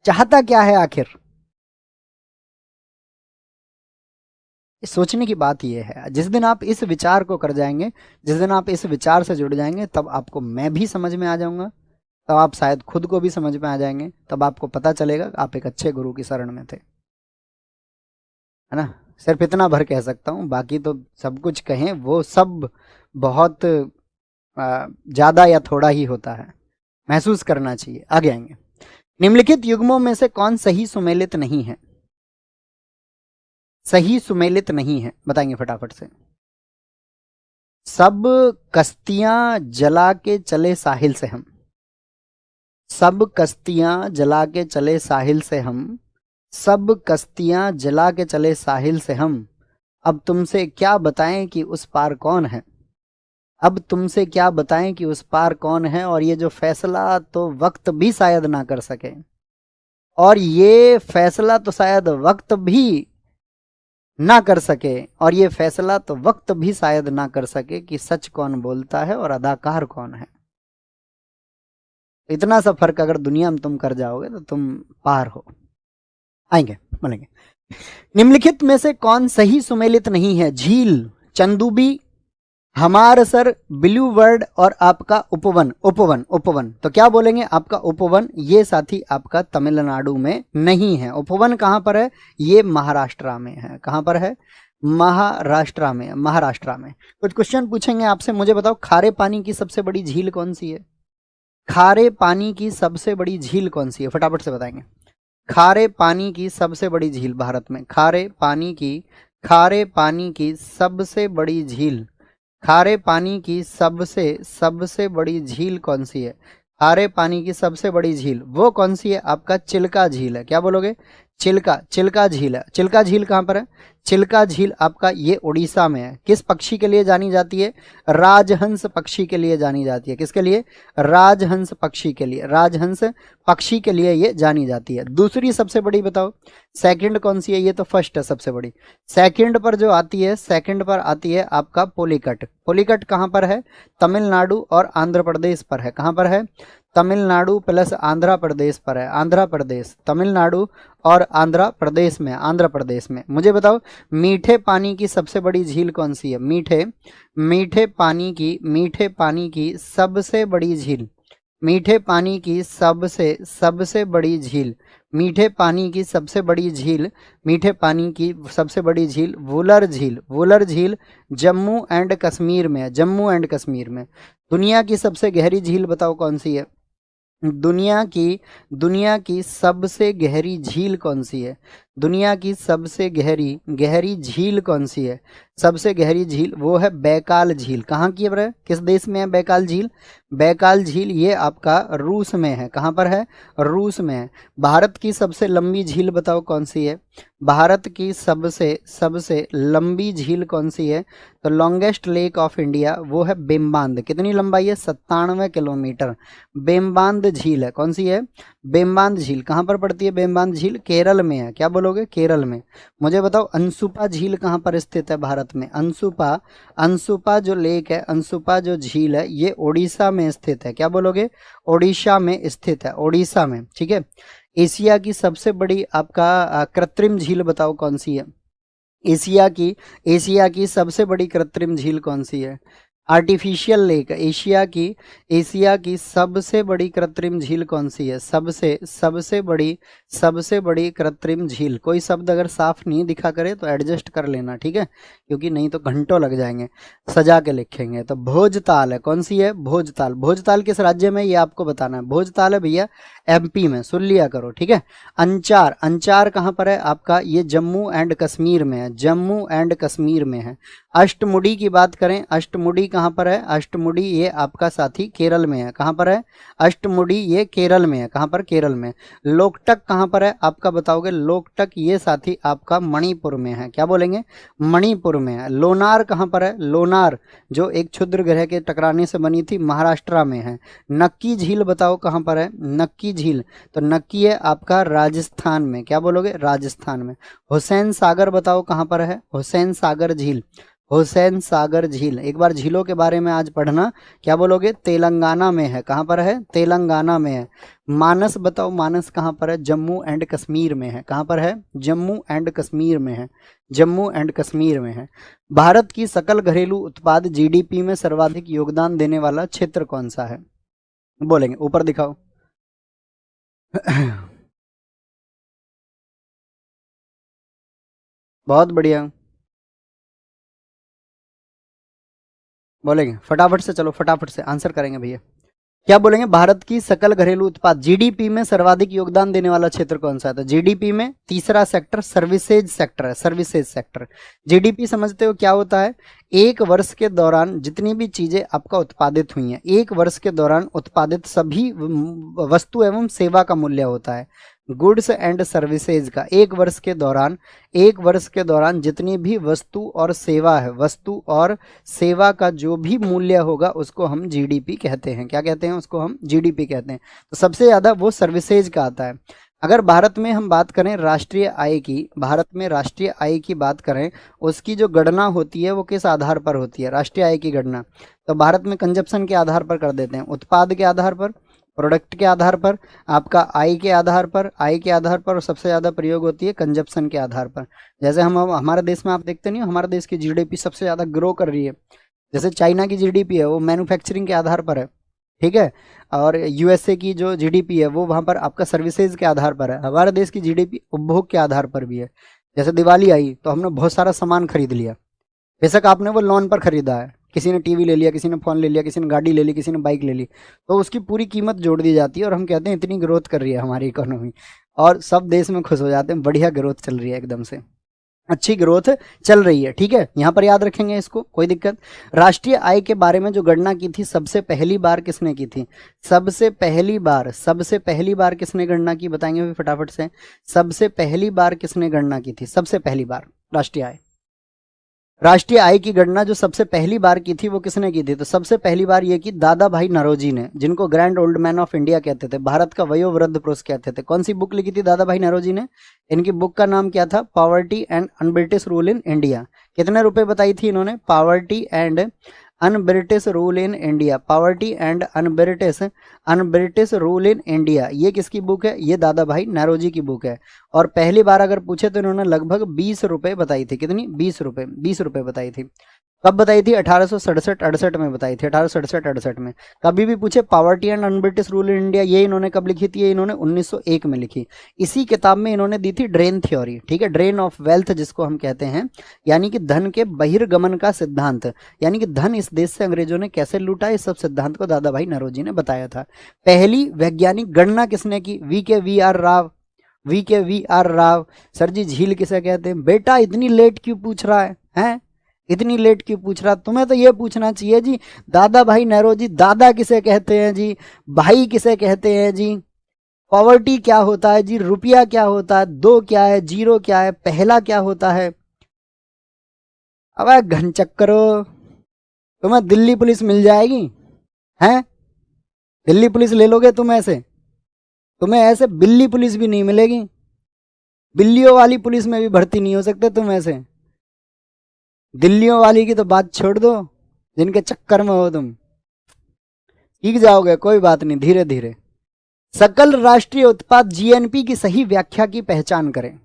चाहता क्या है आखिर? सोचने की बात यह है, जिस दिन आप इस विचार को कर जाएंगे, जिस दिन आप इस विचार से जुड़ जाएंगे, तब आपको मैं भी समझ में आ जाऊंगा, तब आप शायद खुद को भी समझ में आ जाएंगे, तब आपको पता चलेगा आप एक अच्छे गुरु की शरण में थे, है ना। सिर्फ इतना भर कह सकता हूँ, बाकी तो सब कुछ कहें वो सब बहुत ज्यादा या थोड़ा ही होता है, महसूस करना चाहिए। आगे आएंगे। निम्नलिखित युग्मों में से कौन सही सुमेलित नहीं है? सही सुमेलित नहीं है, बताएंगे फटाफट से। सब कश्तियां जला के चले साहिल से हम, सब कश्तियां जला के चले साहिल से हम, सब कश्तियां जला के चले साहिल से हम, अब तुमसे क्या बताएं कि उस पार कौन है, अब तुमसे क्या बताएं कि उस पार कौन है, और ये जो फैसला तो वक्त भी शायद ना कर सके, और ये फैसला तो शायद वक्त भी ना कर सके, और ये फैसला तो वक्त भी शायद ना कर सके कि सच कौन बोलता है और अदाकार कौन है। इतना सा फर्क अगर दुनिया में तुम कर जाओगे तो तुम पार हो। आएंगे, बोलेंगे। निम्नलिखित में से कौन सही सुमेलित नहीं है? झील, चंदूबी, हमार सर, ब्लू वर्ड और आपका उपवन। उपवन, उपवन तो क्या बोलेंगे? आपका उपवन, ये साथी आपका तमिलनाडु में नहीं है। उपवन कहां पर है? ये महाराष्ट्र में है। कहां पर है? महाराष्ट्र में। महाराष्ट्र में कुछ क्वेश्चन पूछेंगे आपसे, मुझे बताओ खारे पानी की सबसे बड़ी झील कौन सी है? खारे पानी की सबसे बड़ी झील कौन सी है? फटाफट से बताएंगे। खारे पानी की सबसे बड़ी झील भारत में, खारे पानी की सबसे बड़ी झील, खारे पानी की सबसे बड़ी झील कौन सी है? खारे पानी की सबसे बड़ी झील वो कौन सी है? आपका चिल्का झील है। क्या बोलोगे? चिल्का झील है। चिल्का झील कहां पर है? चिल्का झील आपका ये उड़ीसा में है। किस पक्षी के लिए जानी जाती है? राजहंस पक्षी के लिए जानी जाती है। किसके लिए? राजहंस पक्षी के लिए। राजहंस पक्षी के लिए ये जानी जाती है। दूसरी सबसे बड़ी बताओ, सेकंड कौन सी है? ये तो फर्स्ट है सबसे बड़ी। सेकंड पर जो आती है, सेकंड पर आती है आपका पोलिकट। पोलिकट कहां पर है? तमिलनाडु और आंध्र प्रदेश पर है। कहां पर है? तमिलनाडु प्लस आंध्र प्रदेश पर है। आंध्र प्रदेश, तमिलनाडु और आंध्र प्रदेश में, आंध्र प्रदेश में। मुझे बताओ मीठे पानी की सबसे बड़ी झील कौन सी है? मीठे पानी की सबसे बड़ी झील, मीठे पानी की सबसे बड़ी झील, मीठे पानी की सबसे बड़ी झील, मीठे पानी की सबसे बड़ी झील वुलर झील। वुलर झील जम्मू एंड कश्मीर में है। जम्मू एंड कश्मीर में। दुनिया की सबसे गहरी झील बताओ कौन सी है? दुनिया की सबसे गहरी झील कौन सी है? दुनिया की सबसे गहरी झील कौन सी है? सबसे गहरी झील वो है बैकाल झील। कहाँ की है? किस देश में है बैकाल झील? बैकाल झील ये आपका रूस में है। कहाँ पर है? रूस में है। भारत की सबसे लंबी झील बताओ कौन सी है? भारत की सबसे लंबी झील कौन सी है? तो लॉन्गेस्ट लेक ऑफ इंडिया वो है बेम्बांद। कितनी लंबाई है? 97 किलोमीटर बेम्बांद झील है। कौन सी है? बेम्बांद झील। कहाँ पर पड़ती है बेम्बांद झील? केरल में है। क्या बोलोगे? केरल में। मुझे बताओ अनसुपा झील कहाँ पर स्थित है भारत में? अनसुपा जो लेक है, अनसुपा जो झील है ये उड़ीसा में स्थित है। क्या बोलोगे? ओडिशा में स्थित है, ओडिशा में, ठीक है। एशिया की सबसे बड़ी आपका कृत्रिम झील बताओ कौन सी है? एशिया की सबसे बड़ी कृत्रिम झील कौन सी है? Artificial lake. एशिया की सबसे बड़ी कृत्रिम झील कौन सी है? सबसे बड़ी कृत्रिम झील। कोई शब्द अगर साफ नहीं दिखा करे तो एडजस्ट कर लेना, ठीक है, क्योंकि नहीं तो घंटों लग जाएंगे, सजा के लिखेंगे। तो भोजताल है, कौन सी है? भोजताल। भोजताल किस राज्य में, ये आपको बताना है। भोजताल है भैया एमपी में, सुन लिया करो, ठीक है। अंचार, अंचार कहाँ पर है आपका? ये जम्मू एंड कश्मीर में है, जम्मू एंड कश्मीर में है। अष्टमुडी की बात करें, अष्टमुडी कहाँ पर है? अष्टमुडी ये आपका साथी केरल में है। कहाँ पर है अष्टमुडी? ये केरल में है। कहाँ पर? केरल में। लोकटक कहाँ पर है आपका बताओगे? लोकटक ये साथी आपका मणिपुर में है। क्या बोलेंगे? मणिपुर में है। लोनार कहाँ पर है? लोनार जो एक क्षुद्र ग्रह के टकराने से बनी थी, महाराष्ट्र में है। नक्की झील बताओ कहाँ पर है? नक्की झील, तो नक्की है आपका राजस्थान में। क्या बोलोगे? राजस्थान में। हुसैन सागर बताओ कहाँ पर है? हुसैन सागर झील, हुसैन सागर झील। एक बार झीलों के बारे में आज पढ़ना। क्या बोलोगे? तेलंगाना में है। कहाँ पर है? तेलंगाना में है। मानस बताओ, मानस कहाँ पर है? जम्मू एंड कश्मीर में है। कहाँ पर है? जम्मू एंड कश्मीर में है, जम्मू एंड कश्मीर में है। भारत की सकल घरेलू उत्पाद जीडीपी में सर्वाधिक योगदान देने वाला क्षेत्र कौन सा है? बोलेंगे, ऊपर दिखाओ। बहुत बढ़िया, बोलेंगे फटाफट से, चलो फटाफट से आंसर करेंगे भैया। क्या बोलेंगे? भारत की सकल घरेलू उत्पाद जीडीपी में सर्वाधिक योगदान देने वाला क्षेत्र कौन सा है? तो जीडीपी में तीसरा सेक्टर सर्विसेज सेक्टर है, सर्विसेज सेक्टर। जीडीपी समझते हो क्या होता है? एक वर्ष के दौरान जितनी भी चीजें आपका उत्पादित हुई हैं, एक वर्ष के दौरान उत्पादित सभी वस्तु एवं सेवा का मूल्य होता है। गुड्स एंड सर्विसेज का एक वर्ष के दौरान, एक वर्ष के दौरान जितनी भी वस्तु और सेवा है, वस्तु और सेवा का जो भी मूल्य होगा उसको हम जीडीपी कहते हैं। क्या कहते हैं? उसको हम जीडीपी कहते हैं। तो सबसे ज्यादा वो सर्विसेज का आता है। अगर भारत में हम बात करें राष्ट्रीय आय की, भारत में राष्ट्रीय आय की बात करें, उसकी जो गणना होती है वो किस आधार पर होती है? राष्ट्रीय आय की गणना तो भारत में कंजप्शन के आधार पर कर देते हैं, उत्पाद के आधार पर, प्रोडक्ट के आधार पर, आपका आय के आधार पर, आय के आधार पर, और सबसे ज़्यादा प्रयोग होती है कंजप्शन के आधार पर। जैसे हम हमारे देश में आप देखते नहीं हो, हमारे देश की जीडीपी सबसे ज़्यादा ग्रो कर रही है। जैसे चाइना की जीडीपी है वो मैन्युफैक्चरिंग के आधार पर है, ठीक है, और यूएसए की जो जीडीपी है वो वहाँ पर आपका सर्विसेज के आधार पर है। हमारे देश की जीडीपी उपभोग के आधार पर भी है। जैसे दिवाली आई तो हमने बहुत सारा सामान खरीद लिया, बेशक आपने वो लोन पर खरीदा है, किसी ने टीवी ले लिया, किसी ने फ़ोन ले लिया, किसी ने गाड़ी ले ली, किसी ने बाइक ले ली, तो उसकी पूरी कीमत जोड़ दी जाती है और हम कहते हैं इतनी ग्रोथ कर रही है हमारी इकोनॉमी, और सब देश में खुश हो जाते हैं, बढ़िया ग्रोथ चल रही है, एकदम से अच्छी ग्रोथ चल रही है, ठीक है। यहाँ पर याद रखेंगे इसको, कोई दिक्कत। राष्ट्रीय आय के बारे में जो गणना की थी सबसे पहली बार किसने की थी? सबसे पहली बार किसने गणना की? बताएंगे भी फटाफट से। सबसे पहली बार किसने गणना की थी? सबसे पहली बार राष्ट्रीय आय की गणना जो सबसे पहली बार की थी वो किसने की थी? तो सबसे पहली बार ये की दादा भाई नौरोजी ने, जिनको grand old man of India कहते थे, भारत का वयोवृद्ध पुरुष कहते थे। कौन सी बुक लिखी थी दादा भाई नौरोजी ने? इनकी बुक का नाम क्या था? Poverty and un-British rule in India. कितने रुपए बताई थी इन्होंने? Poverty and un-British rule in India, poverty and un-British rule in India. ये किसकी बुक है? ये दादा भाई नौरोजी की बुक है। और पहली बार अगर पूछे तो इन्होंने लगभग 20 रुपए बताई थी। कितनी? 20 रुपए बताई थी। कब बताई थी? 1867-68 में बताई थी, 1867-68 में। कभी भी पूछे poverty and un-British rule in India, ये इन्होंने कब लिखी थी? ये इन्होंने 1901 में लिखी। इसी किताब में इन्होंने दी थी ड्रेन थ्योरी, ठीक है, ड्रेन ऑफ वेल्थ जिसको हम कहते हैं, यानी कि धन के बहिर्गमन का सिद्धांत, यानी कि धन इस देश से अंग्रेजों ने कैसे लूटा, इस सब सिद्धांत को दादा भाई नौरोजी ने बताया था। पहली वैज्ञानिक गणना किसने की? वी के वी आर राव। सर जी झील किसे कहते हैं? बेटा इतनी लेट क्यों पूछ रहा है? इतनी लेट क्यों पूछ रहा? तुम्हें तो ये पूछना चाहिए जी, दादा भाई नौरोजी दादा किसे कहते हैं जी, भाई किसे कहते हैं जी, पॉवर्टी क्या होता है जी, रुपया क्या होता है, दो क्या है, जीरो क्या है, पहला क्या होता है? अब घन चक्करो, तुम्हें दिल्ली पुलिस मिल जाएगी हैं? दिल्ली पुलिस ले लोगे तुम ऐसे? तुम्हें ऐसे बिल्ली पुलिस भी नहीं मिलेगी, बिल्लियों वाली पुलिस में भी भर्ती नहीं हो सकते तुम ऐसे। दिल्लियों वाली की तो बात छोड़ दो, जिनके चक्कर में हो तुम। सीख जाओगे, कोई बात नहीं, धीरे धीरे। सकल राष्ट्रीय उत्पाद जीएनपी की सही व्याख्या की पहचान करें।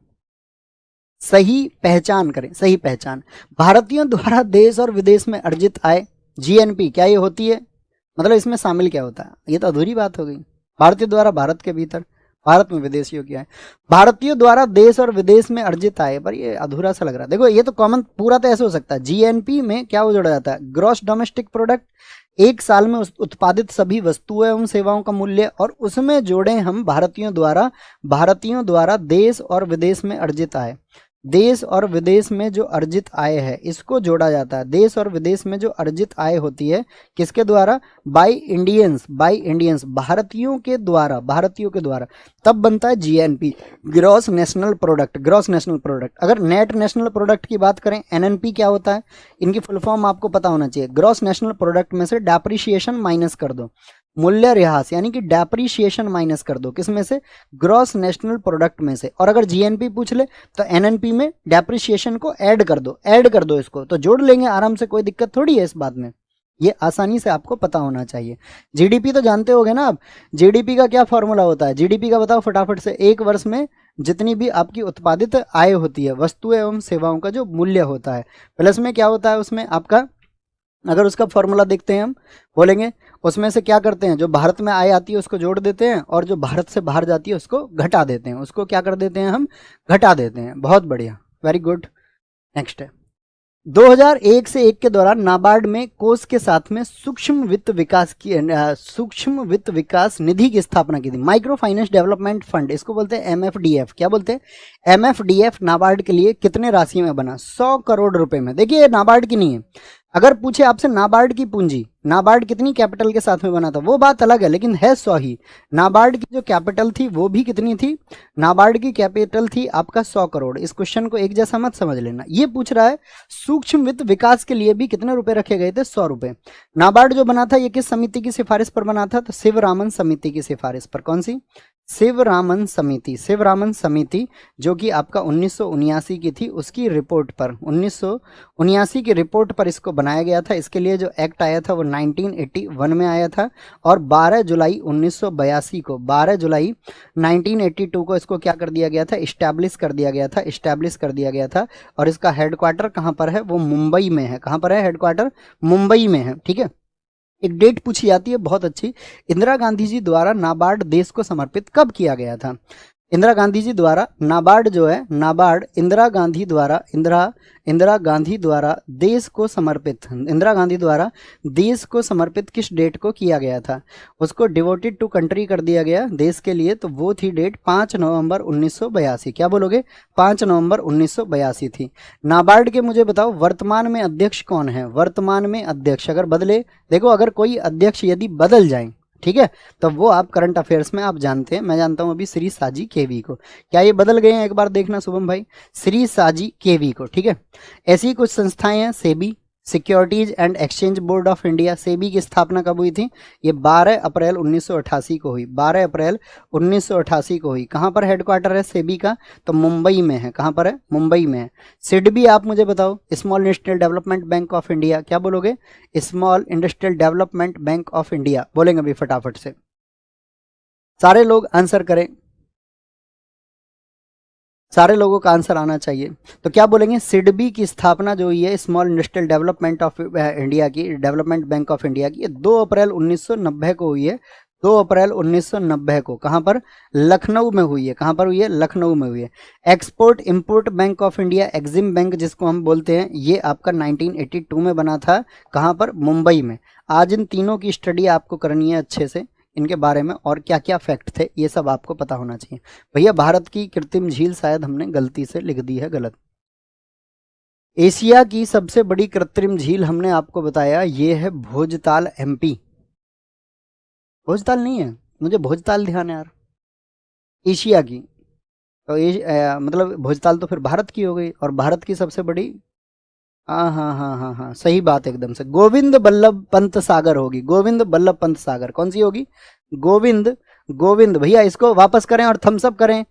सही पहचान करें, सही पहचान। भारतीयों द्वारा देश और विदेश में अर्जित आय, जीएनपी क्या ये होती है, मतलब इसमें शामिल क्या होता है, ये तो अधूरी बात हो गई। भारतीय द्वारा भारत के भीतर, भारत में विदेशियों की आय, भारतीयों द्वारा देश और विदेश में अर्जित आय, पर ये अधूरा सा लग रहा है। देखो ये तो कॉमन, पूरा तो ऐसे हो सकता है। जीएनपी में क्या वो जोड़ा जाता है, ग्रॉस डोमेस्टिक प्रोडक्ट, एक साल में उत्पादित सभी वस्तुओं एवं सेवाओं का मूल्य, और उसमें जोड़े हम भारतीयों द्वारा देश और विदेश में अर्जित आय। देश और विदेश में जो अर्जित आय है इसको जोड़ा जाता है। देश और विदेश में जो अर्जित आय होती है किसके द्वारा, बाय इंडियंस, भारतीयों के द्वारा, तब बनता है जीएनपी, ग्रॉस नेशनल प्रोडक्ट। अगर नेट नेशनल प्रोडक्ट की बात करें, एनएनपी क्या होता है, इनकी फुल फॉर्म आपको पता होना चाहिए। ग्रॉस नेशनल प्रोडक्ट में से डेप्रिसिएशन माइनस कर दो, मूल्य ह्रास यानी कि डेप्रिसिएशन माइनस कर दो, किस में से, ग्रॉस नेशनल प्रोडक्ट में से। और अगर जीएनपी पूछ ले तो एनएनपी में डेप्रिसिएशन को ऐड कर दो, इसको तो जोड़ लेंगे आराम से, कोई दिक्कत थोड़ी है इस बात में, ये आसानी से आपको पता होना चाहिए। जीडीपी तो जानते होगे ना आप, जीडीपी का क्या फॉर्मूला होता है, जीडीपी का बताओ फटाफट से। एक वर्ष में जितनी भी आपकी उत्पादित आय होती है, वस्तुएं एवं सेवाओं का जो मूल्य होता है, प्लस में क्या होता है उसमें आपका, अगर उसका फॉर्मूला देखते हैं हम, बोलेंगे उसमें से क्या करते हैं, जो भारत में आय आती है उसको जोड़ देते हैं, और जो भारत से बाहर जाती है उसको घटा देते हैं, उसको क्या कर देते हैं हम, घटा देते हैं। बहुत बढ़िया, वेरी गुड। नेक्स्ट है 2001 से 1 के दौरान नाबार्ड में कोष के साथ में सूक्ष्म वित्त विकास निधि की स्थापना की थी। माइक्रो फाइनेंस डेवलपमेंट फंड, इसको बोलते हैं एमएफडीएफ। क्या बोलते हैं, एमएफडीएफ। नाबार्ड के लिए कितने राशि में बना, 100 करोड़ रुपए में। देखिए ये नाबार्ड की नहीं है, अगर पूछे आपसे नाबार्ड की पूंजी, नाबार्ड कितनी कैपिटल के साथ में बना था, वो बात अलग है, लेकिन है 100 ही। नाबार्ड की जो कैपिटल थी वो भी कितनी थी, नाबार्ड की कैपिटल थी आपका 100 करोड़। इस क्वेश्चन को एक जैसा मत समझ लेना, ये पूछ रहा है सूक्ष्म वित्त विकास के लिए भी कितने रुपए रखे गए थे, 100 रुपए। नाबार्ड जो बना था ये किस समिति की सिफारिश पर बना था, तो शिवरामन समिति की सिफारिश पर। कौन सी, शिवरामन समिति, जो कि आपका 1979 की थी, उसकी रिपोर्ट पर, 1979 की रिपोर्ट पर इसको बनाया गया था। इसके लिए जो एक्ट आया था वो 1981 में आया था, और 12 जुलाई 1982 को, 12 जुलाई 1982 को इसको क्या कर दिया गया था, इस्टेब्लिश कर दिया गया था। और इसका हेडक्वार्टर कहाँ पर है, वो मुंबई में है। कहाँ पर है हेडक्वार्टर, मुंबई में है। ठीक है, एक डेट पूछी जाती है बहुत अच्छी, इंदिरा गांधी जी द्वारा नाबार्ड देश को समर्पित कब किया गया था। इंदिरा गांधी जी द्वारा नाबार्ड जो है, नाबार्ड इंदिरा गांधी द्वारा देश को समर्पित, किस डेट को किया गया था, उसको डिवोटेड टू कंट्री कर दिया गया देश के लिए, तो वो थी डेट 5 नवंबर 1982। क्या बोलोगे, 5 नवंबर 1982 थी। नाबार्ड के मुझे बताओ वर्तमान में अध्यक्ष कौन है, वर्तमान में अध्यक्ष अगर बदले, देखो अगर कोई अध्यक्ष यदि बदल जाए, ठीक है, तो वो आप करंट अफेयर्स में आप जानते हैं, मैं जानता हूं अभी श्री साजी केवी को। क्या ये बदल गए हैं, एक बार देखना शुभम भाई, श्री साजी केवी को। ठीक है, ऐसी कुछ संस्थाएं हैं, SEBI, securities and exchange board of India, SEBI की स्थापना कब हुई थी, ये 12 अप्रैल 1988 को हुई, 12 अप्रैल 1988 को हुई। कहाँ पर हेडक्वार्टर है सेबी का, तो मुंबई में है। कहाँ पर है, मुंबई में है। सिडबी आप मुझे बताओ, small industrial development bank of India, क्या बोलोगे, small industrial development bank of India, बोलेंगे अभी फटाफट से, सारे लोग आंसर करें, सारे लोगों का आंसर आना चाहिए। तो क्या बोलेंगे, सिडबी की स्थापना जो हुई है small industrial development of India की, डेवलपमेंट बैंक ऑफ इंडिया की, 2 अप्रैल 1990 को हुई है, 2 अप्रैल 1990 को। कहां पर, लखनऊ में हुई है। कहां पर हुई है, लखनऊ में हुई है। Export import bank of India, EXIM bank जिसको हम बोलते हैं, ये आपका 1982 में बना था। कहां पर, मुंबई में। आज इन तीनों की स्टडी आपको करनी है अच्छे से, इनके बारे में और क्या क्या फैक्ट थे ये सब आपको पता होना चाहिए। भैया भारत की कृत्रिम झील शायद हमने गलती से लिख दी है, गलत। एशिया की सबसे बड़ी कृत्रिम झील हमने आपको बताया ये है भोजताल एमपी। भोजताल नहीं है, मुझे भोजताल ध्यान है यार, एशिया की। तो मतलब भोजताल तो फिर भारत की हो गई, और भारत की सबसे बड़ी, हाँ हाँ हाँ हाँ हाँ सही बात एकदम से, गोविंद बल्लभ पंत सागर होगी, गोविंद बल्लभ पंत सागर। कौन सी होगी, गोविंद भैया इसको वापस करें और थम्स अप करें।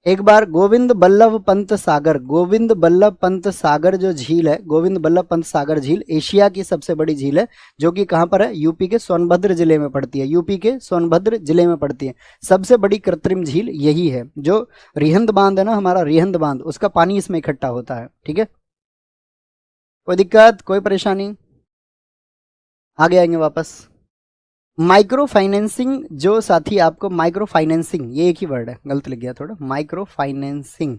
एक बार गोविंद बल्लभ पंत सागर, गोविंद बल्लभ पंत सागर जो झील है, गोविंद बल्लभ पंत सागर झील एशिया की सबसे बड़ी झील है, जो कि कहाँ पर है, यूपी के सोनभद्र जिले में पड़ती है, यूपी के सोनभद्र जिले में पड़ती है। सबसे बड़ी कृत्रिम झील यही है। जो रिहंद बांध है ना हमारा, रिहंद बांध, उसका पानी इसमें इकट्ठा होता है। ठीक है, कोई दिक्कत, कोई परेशानी? आगे आएंगे वापस। माइक्रो फाइनेंसिंग जो साथी आपको, माइक्रो फाइनेंसिंग ये एक ही वर्ड है, गलत लिख गया थोड़ा, माइक्रो फाइनेंसिंग,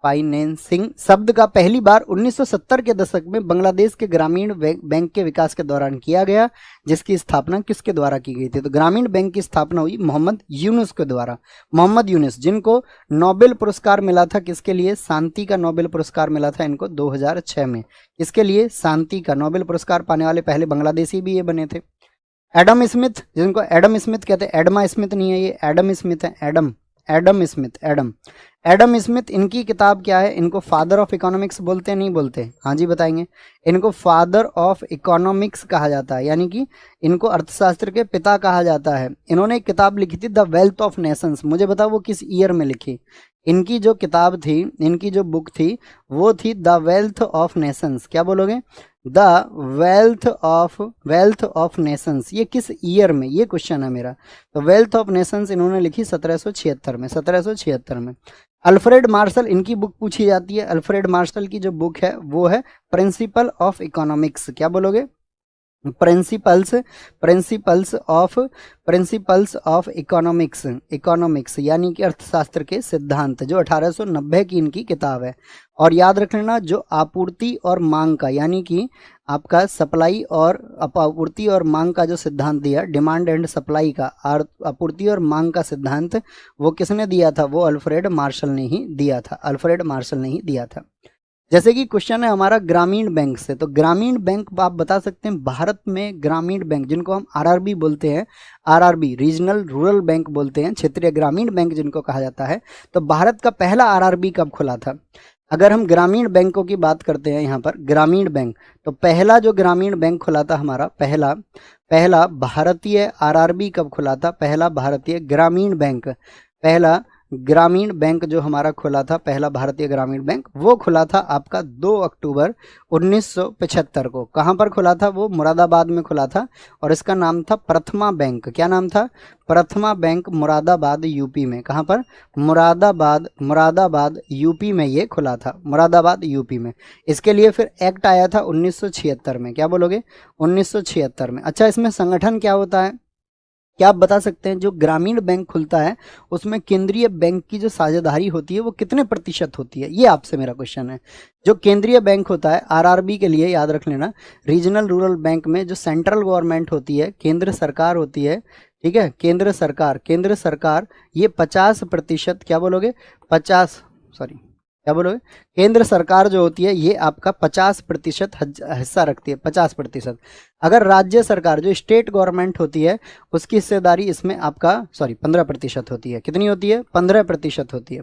फाइनेंसिंग शब्द का पहली बार 1970 के दशक में बांग्लादेश के ग्रामीण बैंक के विकास के दौरान किया गया, जिसकी स्थापना किसके द्वारा की गई थी? तो ग्रामीण बैंक की स्थापना हुई मोहम्मद यूनुस के द्वारा। मोहम्मद यूनुस, जिनको नोबेल पुरस्कार मिला था, किसके लिए? शांति का नोबेल पुरस्कार मिला था इनको 2006 में। किसके लिए? शांति का। नोबेल पुरस्कार पाने वाले पहले बांग्लादेशी भी ये बने थे। एडम स्मिथ, जिनको एडम स्मिथ कहते हैं, एडमा स्मिथ नहीं है ये, एडम स्मिथ है, Adam, Adam Smith, Adam, Adam Smith, इनकी किताब क्या है? इनको फादर ऑफ इकोनॉमिक्स बोलते हैं, नहीं बोलते? हाँ जी बताएंगे। इनको फादर ऑफ इकोनॉमिक्स कहा जाता है, यानी कि इनको अर्थशास्त्र के पिता कहा जाता है। इन्होंने एक किताब लिखी थी द वेल्थ ऑफ नेशंस। मुझे बताओ वो किस ईयर में लिखी? इनकी जो किताब थी, इनकी जो बुक थी, वो थी द वेल्थ ऑफ नेशंस। क्या बोलोगे? The wealth of Nations. ये किस ईयर में, ये क्वेश्चन है मेरा। तो वेल्थ ऑफ नेशंस इन्होंने लिखी 1776 में, 1776 में। अल्फ्रेड मार्शल, इनकी बुक पूछी जाती है। अल्फ्रेड मार्शल की जो बुक है वो है प्रिंसिपल ऑफ इकोनॉमिक्स। क्या बोलोगे? प्रिंसिपल्स ऑफ इकोनॉमिक्स, इकोनॉमिक्स यानी कि अर्थशास्त्र के सिद्धांत, जो 1890 की इनकी किताब है। और याद रख लेना, जो आपूर्ति और मांग का, यानी कि आपका सप्लाई और आपूर्ति और मांग का जो सिद्धांत दिया, डिमांड एंड सप्लाई का, आपूर्ति और मांग का सिद्धांत, वो किसने दिया था? वो अल्फ्रेड मार्शल ने ही दिया था, अल्फ्रेड मार्शल ने ही दिया था। जैसे कि क्वेश्चन है हमारा ग्रामीण बैंक से, तो ग्रामीण बैंक आप बता सकते हैं भारत में ग्रामीण बैंक, जिनको हम आरआरबी बोलते हैं, आरआरबी रीजनल रूरल बैंक बोलते हैं, क्षेत्रीय ग्रामीण बैंक जिनको कहा जाता है। तो भारत का पहला आरआरबी कब खुला था? अगर हम ग्रामीण बैंकों की बात करते हैं यहाँ पर, ग्रामीण बैंक, तो पहला जो ग्रामीण बैंक खुला था हमारा, पहला भारतीय आरआरबी कब खुला था? पहला भारतीय ग्रामीण बैंक, पहला ग्रामीण बैंक जो हमारा खुला था, पहला भारतीय ग्रामीण बैंक, वो खुला था आपका 2 अक्टूबर 1975 को। कहाँ पर खुला था? वो मुरादाबाद में खुला था, और इसका नाम था प्रथमा बैंक। क्या नाम था? प्रथमा बैंक, मुरादाबाद यूपी में। कहाँ पर? मुरादाबाद यूपी में ये खुला था, मुरादाबाद यूपी में। इसके लिए फिर एक्ट आया था 1976 में। क्या बोलोगे? 1976 में। अच्छा, इसमें संगठन क्या होता है? क्या आप बता सकते हैं? जो ग्रामीण बैंक खुलता है उसमें केंद्रीय बैंक की जो साझेदारी होती है वो कितने प्रतिशत होती है? ये आपसे मेरा क्वेश्चन है। जो केंद्रीय बैंक होता है आरआरबी के लिए, याद रख लेना, रीजनल रूरल बैंक में जो सेंट्रल गवर्नमेंट होती है, केंद्र सरकार होती है, ठीक है, केंद्र सरकार, ये 50%, क्या बोलोगे? 50, सॉरी क्या बोलोगे? केंद्र सरकार जो होती है ये आपका 50% हिस्सा रखती है, 50%। अगर राज्य सरकार, जो स्टेट गवर्नमेंट होती है, उसकी हिस्सेदारी इसमें आपका 15% होती है। कितनी होती है? 15% होती है,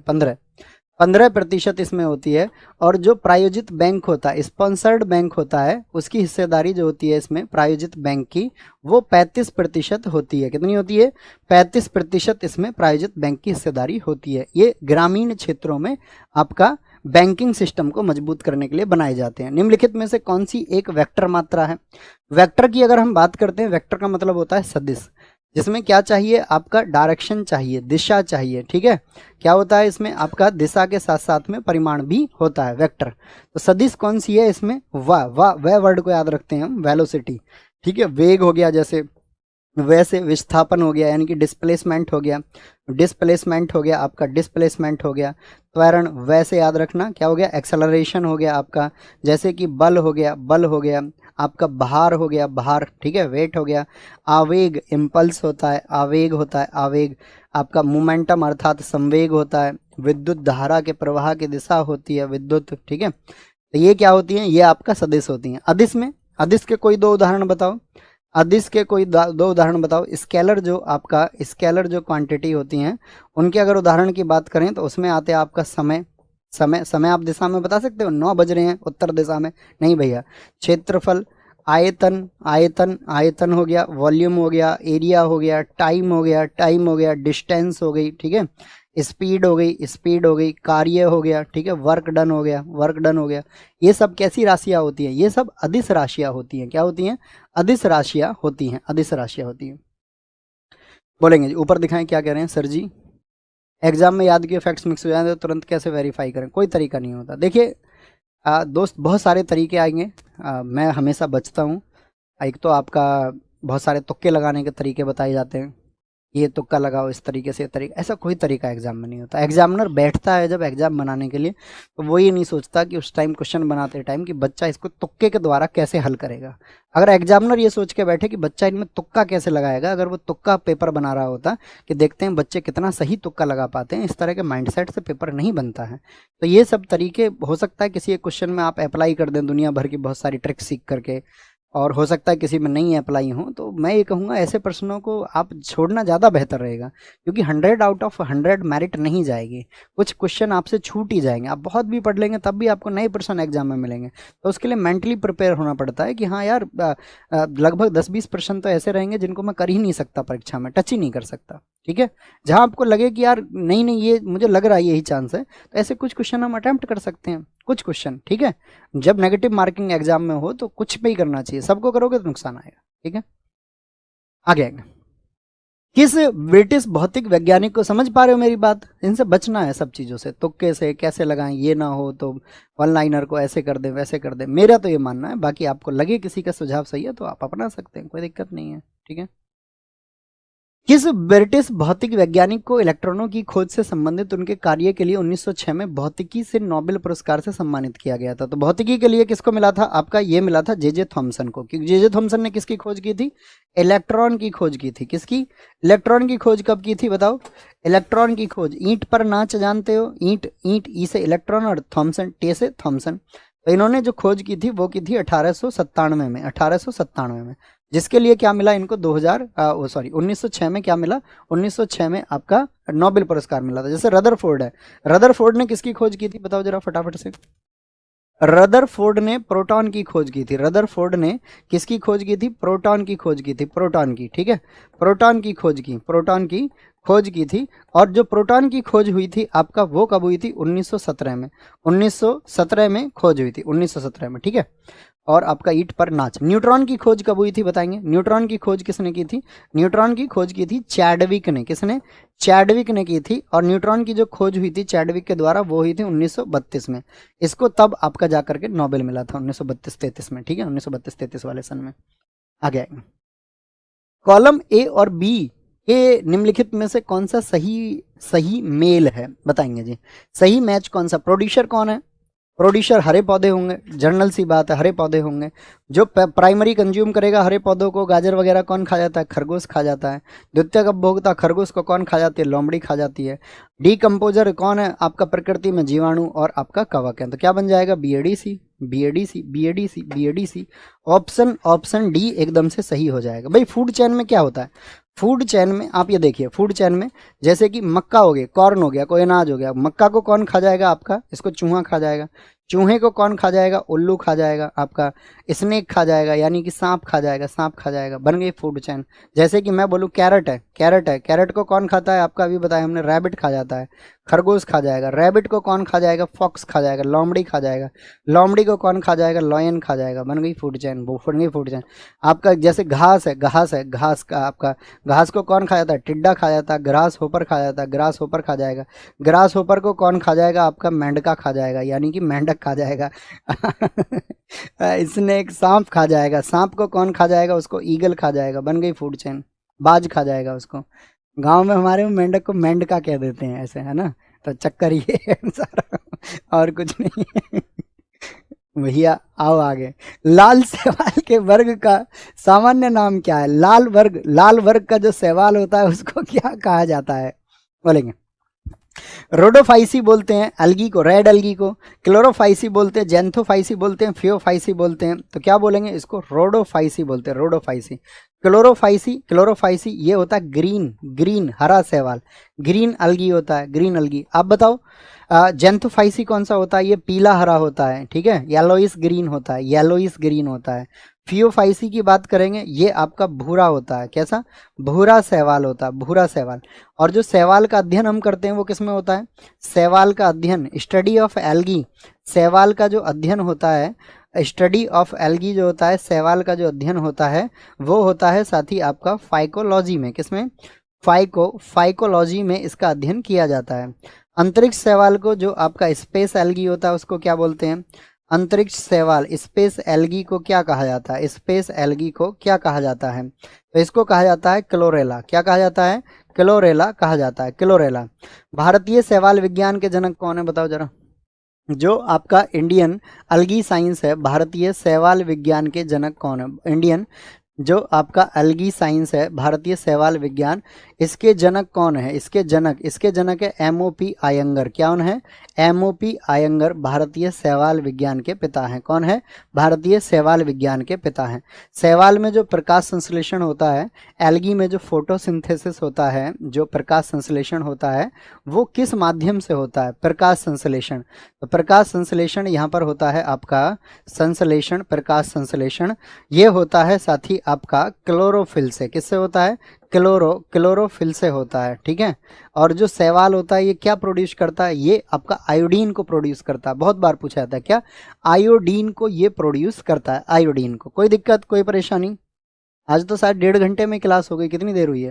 15% इसमें होती है। और जो प्रायोजित बैंक होता है, स्पॉन्सर्ड बैंक होता है, उसकी हिस्सेदारी जो होती है इसमें प्रायोजित बैंक की, वो 35% होती है। कितनी होती है? 35% इसमें प्रायोजित बैंक की हिस्सेदारी होती है। ये ग्रामीण क्षेत्रों में आपका बैंकिंग सिस्टम को मजबूत करने के लिए बनाए जाते हैं। निम्नलिखित में से कौन सी एक वेक्टर मात्रा है? वेक्टर की अगर हम बात करते हैं, वेक्टर का मतलब होता है सदिश, जिसमें क्या चाहिए? आपका डायरेक्शन चाहिए, दिशा चाहिए, ठीक है। क्या होता है इसमें? आपका दिशा के साथ साथ में परिमाण भी होता है, वेक्टर। तो सदिश कौन सी है इसमें? वह वर्ड को याद रखते हैं हम, वेलोसिटी, ठीक है। वेग हो गया, जैसे वैसे विस्थापन हो गया, यानी कि डिस्प्लेसमेंट हो गया, आपका डिस्प्लेसमेंट हो गया। त्वरण वैसे याद रखना, क्या हो गया? एक्सेलरेशन हो गया आपका। जैसे कि बल हो गया आपका, भार हो गया, भार, ठीक है, वेट हो गया। आवेग, इम्पल्स होता है, आवेग आपका। मोमेंटम अर्थात संवेग होता है। विद्युत धारा के प्रवाह की दिशा होती है विद्युत, ठीक है। तो ये क्या होती है? ये आपका सदिश होती हैं। अदिश में, अदिश के कोई दो उदाहरण बताओ, अदिश के कोई दो उदाहरण बताओ। स्केलर जो क्वांटिटी होती हैं, उनके अगर उदाहरण की बात करें तो उसमें आते हैं आपका समय आप दिशा में बता सकते हो, 9 बज रहे हैं उत्तर दिशा में, नहीं भैया। क्षेत्रफल, आयतन हो गया, वॉल्यूम हो गया, एरिया हो गया, टाइम हो गया, डिस्टेंस हो गई, ठीक है। स्पीड हो गई, स्पीड हो गई, कार्य हो गया, ठीक है, वर्क डन हो गया, वर्क डन हो गया। ये सब कैसी राशियां होती हैं? ये सब अदिश राशियां होती हैं। क्या होती हैं? अदिश राशियां होती हैं, अदिश राशियां होती हैं। बोलेंगे जी, ऊपर दिखाएं क्या कह रहे हैं सर जी। एग्जाम में याद किए फैक्ट्स मिक्स हो जाए तो तुरंत कैसे वेरीफाई करें? कोई तरीका नहीं होता। देखिए दोस्त, बहुत सारे तरीके आएंगे, मैं हमेशा बचता हूँ। एक तो आपका बहुत सारे तुक्के लगाने के तरीके बताए जाते हैं, ये तुक्का लगाओ इस तरीके से, तरीका, ऐसा कोई तरीका एग्जाम में नहीं होता। एग्जामिनर बैठता है जब एग्जाम बनाने के लिए, तो वो ये नहीं सोचता कि उस टाइम क्वेश्चन बनाते टाइम कि बच्चा इसको तुक्के के द्वारा कैसे हल करेगा। अगर एग्जामिनर ये सोच के बैठे कि बच्चा इनमें तुक्का कैसे लगाएगा, अगर वो तुक्का पेपर बना रहा होता कि देखते हैं बच्चे कितना सही तुक्का लगा पाते हैं, इस तरह के माइंडसेट से पेपर नहीं बनता है। तो ये सब तरीके हो सकता है किसी एक क्वेश्चन में आप अप्लाई कर दें दुनिया भर की बहुत सारी ट्रिक्स सीख करके, और हो सकता है किसी में नहीं अप्लाई हो। तो मैं ये कहूँगा ऐसे प्रश्नों को आप छोड़ना ज़्यादा बेहतर रहेगा, क्योंकि 100 आउट ऑफ 100 मेरिट नहीं जाएगी। कुछ क्वेश्चन आपसे छूट ही जाएंगे, आप बहुत भी पढ़ लेंगे तब भी आपको नए प्रश्न एग्जाम में मिलेंगे। तो उसके लिए मेंटली प्रिपेयर होना पड़ता है कि हाँ यार, लगभग 10-20% तो ऐसे रहेंगे जिनको मैं कर ही नहीं सकता, परीक्षा में टच ही नहीं कर सकता। ठीक है, जहाँ आपको लगे कि यार नहीं नहीं ये मुझे लग रहा है यही चांस है, तो ऐसे कुछ क्वेश्चन हम अटेम्प्ट कर सकते हैं, कुछ क्वेश्चन। ठीक है, जब नेगेटिव मार्किंग एग्जाम में हो तो कुछ पे ही करना चाहिए, सबको करोगे तो नुकसान आएगा। ठीक है, आगे आएगा। किस ब्रिटिश भौतिक वैज्ञानिक को, समझ पा रहे हो मेरी बात? इनसे बचना है सब चीज़ों से, तुक्के से कैसे लगाएं, ये ना हो तो वन लाइनर को ऐसे कर दे वैसे कर दे। मेरा तो ये मानना है, बाकी आपको लगे किसी का सुझाव सही है तो आप अपना सकते हैं, कोई दिक्कत नहीं है। ठीक है, किस ब्रिटिश भौतिक वैज्ञानिक को इलेक्ट्रॉनों की खोज से संबंधित उनके कार्य के लिए 1906 में भौतिकी से नोबेल पुरस्कार से सम्मानित किया गया था? तो भौतिकी के लिए किसको मिला था? आपका ये मिला था जे जे थॉमसन को। क्योंकि जे जे थॉमसन ने किसकी खोज की थी? इलेक्ट्रॉन की खोज की थी। किसकी? इलेक्ट्रॉन की खोज कब की थी बताओ? इलेक्ट्रॉन की खोज, ईंट पर नाच जानते हो, ईंट, ईंट ई से इलेक्ट्रॉन और थॉमसन टे से थॉमसन। तो इन्होंने जो खोज की थी वो की थी 1897 में, 1897 में, जिसके लिए क्या मिला इनको 1906 में क्या मिला? 1906 में आपका नोबेल पुरस्कार मिला था। जैसे रदरफोर्ड है, रदरफोर्ड ने किसकी खोज की थी बताओ जरा फटाफट से? रदरफोर्ड ने प्रोटॉन की खोज की थी। रदरफोर्ड ने किसकी खोज की थी? प्रोटॉन की खोज की थी, प्रोटॉन की। ठीक है, प्रोटॉन की खोज की, प्रोटॉन की खोज की थी। और जो प्रोटॉन की खोज हुई थी आपका, वो कब हुई थी? 1917 में, 1917 में खोज हुई थी, 1917 में। ठीक है, और आपका ईंट पर नाच। न्यूट्रॉन की खोज कब हुई थी बताएंगे? न्यूट्रॉन की खोज किसने की थी? न्यूट्रॉन की खोज की थी चैडविक ने। किसने? चैडविक ने की थी। और न्यूट्रॉन की जो खोज हुई थी चैडविक के द्वारा वो हुई थी 1932 में। इसको तब आपका जाकर के नोबेल मिला था 1932-33 में। ठीक है, 1932-33 वाले सन में। आगे आएंगे, कॉलम ए और बी के निम्नलिखित में से कौन सा सही मेल है बताएंगे जी? सही मैच कौन सा? प्रोड्यूसर कौन है? प्रोड्यूसर हरे पौधे होंगे, जनरल सी बात है, हरे पौधे होंगे। जो प्राइमरी कंज्यूम करेगा हरे पौधों को, गाजर वगैरह कौन खा जाता है? खरगोश खा जाता है। द्वितीयक उपभोक्ता खरगोश को कौन खा जाती है? लोमड़ी खा जाती है। डीकम्पोजर कौन है आपका? प्रकृति में जीवाणु और आपका कवक है। तो क्या बन जाएगा? BADC, BADC, BADC, BADC। Option D एकदम से सही हो जाएगा। भाई फूड चेन में क्या होता है? फूड चेन में आप ये देखिए, फूड चेन में जैसे कि मक्का हो गया, कॉर्न हो गया, कोई अनाज हो गया, मक्का को कौन खा जाएगा आपका? इसको चूहा खा जाएगा। चूहे को कौन खा जाएगा? उल्लू खा जाएगा आपका। स्नेक खा जाएगा, यानी कि सांप खा जाएगा, सांप खा जाएगा। बन गई फूड चेन। जैसे कि मैं बोलूँ कैरेट है, कैरेट है, कैरेट को कौन खाता है आपका? अभी बताया हमने, रैबिट खा जाता है, खरगोश खा जाएगा। रैबिट को कौन खा जाएगा? फॉक्स खा जाएगा। लोमड़ी खा जाएगा। लोमड़ी को कौन खा जाएगा? लॉयन खा जाएगा। बन गई फूड चेन, वो बन गई फूड चेन। आपका जैसे घास है, घास है, घास का आपका, घास को कौन खा जाता है? टिड्डा खा जाता है। ग्रास होपर खा जाता है, ग्रास होपर खा जाएगा। ग्रास होपर को कौन खा जाएगा आपका? मेंढका खा जाएगा, यानी कि मेंढक खा जाएगा। स्नेक, सांप खा जाएगा। सांप को कौन खा जाएगा? उसको ईगल खा जाएगा। बन गई फूड चेन। बाज खा जाएगा उसको। गांव में हमारे मेंढक को मेंढका कह देते हैं, ऐसे है ना। तो चक्कर ये है सारा, और कुछ नहीं है। भैया आओ आगे। लाल शैवाल के वर्ग का सामान्य नाम क्या है? लाल वर्ग, लाल वर्ग का जो शैवाल होता है उसको क्या कहा जाता है बोलेंगे? रोडोफाइसी बोलते हैं अलगी को, रेड अलगी को। क्लोरोफाइसी बोलते हैं, जेंथोफाइसी बोलते हैं, फियोफाइसी बोलते हैं। तो क्या बोलेंगे? इसको रोडोफाइसी बोलते हैं, रोडोफाइसी। क्लोरोफाइसी, क्लोरोफाइसी ये होता है ग्रीन, ग्रीन हरा शैवाल, ग्रीन अलगी होता है, ग्रीन अलगी। आप बताओ जेंथोफाइसी कौन सा होता है? ये पीला हरा होता है। ठीक है, येलोइस ग्रीन होता है, येलोइस ग्रीन होता है। फियोफाइसी की बात करेंगे, ये आपका भूरा होता है, कैसा, भूरा शैवाल होता है, भूरा शैवाल। और जो शैवाल का अध्ययन हम करते हैं वो किसमें होता है, शैवाल का अध्ययन, स्टडी ऑफ एल्गी, शैवाल का जो अध्ययन होता है, स्टडी ऑफ एल्गी जो होता है, शैवाल का जो अध्ययन होता है वो होता है साथी आपका फाइकोलॉजी में, किसमें, फाइकोलॉजी में इसका अध्ययन किया जाता है। अंतरिक्ष शैवाल को, जो आपका स्पेस एल्गी होता है, उसको क्या बोलते हैं, अंतरिक्ष शैवाल, स्पेस एल्गी को क्या कहा जाता है, स्पेस एल्गी को क्या कहा जाता है, तो इसको कहा जाता है क्लोरेला। क्या कहा जाता है, क्लोरेला कहा जाता है, क्लोरेला। भारतीय शैवाल विज्ञान के जनक कौन है, बताओ जरा। जो आपका इंडियन अलगी साइंस है, भारतीय शैवाल विज्ञान के जनक कौन है, इंडियन जो आपका अलगी साइंस है, भारतीय शैवाल विज्ञान, इसके जनक कौन है, इसके जनक है एमओपी आयंगर। क्या है, एमओपी आयंगर भारतीय शैवाल विज्ञान के पिता हैं। कौन है, भारतीय शैवाल विज्ञान के पिता हैं। शैवाल में जो प्रकाश संश्लेषण होता है, एल्गी में जो फोटोसिंथेसिस होता है, जो प्रकाश संश्लेषण होता है वो किस माध्यम से होता है, प्रकाश संश्लेषण। तो प्रकाश संश्लेषण यहाँ पर होता है आपका संश्लेषण, प्रकाश संश्लेषण ये होता है साथी आपका क्लोरोफिल से। किससे होता है, क्लोरोफिल से होता है, ठीक है। और जो शैवाल होता है ये क्या प्रोड्यूस करता है, ये आपका आयोडीन को प्रोड्यूस करता है। बहुत बार पूछा जाता है, क्या, आयोडीन को ये प्रोड्यूस करता है, आयोडीन को। कोई दिक्कत, कोई परेशानी? आज तो शायद 1.5 घंटे में क्लास हो गई, कितनी देर हुई है?